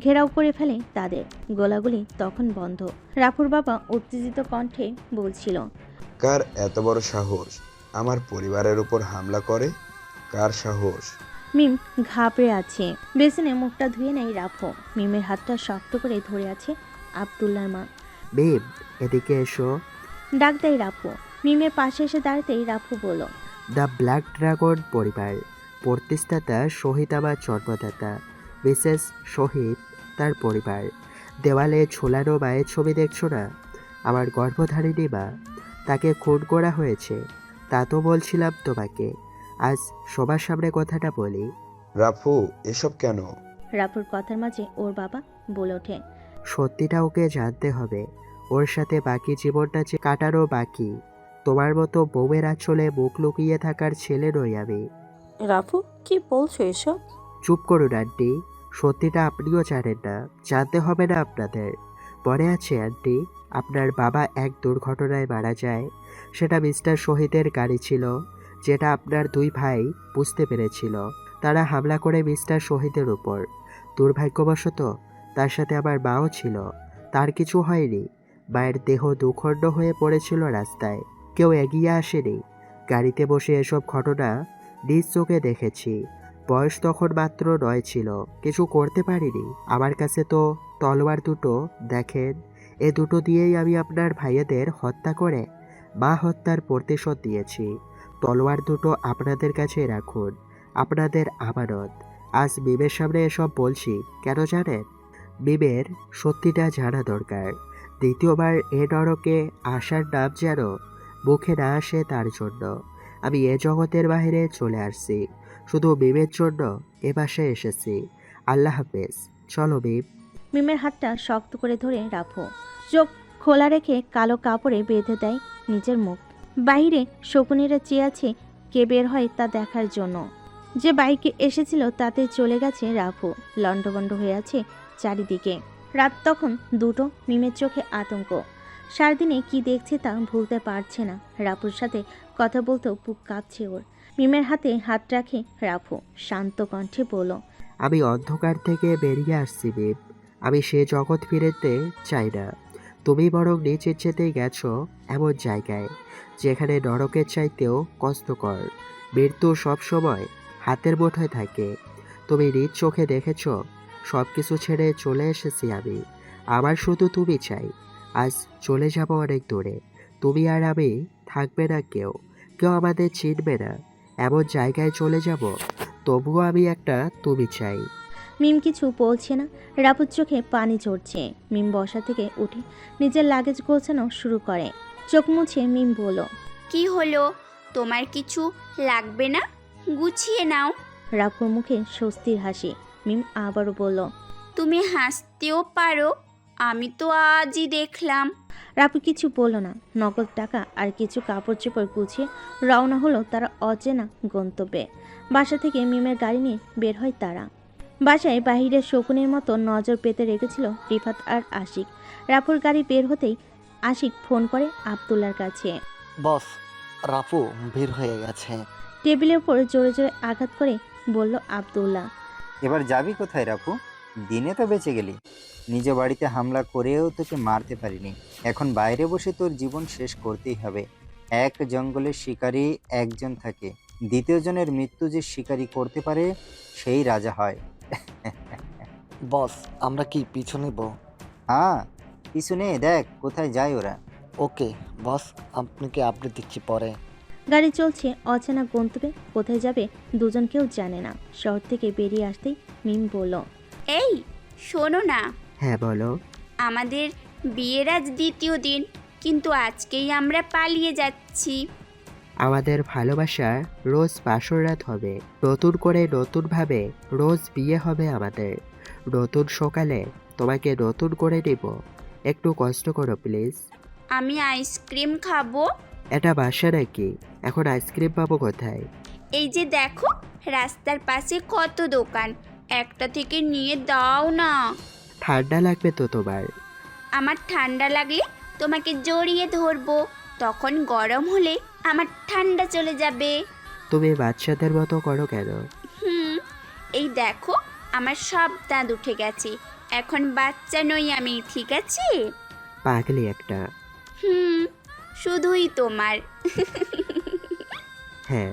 ঘেরাও করে ফেলে তাদের। গোলাগুলি তখন বন্ধ। রাফুর বাবা উত্তেজিত কণ্ঠে বলছিল, কার এত বড় সাহস আমার পরিবারের উপর হামলা করে? কার সাহস? মিম ঘাবড়ে আছে। বেসিনে মুখটা ধুয়ে নেয় রাফু। মিমের হাতটা শক্ত করে ধরে আছে আবদুল্লার মা। মিম, এদিকে এসো। ডাক দেয় রাফু। মিমের পাশে এসে দাঁড়াতেই রাফু বলল, দ্য ব্ল্যাক ড্রাগন পরিবার, প্রতিষ্ঠাতা শহীদ আমার জন্মদাতা মিসেস শহীদ, তার পরিবার। দেওয়ালে ঝোলানো মায়ের ছবি দেখছো না? আমার গর্ভধারিণী মা, তাকে খুন করা হয়েছে। তা তো বলছিলাম তোমাকে, আজ সবার সামনে কথাটা বলি। রাফু, এসব কেন? রাফুর কথার মাঝে ওর বাবা বলে ওঠে, সত্যিটা ওকে জানতে হবে। ওর সাথে বাকি জীবনটা যে কাটানো বাকি। তোমার মতো বউয়ের আঁচলে মুখ লুকিয়ে থাকার ছেলে নই আমি। রাফু, কি বলছো এসব? চুপ করুন আন্টি, সত্যিটা আপনিও জানেন না, জানতে হবে না আপনাদের। মনে আছে আন্টি, আপনার বাবা এক দুর্ঘটনায় মারা যায়। সেটা মিস্টার শহীদের গাড়ি ছিল, যেটা আপনার 2 ভাই বুঝতে পেরেছিল। তারা হামলা করে মিস্টার শহীদের উপর। দুর্ভাগ্যবশত তার সাথে আমার মাও ছিল। তার কিছু হয়নি। মায়ের দেহ দুখণ্ড হয়ে পড়েছিল রাস্তায়। কেউ এগিয়ে আসেনি। গাড়িতে বসে এসব ঘটনা নিজ চোখে দেখেছি। বয়স তখন মাত্র 9 ছিল, কিছু করতে পারিনি। আমার কাছে তো তলোয়ার দুটো, দেখেন, এ দুটো দিয়েই আমি আপনার ভাইয়েদের হত্যা করে মা হত্যার প্রতিশোধ দিয়েছি। তলোয়ার দুটো আপনাদের কাছে রাখুন, আপনাদের আমানত। আজ মিমের সামনে এসব বলছি কেন জানেন? মিমের সত্যিটা জানা দরকার। দ্বিতীয়বার এ নরকে আসার নাম যেন মুখে না আসে তার জন্য। আমি এ জগতের বাইরে চলে আসছি, শুধু মিমের জন্য এ বাসায় এসেছি। আল্লাহ হাফেজ। চলো মিম। মিমের হাতটা শক্ত করে ধরে রাফু চোখ খোলা রেখে কালো কাপড়ে বেঁধে দেয় নিজের মুখ। বাইরে শকুনিরা চেয়ে আছে কে বের হয় তা দেখার জন্য। যে বাইকে এসেছিল তাতে চলে গেছে রাফু। লণ্ডভণ্ড হয়ে আছে চারিদিকে। রাত তখন 2টো। মিমের চোখে আতঙ্ক। সারাদিনে কি দেখছে তা ভুলতে পারছে না। রাফুর সাথে কথা বলতেও বুক কাঁপছে ওর। মিমের হাতে হাত রাখে রাফু। শান্ত কণ্ঠে বলল, আমি অন্ধকার থেকে বেরিয়ে আসছি মিম। আমি সে জগৎ ফিরেতে চাই না। তুমি বরং নিজ ইচ্ছেতেই গেছো এমন জায়গায় যেখানে নরকের চাইতেও কষ্টকর। মৃত্যু সবসময় হাতের মুঠোয় থাকে। তুমি নিজ চোখে দেখেছ। সব কিছু ছেড়ে চলে এসেছি আমি। আমার শুধু তুমি চাই। আজ চলে যাব অনেক দূরে। তুমি আর আমি থাকবে না, কেউ কেউ আমাদের চিনবে না। এমন জায়গায় চলে যাব, তবুও আমি একটা তুমি চাই। মিম কিছু বলছে না। রাফুর চোখে পানি ঝরছে। মিম বসা থেকে উঠে নিজের লাগেজ গোছানো শুরু করে। চোখ মুছে মিম বলল, কি হলো? তোমার কিছু লাগবে না? গুছিয়ে নাও। রাফুর মুখে স্বস্তির হাসি। মিম আবারও বলল, তুমি হাসতেও পারো, আমি তো আজই দেখলাম। রাফু কিছু বলল না। নগদ টাকা আর কিছু কাপড় চোপড় গুছিয়ে রওনা হলো তারা অচেনা গন্তব্যে। বাসা থেকে মিমের গাড়ি নিয়ে বের হয় তারা। বাসায় বাহিরের শকুনের মতো নজর পেতে রেখেছিল রিফাত আর আশিক। রাফুর গাড়ি বের হতেই আশিক ফোন করে আব্দুল্লার কাছে। বস, রাফু বের হয়ে গেছে। টেবিলের উপর জোরে জোরে আঘাত করে বলল আব্দুল্লাহ। এবার যাবি কোথায় রাফু? দিনে তো বেঁচে গেলি, নিজ বাড়িতে হামলা করেও তোকে মারতে পারিনি। এখন বাইরে বসে তোর জীবন শেষ করতেই হবে। এক জঙ্গলের শিকারী একজন থাকে, দ্বিতীয় জনের মৃত্যু যে শিকারী করতে পারে সেই রাজা হয়। বস, আমরা কি পিছু নেব? হ্যাঁ, পিছনে দেখ কোথায় যায় ওরা। ওকে বস, আপনাকে আপডেট দিচ্ছি পরে। গাড়ি চলছে অচেনা গন্তব্যে। কোথায় যাবে দুজন কেউ জানে না। শহর থেকে বেরিয়ে আসতেই মিম বলল, এই শোনো না, হ্যাঁ বলো। আমাদের বিয়ের আজ দ্বিতীয় দিন, কিন্তু আজকেই আমরা পালিয়ে যাচ্ছি। আমাদের ভালোবাসা রোজ বাসর রাত হবে, নতুন করে নতুনভাবে রোজ বিয়ে হবে আমাদের। নতুন সকালে তোমাকে নতুন করে দেব, একটু কষ্ট করো প্লিজ। আমি আইসক্রিম খাবো। এটা বাসা নাকি? এখন আইসক্রিম পাবো কোথায়? এই যে দেখো, রাস্তার পাশে কত দোকান, একটা থেকে নিয়ে দাও না। ঠান্ডা লাগবে তো তোমার? আমার ঠান্ডা লাগলে তোমাকে জড়িয়ে ধরবো, তখন গরম হলে আমার ঠান্ডা চলে যাবে। তুমি বাচ্চাদের মতো করো কেন? এই দেখো, আমার সব দাঁত উঠে গেছে, এখন বাচ্চা নই আমি, ঠিক আছে? পাগলি একটা। শুধুই তোমার। হ্যাঁ।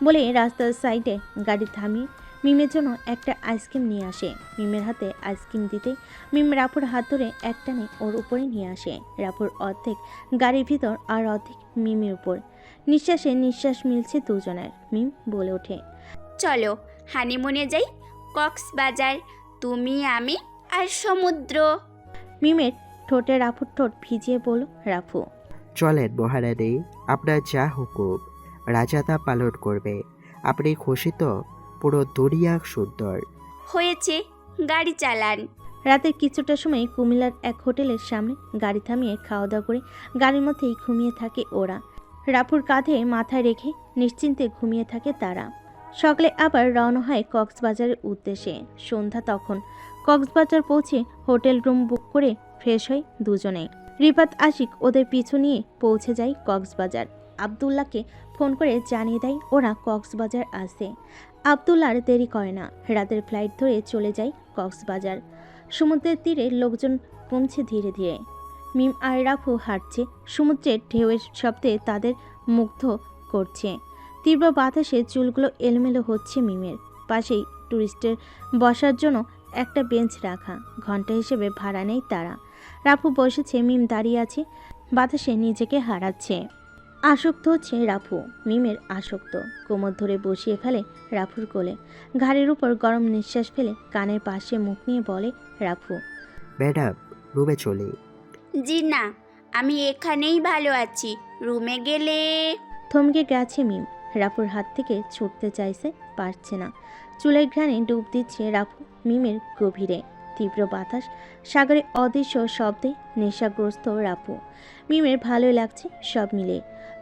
বলে রাস্তার সাইডে গাড়ি থামিয়ে মিমের জন্য একটা আইসক্রিম নিয়ে আসে। মিমের হাতে আইসক্রিম দিতেই মিম রাফুর হাত ধরে একটানে ওর উপরে নিয়ে আসে। রাফুর অর্ধেক গাড়ির ভিতর আর অর্ধেক মিমের উপর। নিঃশ্বাসে নিঃশ্বাস মিলছে দুজনের। মিম বলে ওঠে, চলো হানিমুনে যাই, কক্সবাজার, তুমি আমি আর সমুদ্র। মিমের ঠোঁটে রাফুর ঠোঁট ভিজিয়ে বলল রাফু। চলেন মহারানী, আপনার যা হুকুম রাজা তা পালন করবে। আপনি খুশি তো? পুরো দুনিয়া সুন্দর। হয়েছে, গাড়ি চালান। রাতের কিছুটা সময় কুমিল্লার এক হোটেলের সামনে গাড়ি থামিয়ে খাওয়া দাওয়া করে গাড়ির মধ্যেই ঘুমিয়ে থাকে ওরা। রাফুর কাঁধে মাথায় রেখে নিশ্চিন্তে ঘুমিয়ে থাকে তারা। সকালে আবার রওনা হয় কক্সবাজারের উদ্দেশ্যে। সন্ধ্যা তখন। কক্সবাজার পৌঁছে হোটেল রুম বুক করে ফ্রেশ হয় দুজনেই। রিফাত আশিক ওদের পিছু নিয়ে পৌঁছে যায় কক্সবাজার। আব্দুল্লাহকে ফোন করে জানিয়ে দেয় ওরা কক্সবাজার আসে। আব্দুল্লাহর দেরি করে না, রাতের ফ্লাইট ধরে চলে যায় কক্সবাজার। সমুদ্রের তীরে লোকজন কমছে ধীরে ধীরে। মিম আর রাফু হাঁটছে। সমুদ্রের ঢেউয়ের শব্দে তাদের মুগ্ধ করছে। তীব্র বাতাসে চুলগুলো এলোমেলো হচ্ছে মিমের। পাশেই টুরিস্টের বসার জন্য একটা বেঞ্চ রাখা, ঘন্টা হিসেবে ভাড়া নেই তারা। রাফু বসেছে, মিম দাঁড়িয়ে আছে, বাতাসে নিজেকে হারাচ্ছে। আসক্ত হচ্ছে রাফু, মিমের আসক্ত। কোমর ধরে বসিয়ে ফেলে রাফুর কোলে। ঘাড়ের উপর গরম নিঃশ্বাস ফেলে কানের পাশে মুখ নিয়ে বলে রাফু, ম্যাডাম রুমে চলি। জি না, আমি এখানেই ভালো আছি, রুমে গেলে। থমকে গেছে মিম। রাফুর হাত থেকে ছুটতে চাইছে, পারছে না। চুলের ঘ্রাণে ডুব দিচ্ছে রাফু মিমের গভীরে। তীব্র বাতাস, সাগরে অদৃশ্য শব্দে নেশাগ্রস্ত রাফু। মিমের ভালোই লাগছে সব মিলে।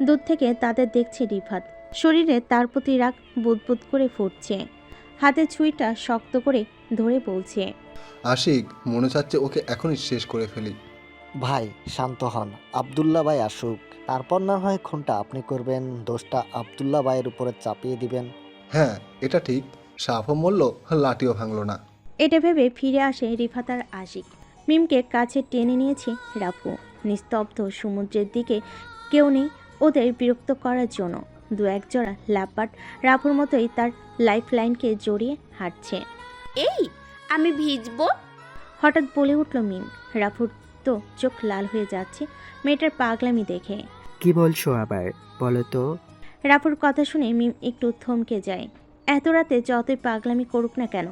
দূর থেকে তাদের দেখছে রিফাত। শরীরে তার প্রতি রাগ বুদবুদ করে ফুটছে। হাতে ছুরিটা শক্ত করে ধরে বলছে, আশিক, মনে চাচ্ছে ওকে এখনই শেষ করে ফেলি। ভাই শান্ত হন, আব্দুল্লাহ ভাই আসুক, তারপর না হয় খুনটা আপনি করবেন, দোষটা আব্দুল্লাহ ভাইয়ের উপরে চাপিয়ে দিবেন। হ্যাঁ, এটা ঠিক। সাফও মরল, লাঠিও ভাঙলো না। এটা ভেবে ফিরে আসে রিফাত আর আশিক। মিমকে কাছে টেনে নিয়েছে রাফু। নিস্তব্ধ সমুদ্রের দিকে কেউ নেই ওদের বিরক্ত করার জন্য। দু এক জোড়া লাপাট রাফুর মতোই তার লাইফ লাইনকে জড়িয়ে হাঁটছে। এই আমি ভিজবো, হঠাৎ বলে উঠল মিম। রাফুর তো চোখ লাল হয়ে যাচ্ছে মেয়েটার পাগলামি দেখে। কি বলছো আবার, বলো তো? রাফুর কথা শুনে মিম একটু থমকে যায়। এত রাতে যতই পাগলামি করুক না কেন,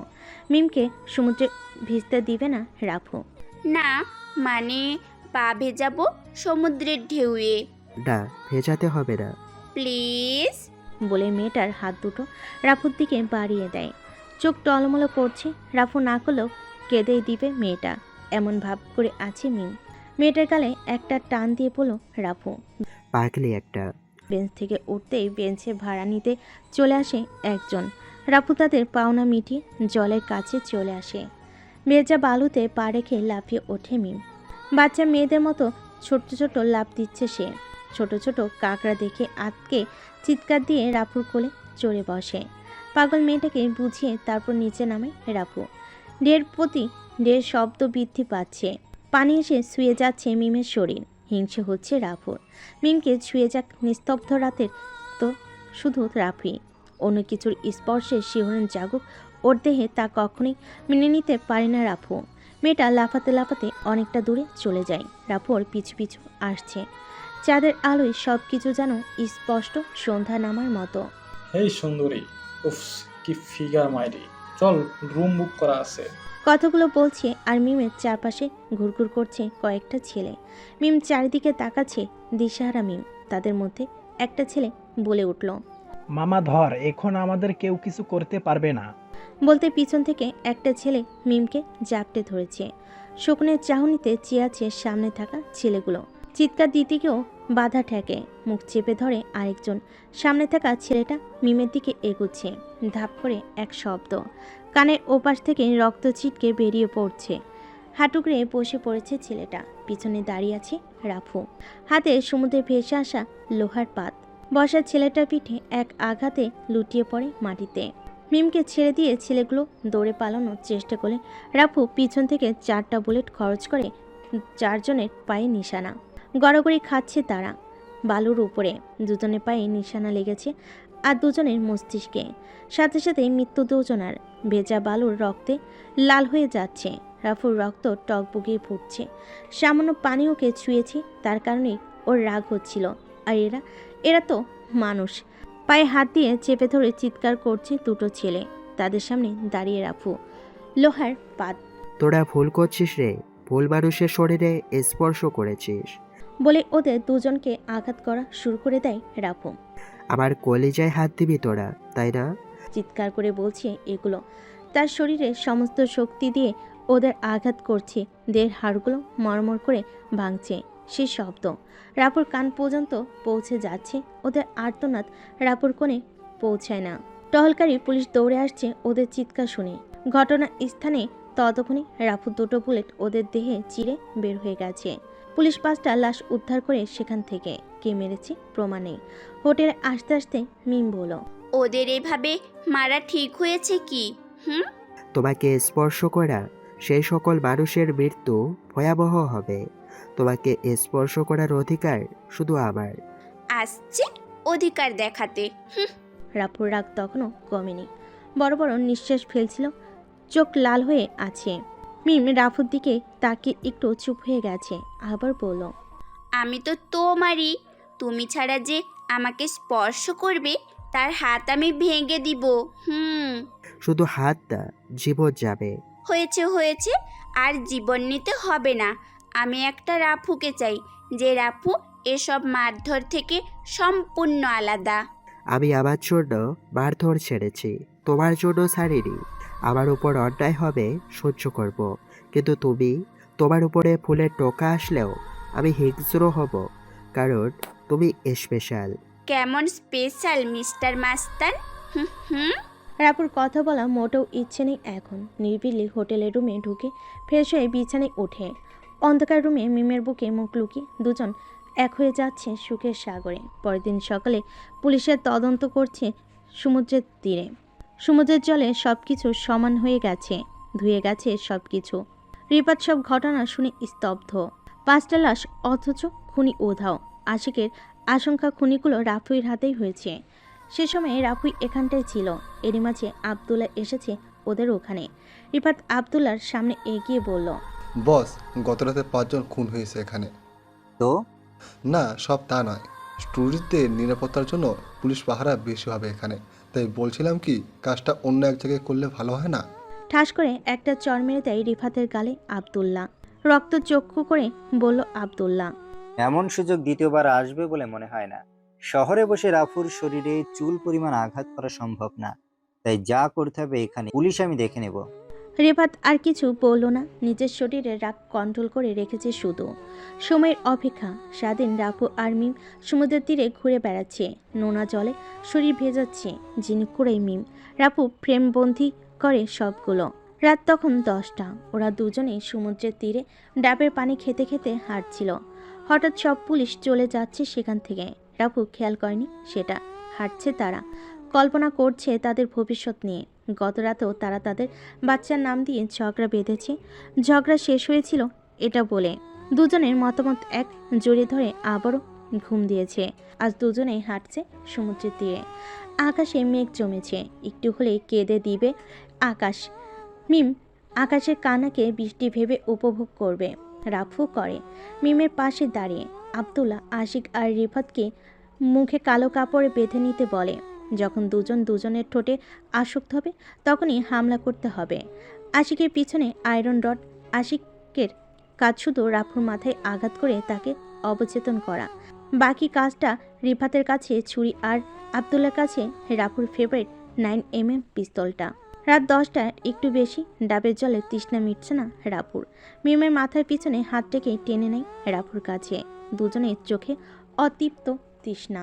মিমকে সমুদ্রে ভিজতে দিবে না রাফু। না মানে পা ভেজাবো সমুদ্রের ঢেউয়ে। না, ভেজাতে হবে না প্লিজ, বলে মেয়েটার হাত দুটো রাফুর দিকে বাড়িয়ে দেয়। চোখ টলমলো করছে। রাফু না করলেও কেঁদেই দিবে মেয়েটা, এমন ভাব করে আছে মিম। মেয়েটার গালে একটা টান দিয়ে বলল রাফু। পাগলি একটা। বেঞ্চ থেকে উঠতেই বেঞ্চে ভাড়া নিতে চলে আসে একজন। রাফু তাদের পাওনা মিটিয়ে জলের কাছে চলে আসে। ভেজা বালুতে পা রেখে লাফিয়ে ওঠে মিম। বাচ্চা মেয়েদের মতো ছোট ছোট লাফ দিচ্ছে সে। ছোট ছোট কাকড়া দেখে আতকে চিৎকার দিয়ে রাফুর কোলে চড়ে বসে। পাগল মেয়েটাকে বুঝিয়ে তারপর নিচে নামে রাফু। ঢের প্রতি ঢের শব্দ বৃদ্ধি পাচ্ছে। পানি এসে শুয়ে যাচ্ছে মিমের শরীর। হিংসে হচ্ছে রাফুর। মিমকে ছুঁয়ে যাক নিস্তব্ধ রাতের তো শুধু রাফি। অন্য কিছুর স্পর্শে শিহরণ জাগুক ওর দেহে তা কখনোই মেনে নিতে পারে না রাফু। মেয়েটা লাফাতে লাফাতে অনেকটা দূরে চলে যায়। রাফু ওর পিছু পিছু আসছে। চাঁদের আলোয় সব কিছু যেন স্পষ্ট সন্ধ্যা নামার মতো। হেই সুন্দরী, উফ কি ফিগার মাইরি, চল রুম বুক করা আছে। কথাগুলো বলছে আর মিমের চারপাশে ঘুরঘুর করছে কয়েকটা ছেলে। মিম চারিদিকে তাকাচ্ছে, দিশাহারা মিম। তাদের মধ্যে একটা ছেলে বলে উঠল, মামা ধর, এখন আমাদের কেউ কিছু করতে পারবে না। বলতে পিছন থেকে একটা ছেলে মিমকে জাপটে ধরেছে। শকুনের চাহনিতে চেয়েছে সামনে থাকা ছেলেগুলো। চিৎকার দিতে গিয়েও বাধা ঠেকে। মুখ চেপে ধরে আরেকজন। সামনে থাকা ছেলেটা মিমের দিকে এগুচ্ছে। ধাপ করে এক শব্দ। কানের ওপাশ থেকে রক্ত ছিটকে বেরিয়ে পড়ছে। হাঁটুকড়ে বসে পড়েছে ছেলেটা। পিছনে দাঁড়িয়ে আছে রাফু, হাতে সমুদ্রে ভেসে আসা লোহার পাত। বসা ছেলেটার পিঠে এক আঘাতে লুটিয়ে পড়ে মাটিতে। মিমকে ছেড়ে দিয়ে ছেলেগুলো দৌড়ে পালানোর চেষ্টা করলে রাফু পিছন থেকে 4টা বুলেট খরচ করে 4 জনের পায়ে নিশানা। গড়াগড়ি খাচ্ছে তারা বালুর উপরে। দুজনের পায়ে নিশানা লেগেছে আর দুজনের মস্তিষ্কে। সাথে সাথে মৃত্যু দুজনার। ভেজা বালুর রক্তে লাল হয়ে যাচ্ছে। রাফুর রক্ত টকবগিয়ে ফুটছে। সামান্য পানি ওকে ছুঁয়েছে, তার কারণেই ওর রাগ হচ্ছিল। আর এরা তো মানুষ। পায়ে হাত দিয়ে চেপে ধরে চিৎকার করছে দুটো ছেলে। তাদের সামনে দাঁড়িয়ে রাফু, লোহার পাত। তোরা ভুল করছিস রে, ভুল মানুষের শরীরে স্পর্শ করেছিস বলে ওদের দুজনকে আঘাত করা শুরু করে দেয় রাফু। আমার কলিজায় হাত দিবি তোরা, তাই না? চিৎকার করে বলছে এগুলো। তার শরীরে সমস্ত শক্তি দিয়ে ওদের আঘাত করছে। দেহের হাড়গুলো মরমর করে ভাঙছে। সে শব্দ রাপুর কান পর্যন্ত পৌঁছে যাচ্ছে। ওদের আর্তনাদ রাপুর কোণে পৌঁছায় না। টহলকারী পুলিশ দৌড়ে আসছে ওদের চিৎকার শুনে। ঘটনা স্থানে ততক্ষণে রাফুর 2টো বুলেট ওদের দেহে চিরে বের হয়ে গেছে। পুলিশ 5টা লাশ উদ্ধার করে সেখান থেকে কে মেরেছে প্রমাণ নেই। হোটেলে আসতে আসতে মিম বলল, ওদের এভাবে মারা ঠিক হয়েছে কি? তোমাকে স্পর্শ করা সেই সকল মানুষের মৃত্যু ভয়াবহ হবে। তোমাকে স্পর্শ করার অধিকার শুধু আমার। আসছে অধিকার দেখাতে। রাফুর রাগ তখনও কমেনি। বড় বড় নিঃশ্বাস ফেলছিল, চোখ লাল হয়ে আছে। মিম রাফুর দিকে তাকিয়ে একটু চুপ হয়ে গেছে। আবার বলল, আমি তো তোমারই। তুমি ছাড়া যে আমাকে স্পর্শ করবে তার হাত আমি ভেঙে দিব। শুধু হাত না, জীবন যাবে। হয়েছে হয়েছে, আর জীবন নিতে হবে না। আমি একটা রাফুকে চাই, যে রাফু এসব মারধর থেকে সম্পূর্ণ আলাদা। আমি আমার জন্য মারধর ছেড়েছি, তোমার জন্য ছাড়িনি। আমার উপর অন্যায় হবে সহ্য করব, কিন্তু তোমার উপরে ফুলের টোকা আসলেও আমি হিংস্র হব, কারণ তুমি স্পেশাল। কেমন স্পেশাল মিস্টার মাস্তান? রাপুর কথা বলা মোটেও ইচ্ছে নেই এখন। নির্বিলি হোটেলের রুমে ঢুকে ফ্রেশ হয়ে বিছানায় ওঠে। অন্ধকার রুমে মিমের বুকে মুখ লুকিয়ে দুজন এক হয়ে যাচ্ছে সুখের সাগরে। পরের দিন সকালে পুলিশের তদন্ত করছে সমুদ্রের তীরে। সমুদ্রের জলে সব কিছু সমান হয়ে গেছে, ধুয়ে গেছে সব কিছু। রিপাত সব ঘটনা শুনে স্তব্ধ। 5টা লাশ অথচ খুনি উধাও। আশিকের আশঙ্কা খুনিগুলো রাফুইর হাতেই হয়েছে। সে সময় রাফুই এখানটায় ছিল। এরই মাঝে আবদুল্লাহ এসেছে ওদের ওখানে। রিফাত আবদুল্লাহর সামনে এগিয়ে বলল, বস, গত রাতে 5 জন খুন হয়েছে এখানে। তো না, সব তা নয়। ট্যুরিস্টদের নিরাপত্তার জন্য পুলিশ পাহারা বেশি হবে এখানে। তাই বলছিলাম কি, কাজটা অন্য এক জায়গায় করলে ভালো হয় না? ঠাস করে একটা চড় মেরে দেয় রিফাতের গালে আবদুল্লাহ। রক্ত চক্ষু করে বলল আবদুল্লাহ, এমন সুযোগ দ্বিতীয়বার আসবে বলে মনে হয় না। শহরে বসে রাফুর শরীরে চুল পরিমাণ আঘাত করা সম্ভব না, তাই যা করতে হবে এখানে পুলিশ আমি দেখে নেব। রেফাত আর কিছু বলল না, নিজের শরীরে রাগ কন্ট্রোল করে রেখেছে শুধু। সময়ের অপেক্ষা। স্বাধীন রাফু আর মিম সমুদ্রের তীরে ঘুরে বেড়াচ্ছে, নোনা জলে শরীর ভেজাচ্ছে, ঝিনুক করেই মিম। রাফু ফ্রেমবন্দি করে সবগুলো। রাত তখন 10টা। ওরা দুজনেই সমুদ্রের তীরে ডাবের পানি খেতে খেতে হাঁটছিল। হঠাৎ সব পুলিশ চলে যাচ্ছে সেখান থেকে। রাফু খেয়াল করেনি সেটা। হাঁটছে তারা, কল্পনা করছে তাদের ভবিষ্যৎ নিয়ে। গত রাতেও তারা তাদের বাচ্চার নাম দিয়ে ঝগড়া বেঁধেছে। ঝগড়া শেষ হয়েছিল এটা বলে। দুজনের মতামত এক, জড়িয়ে ধরে আবারও ঘুম দিয়েছে। আজ দুজনেই হাঁটছে সমুদ্রের তীরে। আকাশে মেঘ জমেছে, একটু হলে কেঁদে দিবে আকাশ। মিম আকাশের কান্নাকে বৃষ্টি ভেবে উপভোগ করবে। রাফু করে মিমের পাশে দাঁড়িয়ে। আব্দুল্লাহ, আশিক আর রিফাতকে মুখে কালো কাপড়ে বেঁধে নিতে বলে। যখন দুজন দুজনের ঠোঁটে আসক্ত হবে তখনই হামলা করতে হবে। আশিকের পিছনে আয়রন রড। আশিকের কাজ শুধু রাফুর মাথায় আঘাত করে তাকে অবচেতন করা। বাকি কাজটা রিফাতের কাছে ছুরি আর আব্দুল্লার কাছে রাফুর ফেভারিট 9mm পিস্তলটা। রাত 10টার একটু বেশি। ডাবের জলে তৃষ্ণা মিটছে না রাফুর। মিমের মাথার পিছনে হাত টেকে টেনে নেয় রাফুর কাছে। দুজনের চোখে অতৃপ্ত তৃষ্ণা।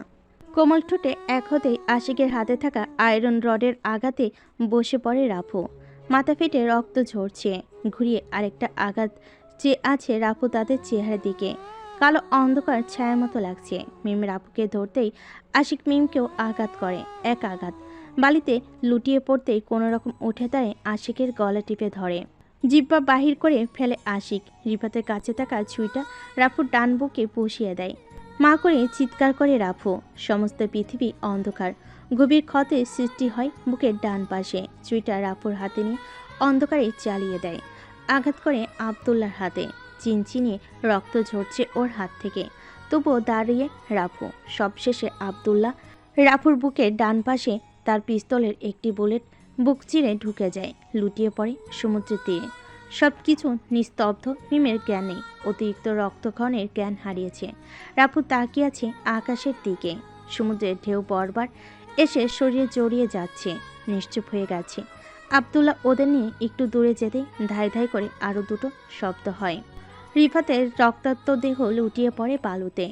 কোমল ঠোঁটে এক হতেই আশিকের হাতে থাকা আয়রন রডের আঘাতে বসে পড়ে রাফু। মাথা ফেটে রক্ত ঝরছে। ঘুরিয়ে আরেকটা আঘাত চেয়ে আছে রাফু তাদের চেহারার দিকে। কালো অন্ধকার ছায়ার মতো লাগছে। মিম রাফুকে ধরতেই আশিক মিমকেও আঘাত করে। এক আঘাত। বালিতে লুটিয়ে পড়তেই কোনো রকম উঠে দাঁড়ে আশিকের গলা টিপে ধরে। জিহ্বা বাহির করে ফেলে আশিক। রিফাতের কাছে থাকা ছুরিটা রাফুর ডান বুকে বসিয়ে দেয়। মা করে চিৎকার করে রাফু। সমস্ত পৃথিবী অন্ধকার। গভীর ক্ষতের সৃষ্টি হয় বুকের ডান পাশে। ছুরিটা রাফুর হাতে নিয়ে অন্ধকারে চালিয়ে দেয়। আঘাত করে আব্দুল্লার হাতে। চিনচিনিয়ে রক্ত ঝরছে ওর হাত থেকে। তবুও দাঁড়িয়ে রাফু। সবশেষে আব্দুল্লাহ। রাফুর বুকের ডান পাশে তার পিস্তলের একটি বুলেট বুক চিরে ঢুকে যায়। লুটিয়ে পড়ে সমুদ্রের তীরে। সব কিছু নিস্তব্ধ। মিমের জ্ঞান নেই। অতিরিক্ত রক্তক্ষরণের জ্ঞান হারিয়েছে। রাফু তাকিয়ে আছে আকাশের দিকে। সমুদ্রের ঢেউ বারবার এসে শরীরে জড়িয়ে যাচ্ছে। নিশ্চুপ হয়ে গেছে। আব্দুল্লাহ ওদের নিয়ে একটু দূরে যেতেই ধাই ধাই করে আরও দুটো শব্দ হয়। রিফাতের রক্তাক্ত দেহ লুটিয়ে পড়ে বালুতে।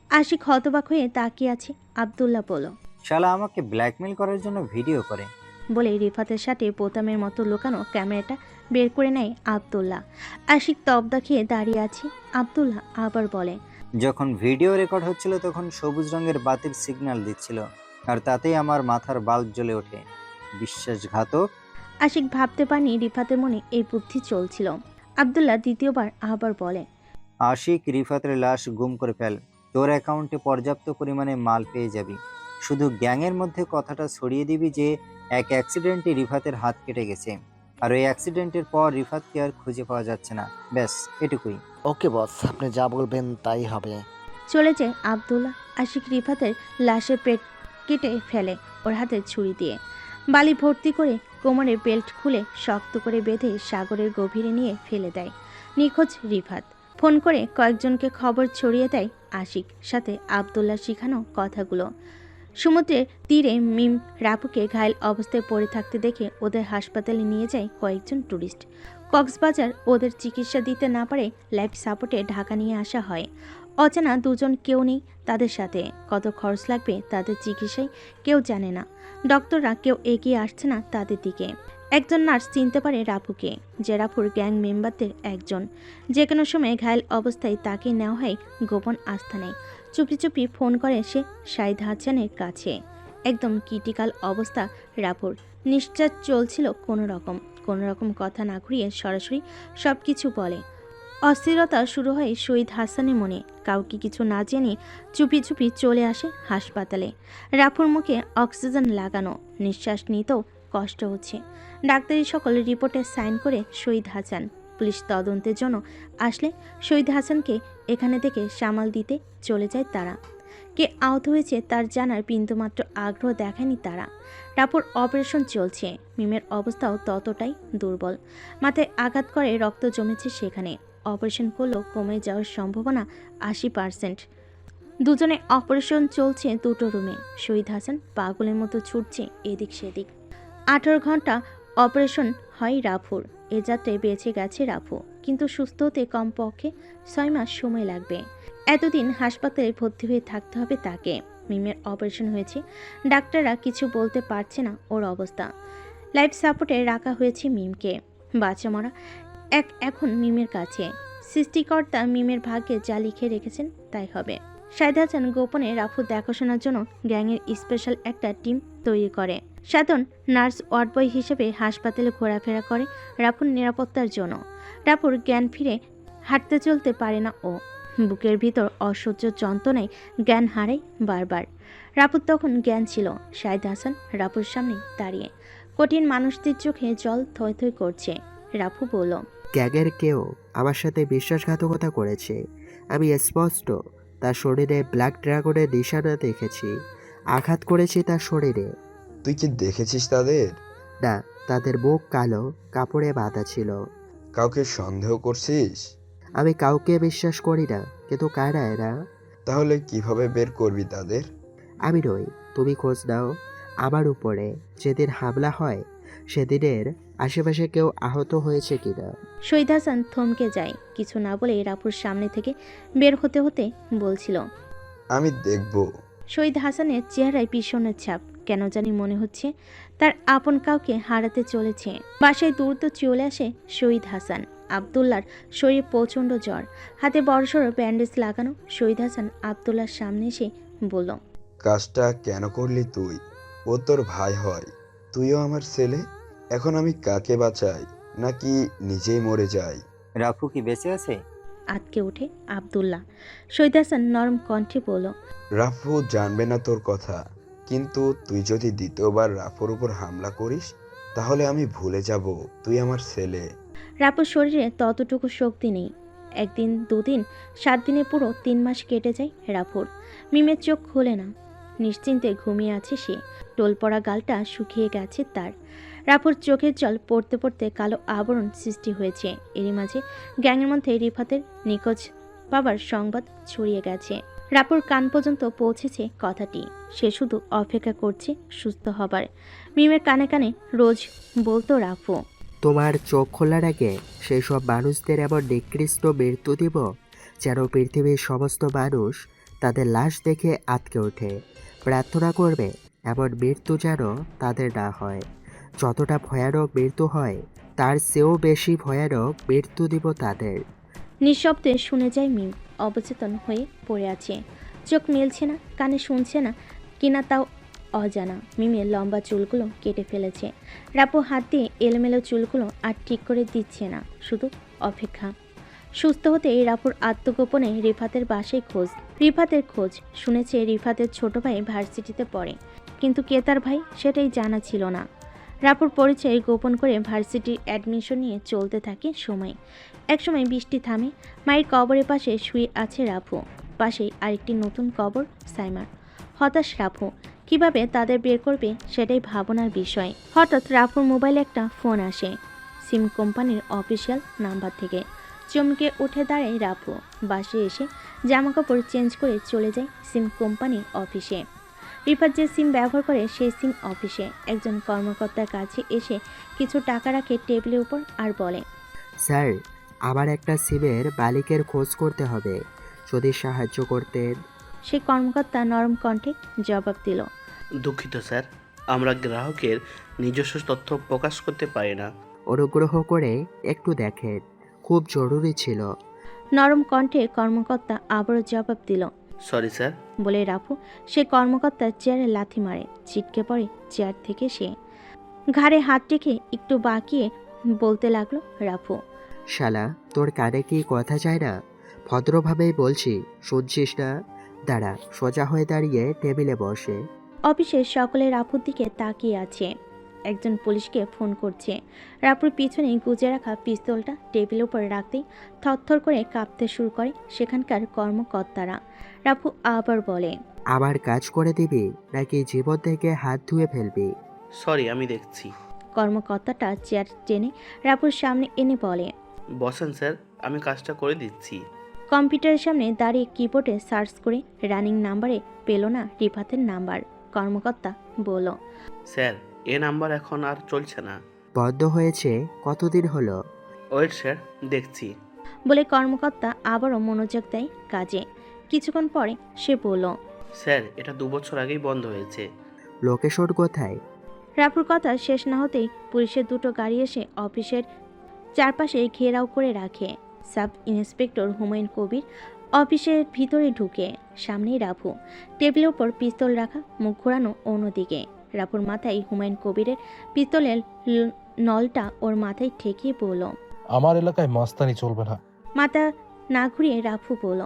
আশিক হতবাক হয়ে তাকিয়ে আছে। আব্দুল্লাহ বলল, শালা আমাকে ব্ল্যাকমেল করার জন্য ভিডিও করে। বলে রিফাতের সাথে বোতামের মতো লুকানো ক্যামেরাটা বের করে নেয় আব্দুল্লাহ। আশিক তবদা খেয়ে দাঁড়িয়ে আছে। আব্দুল্লাহ আবার বলে, যখন ভিডিও রেকর্ড হচ্ছিল তখন সবুজ রঙের বাতির সিগন্যাল দিচ্ছিল, আর তাতেই আমার মাথার বাল্ব জ্বলে ওঠে। বিশ্বাসঘাতক। আশিক ভাবতে পারেনি রিফাতের মনে এই বুদ্ধি চলছিল। আব্দুল্লাহ দ্বিতীয়বার আবার বলে, আশিক, রিফাতের লাশ গুম করে ফেল। তোর অ্যাকাউন্টে পর্যাপ্ত পরিমাণে মাল পেয়ে যাবি। শুধু গ্যাংয়ের মধ্যে কথাটা ছড়িয়ে দিবি যে এক অ্যাক্সিডেন্টে রিফাতের হাত কেটে গেছে, আর ওই অ্যাক্সিডেন্টের পর রিফাতকে আর খুঁজে পাওয়া যাচ্ছে না। ব্যাস এটুকুই। ওকে বস, আপনি যা বলবেন তাই হবে। চলে যায় আব্দুল্লাহ। আশিক রিফাতের লাশের পেট কেটে ফেলে ওর হাতে ছুরি দিয়ে। বালি ভর্তি করে কোমরে বেল্ট খুলে শক্ত করে বেঁধে সাগরের গভীরে নিয়ে ফেলে দেয়। নিখোঁজ রিফাত। ফোন করে কয়েকজনকে খবর ছড়িয়ে দেয় আশিক, সাথে আব্দুল্লাহ শিখানো কথাগুলো। সমুদ্রের তীরে মিম রাফুকে ঘায়েল অবস্থায় পড়ে থাকতে দেখে ওদের হাসপাতালে নিয়ে যায় কয়েকজন ট্যুরিস্ট। কক্সবাজার ওদের চিকিৎসা দিতে না পারে লাইফ সাপোর্টে ঢাকা নিয়ে আসা হয়। অজানা দুজন কেউ নেই তাদের সাথে। কত খরচ লাগবে তাদের চিকিৎসায় কেউ জানে না। ডক্টররা কেউ এগিয়ে আসছে না তাদের দিকে। একজন নার্স চিনতে পারে রাফুকে, যে রাফুর গ্যাং মেম্বারদের একজন। যে কোনো সময় ঘায়েল অবস্থায় তাকে নেওয়া হয় গোপন আস্থানায়। চুপি চুপি ফোন করে সে শাহিদ হাসানের কাছে। একদম ক্রিটিক্যাল অবস্থা রাফুর। নিশ্বাস চলছিল কোনো রকম কথা না ঘুরিয়ে সরাসরি সব কিছু বলে। অস্থিরতা শুরু হয় শহীদ হাসানের মনে। কাউকে কিছু না জেনে চুপি চুপি চলে আসে হাসপাতালে। রাফুর মুখে অক্সিজেন লাগানো। নিঃশ্বাস নিতেও কষ্ট হচ্ছে। ডাক্তারি সকল রিপোর্টে সাইন করে শহীদ হাসান। পুলিশ তদন্তের জন্য আসলে শহীদ হাসানকে এখানে থেকে সামাল দিতে চলে যায় তারা। কে আহত হয়েছে তার জানার বিন্দুমাত্র আগ্রহ দেখায়নি তারা। রাফুর অপারেশন চলছে। মিমের অবস্থাও ততটাই দুর্বল। মাথায় আঘাত করে রক্ত জমেছে সেখানে। অপারেশন করলেও কমে যাওয়ার সম্ভাবনা 80%। দুজনে অপারেশন চলছে দুটো রুমে। শহীদ হাসান পাগলের মতো ছুটছে এদিক সেদিক। 18 ঘন্টা অপারেশন হয় রাফুর। এ যাত্রায় বেঁচে গেছে রাফু, কিন্তু সুস্থ হতে কমপক্ষে 6 মাস সময় লাগবে। এতদিন হাসপাতালে ভর্তি হয়ে থাকতে হবে তাকে। মিমের অপারেশন হয়েছে, ডাক্তাররা কিছু বলতে পারছে না ওর অবস্থা। লাইফ সাপোর্টে রাখা হয়েছে মিমকে। বাচ্চা মরা এখন মিমের কাছে। সৃষ্টিকর্তা মিমের ভাগ্যে যা লিখে রেখেছেন তাই হবে। শাহিদ হাসান গোপনে রাফু দেখাশোনার জন্য গ্যাংয়ের স্পেশাল একটা টিম তৈরি করে। সাধন নার্স ওয়ার্ড বয় হিসেবে হাসপাতালে ঘোরাফেরা করে রাফুর নিরাপত্তার জন্য। রাফুর জ্ঞান ফিরে হাঁটতে চলতে পারে না ও। বুকের ভিতর অসহ্য যন্ত্রণায় জ্ঞান হারায় বারবার। রাফুর তখন জ্ঞান ছিল। শাহিদ হাসান রাফুর সামনে দাঁড়িয়ে কঠিন মানুষদের চোখে জল থই থই করছে। রাফু বলল, গ্যাংয়ের কেউ আমার সাথে বিশ্বাসঘাতকতা করেছে। আমি স্পষ্ট তার শরীরে ব্ল্যাক ড্রাগনের নিশানা দেখেছি। আঘাত করেছি তার শরীরে। তুই কি দেখেছিস তাদের? না, তাদের মুখ কালো কাপড়ে বাঁধা ছিল। কাউকে সন্দেহ করছিস? আমি কাউকে বিশ্বাস করি না, কিন্তু কারা এরা? তাহলে কিভাবে বের করবি তাদের? আমি নই, তুমি খোঁজ নাও আমার উপরে। যেদিন হামলা হয় সেদিনের আশেপাশে কেউ আহত হয়েছে কিনা। শহীদ হাসান থমকে যায়। কিছু না বলে রাফুর সামনে থেকে বের হতে হতে বলছিল, আমি দেখব। শহীদ হাসানের চেহারায় ভীষণের ছাপ। কেন জানি মনে হচ্ছে তার আপন কাউকে হারাতে চলেছে। বাসায় দ্রুত চলে আসে শহীদ হাসান। আবদুল্লার শরীরে প্রচণ্ড জ্বর, হাতে বড়সড় ব্যান্ডেজ লাগানো। শহীদ হাসান আবদুল্লার সামনে এসে বলল, কাজটা কেন করলি তুই? ও তোর ভাই হয়, তুইও আমার ছেলে। এখন আমি কাকে বাঁচাই, নাকি নিজেই মরে যাই? রাফু কি বেঁচে আছে? আটকে ওঠে আবদুল্লাহ। শহীদ হাসান নরম কণ্ঠে বলল, রাফু জানবে না তোর কথা, কিন্তু তুই যদি দ্বিতীয়বার রাফুর উপর হামলা করিস তাহলে আমি ভুলে যাব তুই আমার ছেলে। রাফুর শরীরে ততটুকু শক্তি নেই। একদিন, দুদিন, 7 দিনে পুরো 3 মাস কেটে যায় রাফুর। মিমের চোখ খোলে না। নিশ্চিন্তে ঘুমিয়ে আছে সে। টোল পড়া গালটা শুকিয়ে গেছে তার। রাফুর চোখের জল পড়তে পড়তে কালো আবরণ সৃষ্টি হয়েছে। এরই মাঝে গ্যাংয়ের মধ্যে রিফাতের নিখোঁজ বাবার সংবাদ ছড়িয়ে গেছে। রাফুর কান পর্যন্ত পৌঁছেছে কথাটি। সে শুধু অপেক্ষা করছে সুস্থ হবার। মিমের কানে কানে রোজ বলতো রাফু, তোমার চোখ খোলার আগে সেই সব মানুষদের এমন নিকৃষ্ট মৃত্যু দিব যেন পৃথিবীর সমস্ত মানুষ তাদের লাশ দেখে আটকে ওঠে। প্রার্থনা করবে এমন মৃত্যু যেন তাদের না হয়। যতটা ভয়ানক মৃত্যু হয় তার চেয়েও বেশি ভয়ানক মৃত্যু দিব তাদের। নিঃশব্দে শুনে যায় মিম। অবচেতন হয়ে পড়ে আছে। চোখ মেলছে না, কানে শুনছে না কিনা তাও অজানা। মিমের লম্বা চুলগুলো কেটে ফেলেছে। রাপু হাত দিয়ে এলোমেলো চুলগুলো আর ঠিক করে দিচ্ছে না, শুধু অপেক্ষা। সুস্থ হতে রাপুর আত্মগোপনে রিফাতের বাসায় খোঁজ। রিফাতের খোঁজ শুনেছে রিফাতের ছোট ভাই ভার্সিটিতে পড়ে, কিন্তু কে তার ভাই সেটাই জানা ছিল না। রাপুর পরিচয় গোপন করে ভার্সিটির অ্যাডমিশন নিয়ে চলতে থাকে সময়। একসময় বৃষ্টি থামে। মায়ের কবরের পাশে শুয়ে আছে রাফু। পাশেই আরেকটি নতুন কবর সাইমার। হতাশ রাফু। কিভাবে তাদের বের করবে সেটাই ভাবনার বিষয়। হঠাৎ রাফুর মোবাইলে একটা ফোন আসে, সিম কোম্পানির অফিসিয়াল নাম্বার থেকে। চমকে উঠে দাঁড়ায় রাফু। বাসে এসে জামাকাপড় চেঞ্জ করে চলে যায় সিম কোম্পানির অফিসে। রিফাত যে সিম ব্যবহার করে সেই সিম অফিসে একজন কর্মকর্তার কাছে এসে কিছু টাকা রাখে টেবিলের উপর আর বলে, স্যার, আমার একটা সিমের মালিকের খোঁজ করতে হবে, যদি সাহায্য করতেন। সেই কর্মকর্তা নরম কণ্ঠে জবাব দিল, দুঃখিত স্যার, আমরা গ্রাহকের নিজস্ব তথ্য প্রকাশ করতে পারি না। অনুগ্রহ করে একটু দেখেন, খুব জরুরি ছিল। নরম কণ্ঠে কর্মকর্তা আবারও জবাব দিল, সরি স্যার। বলে রাফু সে কর্মকর্তার চেয়ারে লাথি মারে। ছিটকে পড়ে চেয়ার থেকে সে। ঘাড়ে হাত রেখে একটু বাঁকিয়ে বলতে লাগলো রাফু, শালা, তোর কানে কি কথা যায় না? ভদ্রভাবেই বলছি, শুনছিস না? দাঁড়া, সোজা হয়ে দাঁড়িয়ে টেবিলে বসে। অফিসের সকলে রাফুর দিকে তাকিয়ে আছে। একজন পুলিশকে ফোন করছে। রাফুর পিছনে গুজে রাখা পিস্তলটা টেবিলের উপর রাখতেই থরথর করে কাঁপতে শুরু করে সেখানকার কর্মকর্তারা। রাফু আবার বলে, আমার কাজ করে দিবি নাকি জীবন থেকে হাত ধুয়ে ফেলবি? সরি, আমি দেখছি। কর্মকর্তাটা চেয়ার টেনে রাফুর সামনে এনে বলে, বসেন স্যার, আমি কাজটা করে দিচ্ছি। কম্পিউটারের সামনে দাঁড়িয়ে কিবোর্ডে সার্চ করে রানিং নাম্বারে পেল না রিফাতের নাম্বার। কর্মকর্তা বলল, স্যার, এ নাম্বার এখন আর চলছে না। বন্ধ হয়েছে কতদিন হলো? ওয়েট স্যার, দেখছি। বলে কর্মকর্তা আবারও মনোযোগ দেয় কাজে। কিছুক্ষণ পরে সে বলল, স্যার, এটা 2 বছর আগেই বন্ধ হয়েছে। লোকেশন কোথায়? রাফুর কথা শেষ না হতেই পুলিশের দুটো গাড়ি এসে অফিসের চারপাশে ঘেরাও করে রাখে। সাব ইন্সপেক্টর হুমায়ুন কবির অফিসের ভিতরে ঢুকে। সামনেই রাফু, টেবিলের উপর পিস্তল রাখা, মুখ ঘোরানো অন্যদিকে। রাফুর মাথায় হুমায়ুন কবিরের পিস্তলের নলটা ওর মাথায় ঠেকিয়ে বলল, আমার এলাকায় মাস্তানি চলবে না। মাথা না ঘুরিয়ে রাফু বলল,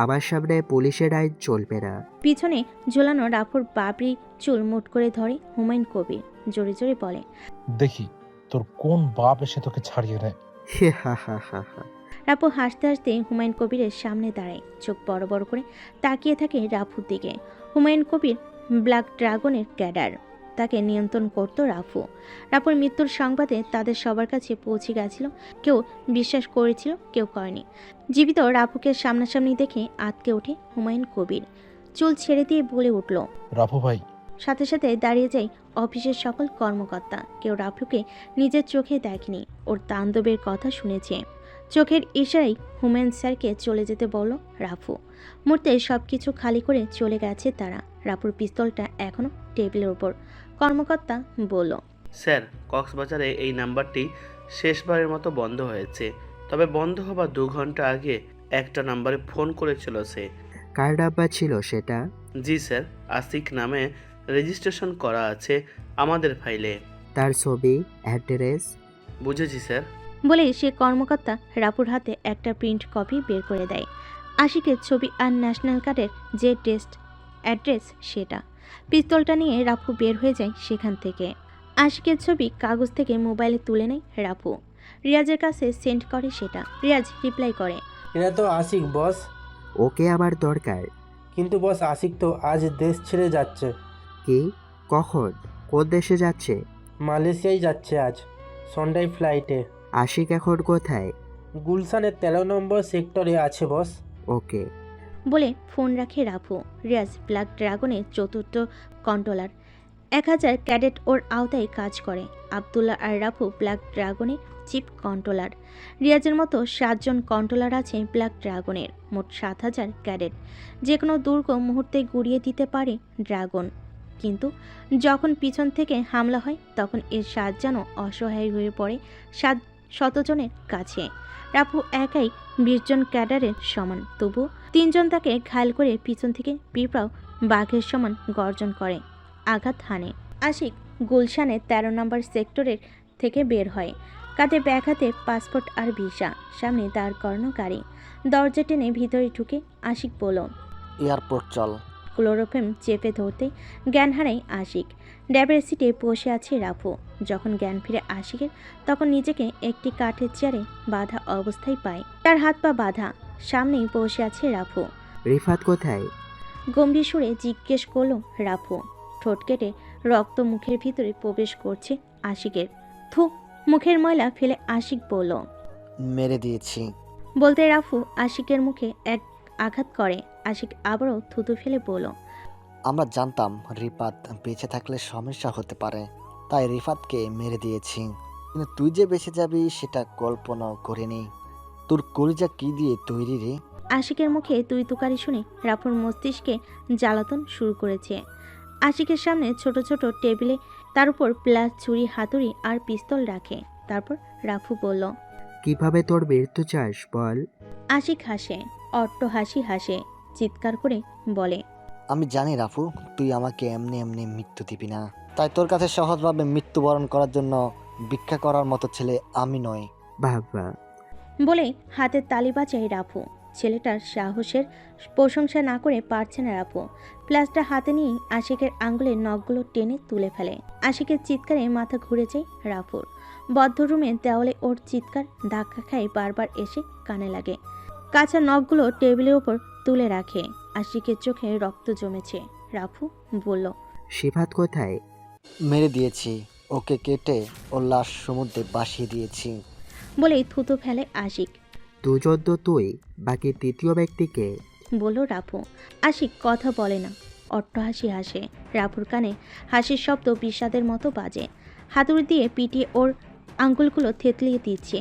আমার সামনে পুলিশের আইন চলবে না। পিছনে ঝোলানো রাফুর বাবরি চুল মুট করে ধরে হুমায়ুন কবির, জোরে জোরে বলে, দেখি তোর কোন বাপ এসে তোকে ছাড়িয়ে নেয়। হা হা হা হা। রাফু হাসতে হাসতে হুমায়ুন কবিরের সামনে দাঁড়ায়, চোখ বড় বড় করে তাকিয়ে থাকে রাফুর দিকে। হুমায়ুন কবির ব্ল্যাক ড্রাগনের ক্যাডার, তাকে নিয়ন্ত্রণ করত রাফু। রাফুর মৃত্যুর সংবাদে তাদের সবার কাছে পৌঁছে গেছিল। কেউ বিশ্বাস করেছিল, কেউ করেনি। জীবিত রাফুকে সামনাসামনি দেখে আটকে ওঠে হুমায়ুন কবির, চুল ছেড়ে দিয়ে বলে উঠল, রাফু ভাই। সাথে সাথে দাঁড়িয়ে যায় অফিসের সকল কর্মকর্তা। কেউ রাফুকে নিজের চোখে দেখেনি, ওর তাণ্ডবের কথা শুনেছে। চোখের ইশারায় হুমায়ুন স্যারকে চলে যেতে বলল রাফু। মুহূর্তে সব কিছু খালি করে চলে গেছে তারা। রাফুর পিস্তলটা এখনও টেবিলের ওপর। কর্মকর্তা বলল, স্যার, কক্সবাজারে এই নাম্বারটি শেষবারের মতো বন্ধ হয়েছে। তবে বন্ধ হবার 2 ঘন্টা আগে একটা নাম্বারে ফোন করেছিল সে। কার নাম্বার ছিল সেটা? জি স্যার, আসিক নামে রেজিস্ট্রেশন করা আছে আমাদের ফাইলে। তার ছবি, অ্যাড্রেস? বুঝেছি স্যার। বলে সে কর্মকর্তা রাফুর হাতে একটা প্রিন্ট কপি বের করে দেয়। আশিকের ছবি আর ন্যাশনাল কার্ডের যে অ্যাড্রেস সেটা। পিস্তলটা নিয়ে রাফু বের হয়ে যায় সেখান থেকে। আশিকের ছবি কাগজ থেকে মোবাইলে তুলে নেয় রাফু। রিয়াজের কাছে সেন্ড করে সেটা। রিয়াজ রিপ্লাই করে, এটা তো আশিক বস। ওকে আমার দরকার। কিন্তু বস, আশিক তো আজ দেশ ছেড়ে যাচ্ছে। কি? কখন? কোন দেশে যাচ্ছে? মালয়েশিয়ায় যাচ্ছে আজ সন্ধ্যায় ফ্লাইটে। আশিক এখন কোথায়? গুলশানের 13 নম্বর সেক্টরে আছে বস। ওকে। বলে ফোন রাখে রাফু। রিয়াজ ব্ল্যাক ড্রাগনের চতুর্থ কন্ট্রোলার। 1000 ক্যাডেট ওর আওতায় কাজ করে। আবদুল্লাহ আর রাফু ব্ল্যাক ড্রাগনের চিফ কন্ট্রোলার। রিয়াজের মতো 7 জন কন্ট্রোলার আছে ব্ল্যাক ড্রাগনের। মোট 7000 ক্যাডেট। যে কোনো দুর্গ মুহূর্তে গুড়িয়ে দিতে পারে ড্রাগন। কিন্তু যখন পিছন থেকে হামলা হয় তখন এর 7 যেন অসহায় হয়ে পড়ে 700 জনের কাছে। রাফু একাই 20 জন ক্যাডারের সমান। তবু 3 জন তাকে ঘায়ল করে পিছন থেকে পিঁপড়াও বাঘের সমান গর্জন করে, আঘাত হানে। আশিক গুলশানের 13 নম্বর সেক্টরের থেকে বের হয়। কাঁধে ব্যাগ হাতে পাসপোর্ট আর ভিসা, সামনে দাঁড় করানো গাড়ি। দরজা টেনে ভিতরে ঢুকে আশিক বলল, এয়ারপোর্ট চল। ক্লোরোফিল্ম চেপে ধরতে জ্ঞান হারায় আশিক। ড্যাবের সিটে বসে আছে রাফু। যখন জ্ঞান ফিরে আশিকের তখন নিজেকে একটি কাঠের চেয়ারে বাঁধা অবস্থায় পায়। তার হাত পা বাঁধা, সামনেই বসে আছে রাফু। রিফাত কোথায়? গম্ভীর সুরে জিজ্ঞেস করলো রাফু। ঠোঁট কেটে রক্ত মুখের ভিতরে প্রবেশ করছে আশিকের। থু, মুখের ময়লা ফেলে আশিক বলল, মেরে দিয়েছি। বলতে রাফু আশিকের মুখে এক আঘাত করে। আশিক আবারও থুতু ফেলে বলল, আমরা জানতাম রিফাত বেঁচে থাকলে সমস্যা হতে পারে, তাই রিফাতকে মেরে দিয়েছি। কিন্তু তুই যে বেঁচে যাবি সেটা কল্পনা করিনি। তোর কলিজা কি দিয়ে তৈরি রে? আশিকের মুখে তুই তুকারি শুনে রাফুর মস্তিষ্কে জ্বালাতন শুরু করেছে। আশিকের সামনে ছোট ছোট টেবিলে তার উপর প্লাস, ছুরি, হাতুড়ি আর পিস্তল রাখে। তারপর রাফু বলল, কিভাবে তোর মৃত্যু চাস বল? আশিক হাসে, অট্ট হাসি হাসে, চিৎকার করে বলে, আমি জানি রাফু, তুই আমাকে এমনি এমনি মৃত্যু দিবি না। তাই তোর কাছে সহজভাবে মৃত্যুবরণ করার জন্য ভিক্ষা করার মতো ছেলে আমি নই। বাবা। বলে হাতে তালি বাজায় রাফু। ছেলেটার সাহসের প্রশংসা না করে পারছে না রাফু। প্লাসটা হাতে নিয়ে আশিকের আঙ্গুলের নখগুলো টেনে তুলে ফেলে। আশিকের চিৎকারে মাথা ঘুরে যায় রাফুর। বদ্ধ রুমের দেওয়ালে ওর চিৎকার ধাক্কা খায়, বারবার এসে কানে লাগে। কাঁচা নখগুলো টেবিলের ওপর তুলে রাখে। আশিকের চোখে রক্ত জমেছে। রাফু বলল, শিফাত কোথায়? মেরে দিয়েছি, ওকে কেটে ওর লাশ সমুদ্রে ভাসিয়ে দিয়েছি। বলেই থুতু ফেলে আশিক। দুজন তো তুই, বাকি তৃতীয় ব্যক্তিকে? বলল রাফু। আশিক কথা বলে না, অট্ট হাসি হাসে। রাফুর কানে হাসির শব্দ বিষাদের মতো বাজে। হাতুড়ি দিয়ে পিটিয়ে ওর আঙ্গুলগুলো থেতলিয়ে দিচ্ছে।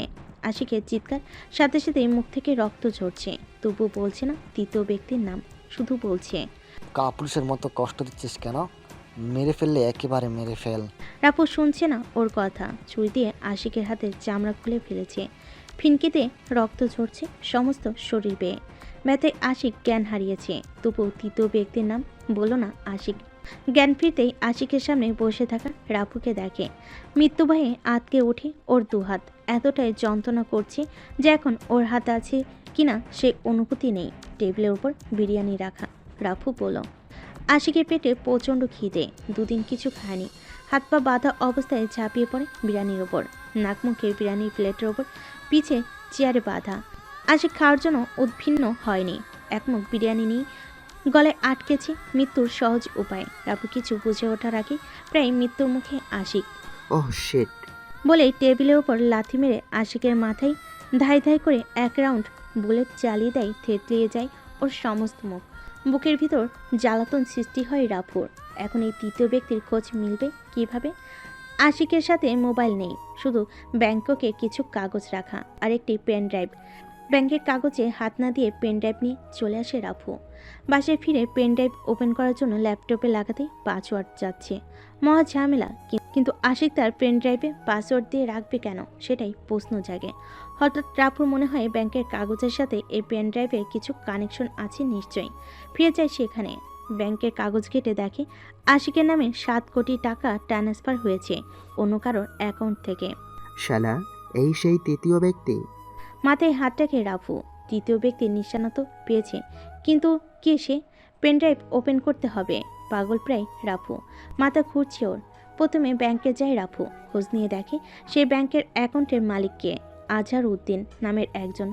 আশিকের চিৎকার, সাথে সাথে মুখ থেকে রক্ত ঝরছে। তবু বলছে না তৃতীয় ব্যক্তির নাম, শুধু বলছে, কাপুরুষের মতো কষ্ট দিচ্ছিস কেন? মেরে ফেললে একেবারে মেরে ফেল। রাফু শুনছে না ওর কথা। ছুরি দিয়ে আশিকের হাতের চামড়া খুলে ফেলেছে। ফিনকিতে রক্ত ঝরছে সমস্ত শরীর বেয়ে। ব্যথায় আশিক জ্ঞান হারিয়েছে। তবু তৃতীয় ব্যক্তির নাম বলো না আশিক। জ্ঞান ফিরতেই আশিকের সামনে বসে থাকা রাফুকে দেখে। মৃত্যুভয়ে আটকে ওঠে ওর দুহাত। এতটাই যন্ত্রণা করছে যে এখন ওর হাতে আছে কিনা সে অনুভূতি নেই। টেবিলের উপর বিরিয়ানি রাখা। রাফু বলল, আশিকের পেটে প্রচণ্ড খিদে, দুদিন কিছু খায়নি। হাত পা বাঁধা অবস্থায় ঝাঁপিয়ে পড়ে বিরিয়ানির ওপর। নাক মুখে বিরিয়ানির প্লেটের ওপর, পিছে চেয়ারে বাঁধা। আশিক খাওয়ার জন্য উদ্ভিন্ন হয়নি। এক মুখ বিরিয়ানি নিয়ে গলায় আটকেছে মৃত্যুর সহজ উপায়। রাফু কিছু বুঝে ওঠার আগে প্রায় মৃত্যুর মুখে আশিক। Oh shit. বলেই টেবিলের ওপর লাথি মেরে আশিকের মাথায় ধাই ধাই করে এক রাউন্ড বুলেট চালিয়ে দেয়। থেতলিয়ে যায় ওর সমস্ত মুখ। বুকের ভিতর জ্বালাতন সৃষ্টি হয় রাফুর। এখন এই তৃতীয় ব্যক্তির খোঁজ মিলবে কিভাবে? আশিকের সাথে মোবাইল নেই, শুধু ব্যাংককে কিছু কাগজ রাখা আর একটি পেন ড্রাইভ। ব্যাংকের কাগজে হাত না দিয়ে পেন ড্রাইভ নিয়ে চলে আসে রাফু। বাসায় ফিরে পেন ড্রাইভ ওপেন করার জন্য ল্যাপটপে লাগাতেই পাসওয়ার্ড যাচ্ছে। মহা ঝামেলা। কিন্তু আশিক তার পেন ড্রাইভে পাসওয়ার্ড দিয়ে রাখবে কেন, সেটাই প্রশ্ন জাগে। হঠাৎ রাফুর মনে হয় ব্যাংকের কাগজের সাথে এই পেন ড্রাইভের কিছু কানেকশন আছে নিশ্চয়ই। ফিরে যায় সেখানে। ব্যাংকের কাগজ ঘেটে দেখে আশিকের নামে 7 কোটি টাকা ট্রান্সফার হয়েছে অন্য কারোর অ্যাকাউন্ট থেকে। শালা, এই সেই তৃতীয় ব্যক্তি? মাথায় হাত রাখে রাফু। তৃতীয় ব্যক্তির নিশানা তো পেয়েছে, কিন্তু কে সে? পেনড্রাইভ ওপেন করতে হবে। পাগল প্রায় রাফু। মাথা ঘুরছে ওর। প্রথমে ব্যাংকে যায় রাফু। খোঁজ নিয়ে দেখে সেই ব্যাংকের অ্যাকাউন্টের মালিককে। আজহার উদ্দিন নামের একজন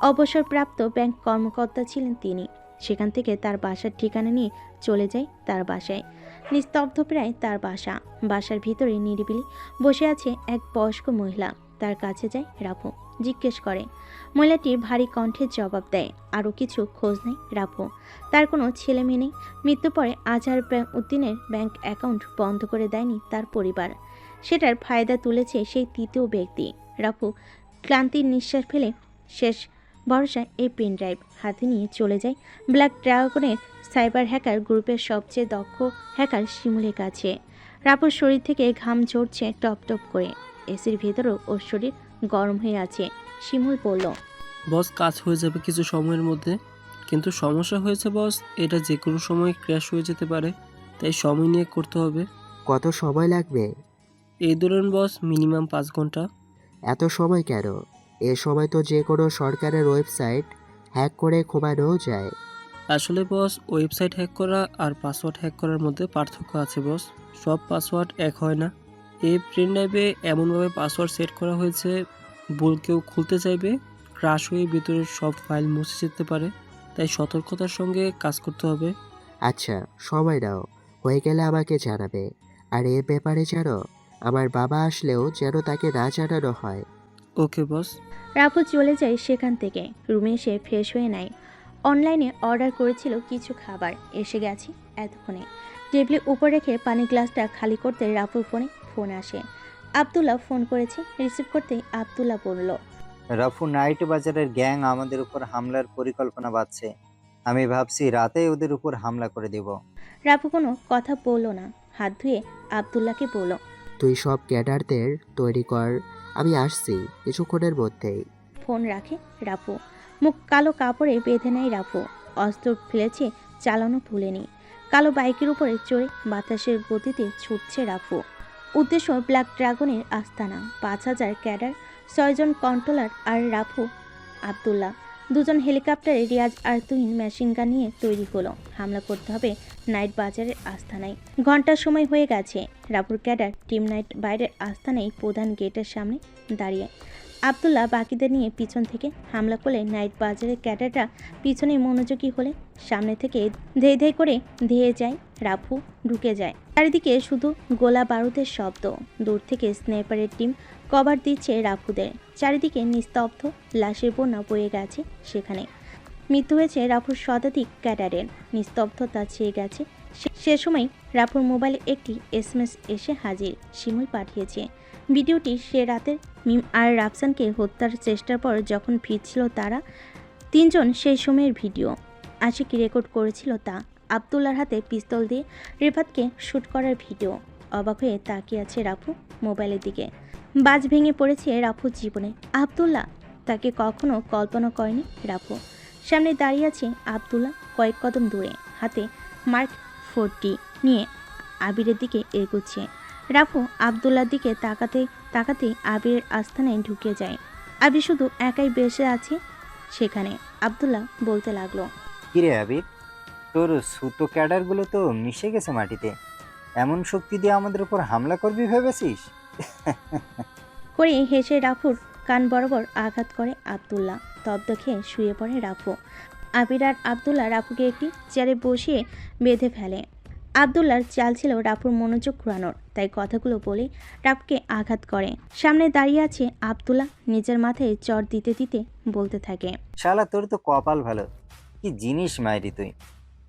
অবসরপ্রাপ্ত ব্যাংক কর্মকর্তা ছিলেন তিনি। সেখান থেকে তার বাসার ঠিকানা নিয়ে চলে যায় তার বাসায়। নিস্তব্ধ প্রায় তার বাসা। বাসার ভিতরে নিরিবিলি বসে আছে এক বয়স্ক মহিলা। তার কাছে যায় রাফু। জিজ্ঞেস করে। মহিলাটি ভারী কণ্ঠে জবাব দেয়। আরও কিছু খোঁজ নেয় রাফু। তার কোনো ছেলে মেয়ে নেই। মৃত্যু পরে আজহার উদ্দিনের ব্যাংক অ্যাকাউন্ট বন্ধ করে দেয়নি তার পরিবার। সেটার ফায়দা তুলেছে সেই তৃতীয় ব্যক্তি। রাফু ক্লান্তির নিঃশ্বাস ফেলে শেষ ভরসা এই পেন ড্রাইভ হাতে নিয়ে চলে যায় ব্ল্যাক ড্রাগনের সাইবার হ্যাকার গ্রুপের সবচেয়ে দক্ষ হ্যাকার শিমুলের কাছে। রাফুর শরীর থেকে ঘাম ঝরছে টপ টপ করে। এসির ভেতরেও ওর শরীর গরম হয়ে আছে। শিমুল বলল, বস কাজ হয়ে যাবে কিছু সময়ের মধ্যে, কিন্তু সমস্যা হয়েছে বস, এটা যে কোনো সময় ক্র্যাশ হয়ে যেতে পারে, তাই সময় নিয়ে করতে হবে। কত সময় লাগবে? এই ধরুন বস, মিনিমাম 5 ঘন্টা। এত সময় কেন? এ সময় তো যে কোনো সরকারের ওয়েবসাইট হ্যাক করে খোবানো যায়। আসলে বস, ওয়েবসাইট হ্যাক করা আর পাসওয়ার্ড হ্যাক করার মধ্যে পার্থক্য আছে বস। সব পাসওয়ার্ড এক হয় না। এই পেন ড্রাইভে এমনভাবে পাসওয়ার্ড সেট করা হয়েছে, ভুল কেউ খুলতে চাইবে, ক্রাশ হয়ে ভিতরের সব ফাইল মুছে যেতে পারে, তাই সতর্কতার সঙ্গে কাজ করতে হবে। আচ্ছা, সময় নাও, হয়ে গেলে আমাকে জানাবে। আর এ ব্যাপারে জানো, আমার বাবা আসলেও যেন তাকে না জানানো হয়। ওকে বস। রাফু চলে যায় সেখান থেকে। রুমে এসে ফ্রেশ হয়ে নেয়। অনলাইনে অর্ডার করেছিল কিছু খাবার, এসে গেছে এতক্ষণে। টেবিলের উপর রেখে পানি গ্লাসটা খালি করতে রাফুর ফোন আসে। আব্দুল্লাহ ফোন করেছে। রিসিভ করতেই আব্দুল্লাহ বলল, রাফু নাইট বাজারের গ্যাং আমাদের উপর হামলার পরিকল্পনা বাঁধছে। আমি ভাবছি রাতে ওদের উপর হামলা করে দেব। রাফু কোনো কথা বলল না। হাত ধুয়ে আব্দুল্লাহকে বলল, তুই সব ক্যাডারদের তৈরি কর, আমি আসছি কিছুক্ষণের মধ্যেই। ফোন রাখে রাফু। মুখ কালো কাপড়ে বেঁধে নেয় রাফু। অস্ত্র ফেলেছে, চালানো ভুলেনি। কালো বাইকের উপরে চড়ে বাতাসের গতিতে ছুটছে রাফু। উদ্দেশ্য ব্ল্যাক ড্রাগনের আস্তানা। 5000 ক্যাডার, 6 জন কন্ট্রোলার আর রাফু আব্দুল্লাহ। 2 জন হেলিকপ্টারে রিয়াজ আর তুহিন মেশিন গান নিয়ে তৈরি হলো। হামলা করতে হবে নাইট বাজারের আস্তানায়। ঘন্টার সময় হয়ে গেছে। রাফুর ক্যাডার টিম নাইট বাইরের আস্তানায় প্রধান গেটের সামনে দাঁড়িয়ে। আব্দুল্লাহ বাকিদের নিয়ে পিছন থেকে হামলা করলে নাইট বাজারের ক্যাডাররা পিছনে মনোযোগী হলে সামনে থেকে ধেই ধেই করে ধেয়ে যায় রাফু, ঢুকে যায়। চারিদিকে শুধু গোলা বারুদের শব্দ। দূর থেকে স্নাইপারের টিম কভার দিচ্ছে রাফুদের। চারিদিকে নিস্তব্ধ, লাশের বন্যা বয়ে গেছে সেখানে। মৃত্যু হয়েছে রাফুর শতাধিক ক্যাডারের। নিস্তব্ধতা ছেয়ে গেছে সে সময় রাফুর মোবাইলে একটি এসএমএস এসে হাজির। শিমুল পাঠিয়েছে ভিডিওটি সে রাতের মিম আর রাফসানকে হত্যার চেষ্টার পর যখন ফিরছিল তারা তিনজন সেই সময়ের ভিডিও। আশিক রেকর্ড করেছিল তা। আবদুল্লার হাতে পিস্তল দিয়ে রিফাতকে শ্যুট করার ভিডিও। অবাক হয়ে তাকিয়ে আছে রাফু মোবাইলের দিকে। বাজ ভেঙে পড়েছে রাফুর জীবনে। আবদুল্লাহ তাকে কখনো কল্পনা করেনি রাফু। সামনে দাঁড়িয়ে আছে আবদুল্লাহ কয়েক কদম দূরে, হাতে মার্ক 40 নিয়ে আবিরের দিকে এগোচ্ছে। রাফু আবদুল্লার দিকে তাকাতেই আবিরের আস্থানায় ঢুকে যায়। আবির শুধু একাই বেঁচে আছে সেখানে। আবদুল্লাহ বলতে লাগলো, কিরে আবির, তোর সুতো ক্যাডারগুলো তো মিশে গেছে মাটিতে। এমন শক্তি দিয়ে আমাদের উপর হামলা করবি ভেবেছিস? করে হেসে রাফুর কান বরাবর আঘাত করে আবদুল্লাহ। তব্দ খেয়ে শুয়ে পড়ে রাফু। আবির আর আবদুল্লাহ রাফুকে একটি চেয়ারে বসিয়ে বেঁধে ফেলে। আবদুল্লাহর চাল ছিল রাফুর মনোযোগ ঘুরানোর, তাই কথাগুলো বলে রাফুকে আঘাত করে। সামনে দাঁড়িয়ে আছে আবদুল্লাহ নিজের মাথায় চড় দিতে দিতে বলতে থাকে, শালা তোর তো কপাল ভালো, কি জিনিস মাইরি তুই।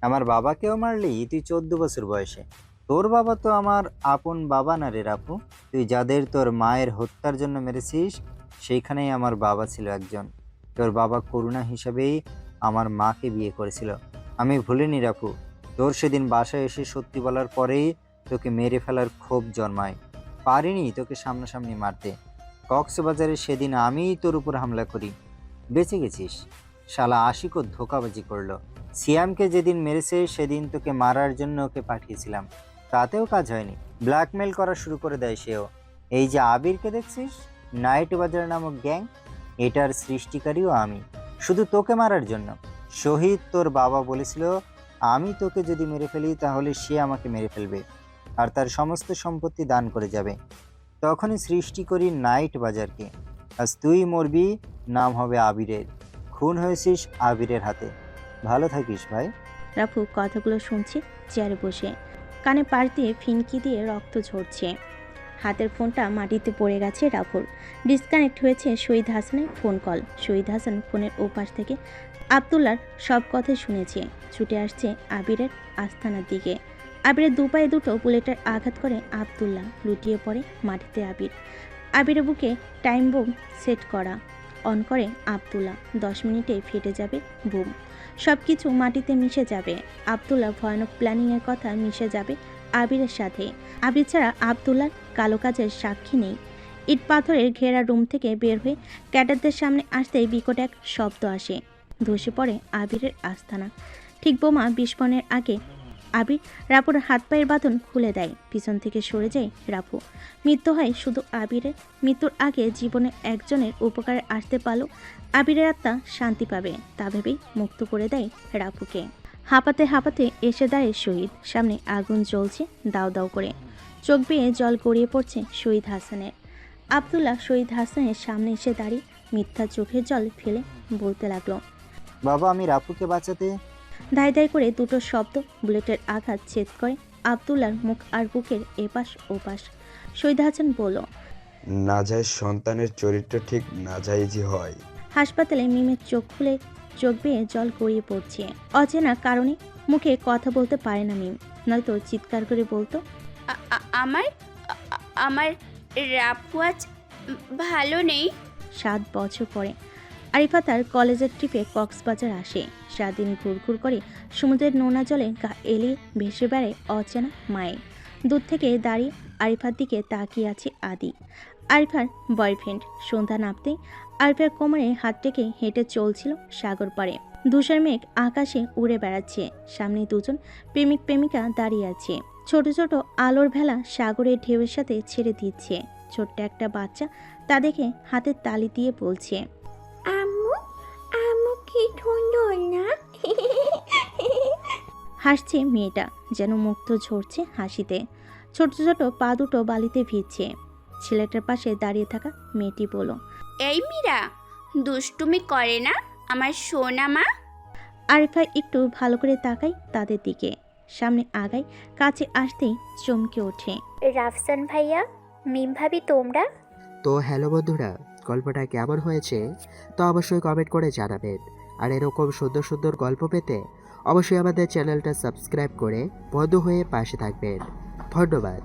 আমার বাবাকেও মারলি তুই 14 বছর বয়সে। তোর বাবা তো আমার আপন বাবা না রে রাফু। তুই যাদের তোর মায়ের হত্যার জন্য মেরেছিস সেইখানেই আমার বাবা ছিল একজন। তোর বাবা করুণা হিসাবেই আমার মাকে বিয়ে করেছিল। আমি ভুলিনি রাফু। তোর সেদিন বাসায় এসে সত্যি বলার পরেই তোকে মেরে ফেলার ক্ষোভ জন্মায়। পারিনি তোকে সামনাসামনি মারতে। কক্সবাজারে সেদিন আমিই তোর উপর হামলা করি, বেঁচে গেছিস। শালা আশিকও ধোঁকাবাজি করলো। সিয়ামকে যেদিন মেরেছে সেদিন তোকে মারার জন্য ওকে পাঠিয়েছিলাম, তাতেও কাজ হয়নি। ব্ল্যাকমেল করা শুরু করে দেয় সেও। এই যে আবিরকে দেখছিস, নাইট বাজার নামক গ্যাং, এটার সৃষ্টিকারীও আমি, শুধু তোকে মারার জন্য। শহীদ তোর বাবা বলেছিল আমি তোকে যদি মেরে ফেলি তাহলে সে আমাকে মেরে ফেলবে আর তার সমস্ত সম্পত্তি দান করে যাবে। তখনই সৃষ্টি করি নাইট বাজারকে। আজ তুই মরবি, নাম হবে আবিরের। খুন হয়েছিস আবিরের হাতে। ভালো থাকিস ভাই। রাফু কথাগুলো শুনছে চেয়ারে বসে, কানে পাশ দিয়ে ফিনকি দিয়ে রক্ত ঝরছে। হাতের ফোনটা মাটিতে পড়ে গেছে রাফুর। ডিসকানেক্ট হয়েছে শহীদ হাসানের ফোন কল। শহীদ হাসান ফোনের ওপাশ থেকে আবদুল্লার সব কথাই শুনেছে। ছুটে আসছে আবিরের আস্তানার দিকে। আবিরের দুপায়ে দুটো বুলেটের আঘাত করে আবদুল্লাহ। লুটিয়ে পড়ে মাটিতে আবির। আবিরের বুকে টাইম বোম সেট করা অন করে আবদুল্লাহ। 10 মিনিটে ফেটে যাবে বুম। সব কিছু মাটিতে মিশে যাবে। আবদুল্লাহ ভয়ানক প্ল্যানিংয়ের কথা মিশে যাবে আবিরের সাথে। আবির ছাড়া আবদুল্লাহর কালো কাজের সাক্ষী নেই। ইট পাথরের ঘেরা রুম থেকে বের হয়ে ক্যাডারদের সামনে আসতেই বিকট এক শব্দ আসে। ধসে পড়ে আবিরের আস্তানা। ঠিক বোমা বিস্ফোরণের আগে আবির রাফুর হাত পায়ের বাঁধন খুলে দেয়। পিছন থেকে সরে যায় রাফু। মৃত্যু হয় শুধু আবিরের। মৃত্যুর আগে জীবনে একজনের উপকারে আসতে পারল আবিরের আত্মা শান্তি পাবে, তা ভেবেই মুক্ত করে দেয় রাফুকে। হাঁপাতে হাঁপাতে এসে দাঁড়ায় শহীদ। সামনে আগুন জ্বলছে দাউ দাউ করে। চোখ বেয়ে জল গড়িয়ে পড়ছে শহীদ হাসানের। আবদুল্লাহ শহীদ হাসানের সামনে এসে দাঁড়িয়ে মিথ্যা চোখের জল ফেলে বলতে লাগলো, বাবা আমি রাফুকে বাঁচাতে। ধাই ধাই করে দুটো শব্দ বুলেটের আঘাত ছেদ করে আবদুল্লার মুখ আর বুকের এপাশ ওপাশ। শহীদ হাসান বলল, নাজাইজ সন্তানের চরিত্র ঠিক নাজাইজই হয়। হাসপাতালে মিমের চোখ খুলে চোখ বেয়ে জল গড়িয়ে পড়ছে। অচেনা কারণে মুখে কথা বলতে পারে না মিম, নয়তো চিৎকার করে বলতো, আমার আমার রাফু আজ ভালো নেই। 7 বছর পরে আরিফা তার কলেজের ট্রিপে কক্সবাজার আসে। সারাদিন ঘুরঘুর করে সমুদ্রের নোনা জলে গা এলিয়ে ভেসে বেড়ায় অচেনা মায়ে। দূর থেকে দাঁড়িয়ে আরিফার দিকে তাকিয়ে আছে আদি, আরিফার বয়ফ্রেন্ড। সন্ধ্যা নামতেই আরিফার কোমরে হাত রেখে হেঁটে চলছিল সাগর পাড়ে। ধূসর মেঘ আকাশে উড়ে বেড়াচ্ছে। সামনে দুজন প্রেমিক প্রেমিকা দাঁড়িয়ে আছে। ছোট ছোট আলোর ভেলা সাগরের ঢেউয়ের সাথে ছেড়ে দিচ্ছে। ছোট্ট একটা বাচ্চা তা দেখে হাতের তালি দিয়ে বলছে, আম্মু আম্মু কি সুন্দর না। হাসছে মেয়েটা, যেন মুক্ত ঝরছে হাসিতে। ছোট ছোট পা দুটো বালিতে ভিজছে। ছেলেটার পাশে দাঁড়িয়ে থাকা মেয়েটি বলল, এই মীরা, দুষ্টুমি করে না আমার সোনা মা। আরিফা একটু ভালো করে তাকাই তাদের দিকে। সামনে আগাই, কাছে আসতেই চমকে ওঠে। রাফসান ভাইয়া, মিম ভাবি, তোমরা? তো হ্যালো বন্ধুরা, গল্পটা কেমন হয়েছে তো অবশ্যই কমেন্ট করে জানাবেন। আর এরকম সুন্দর সুন্দর গল্প পেতে অবশ্যই আমাদের চ্যানেলটা সাবস্ক্রাইব করে বন্ধু হয়ে পাশে থাকবেন। ধন্যবাদ।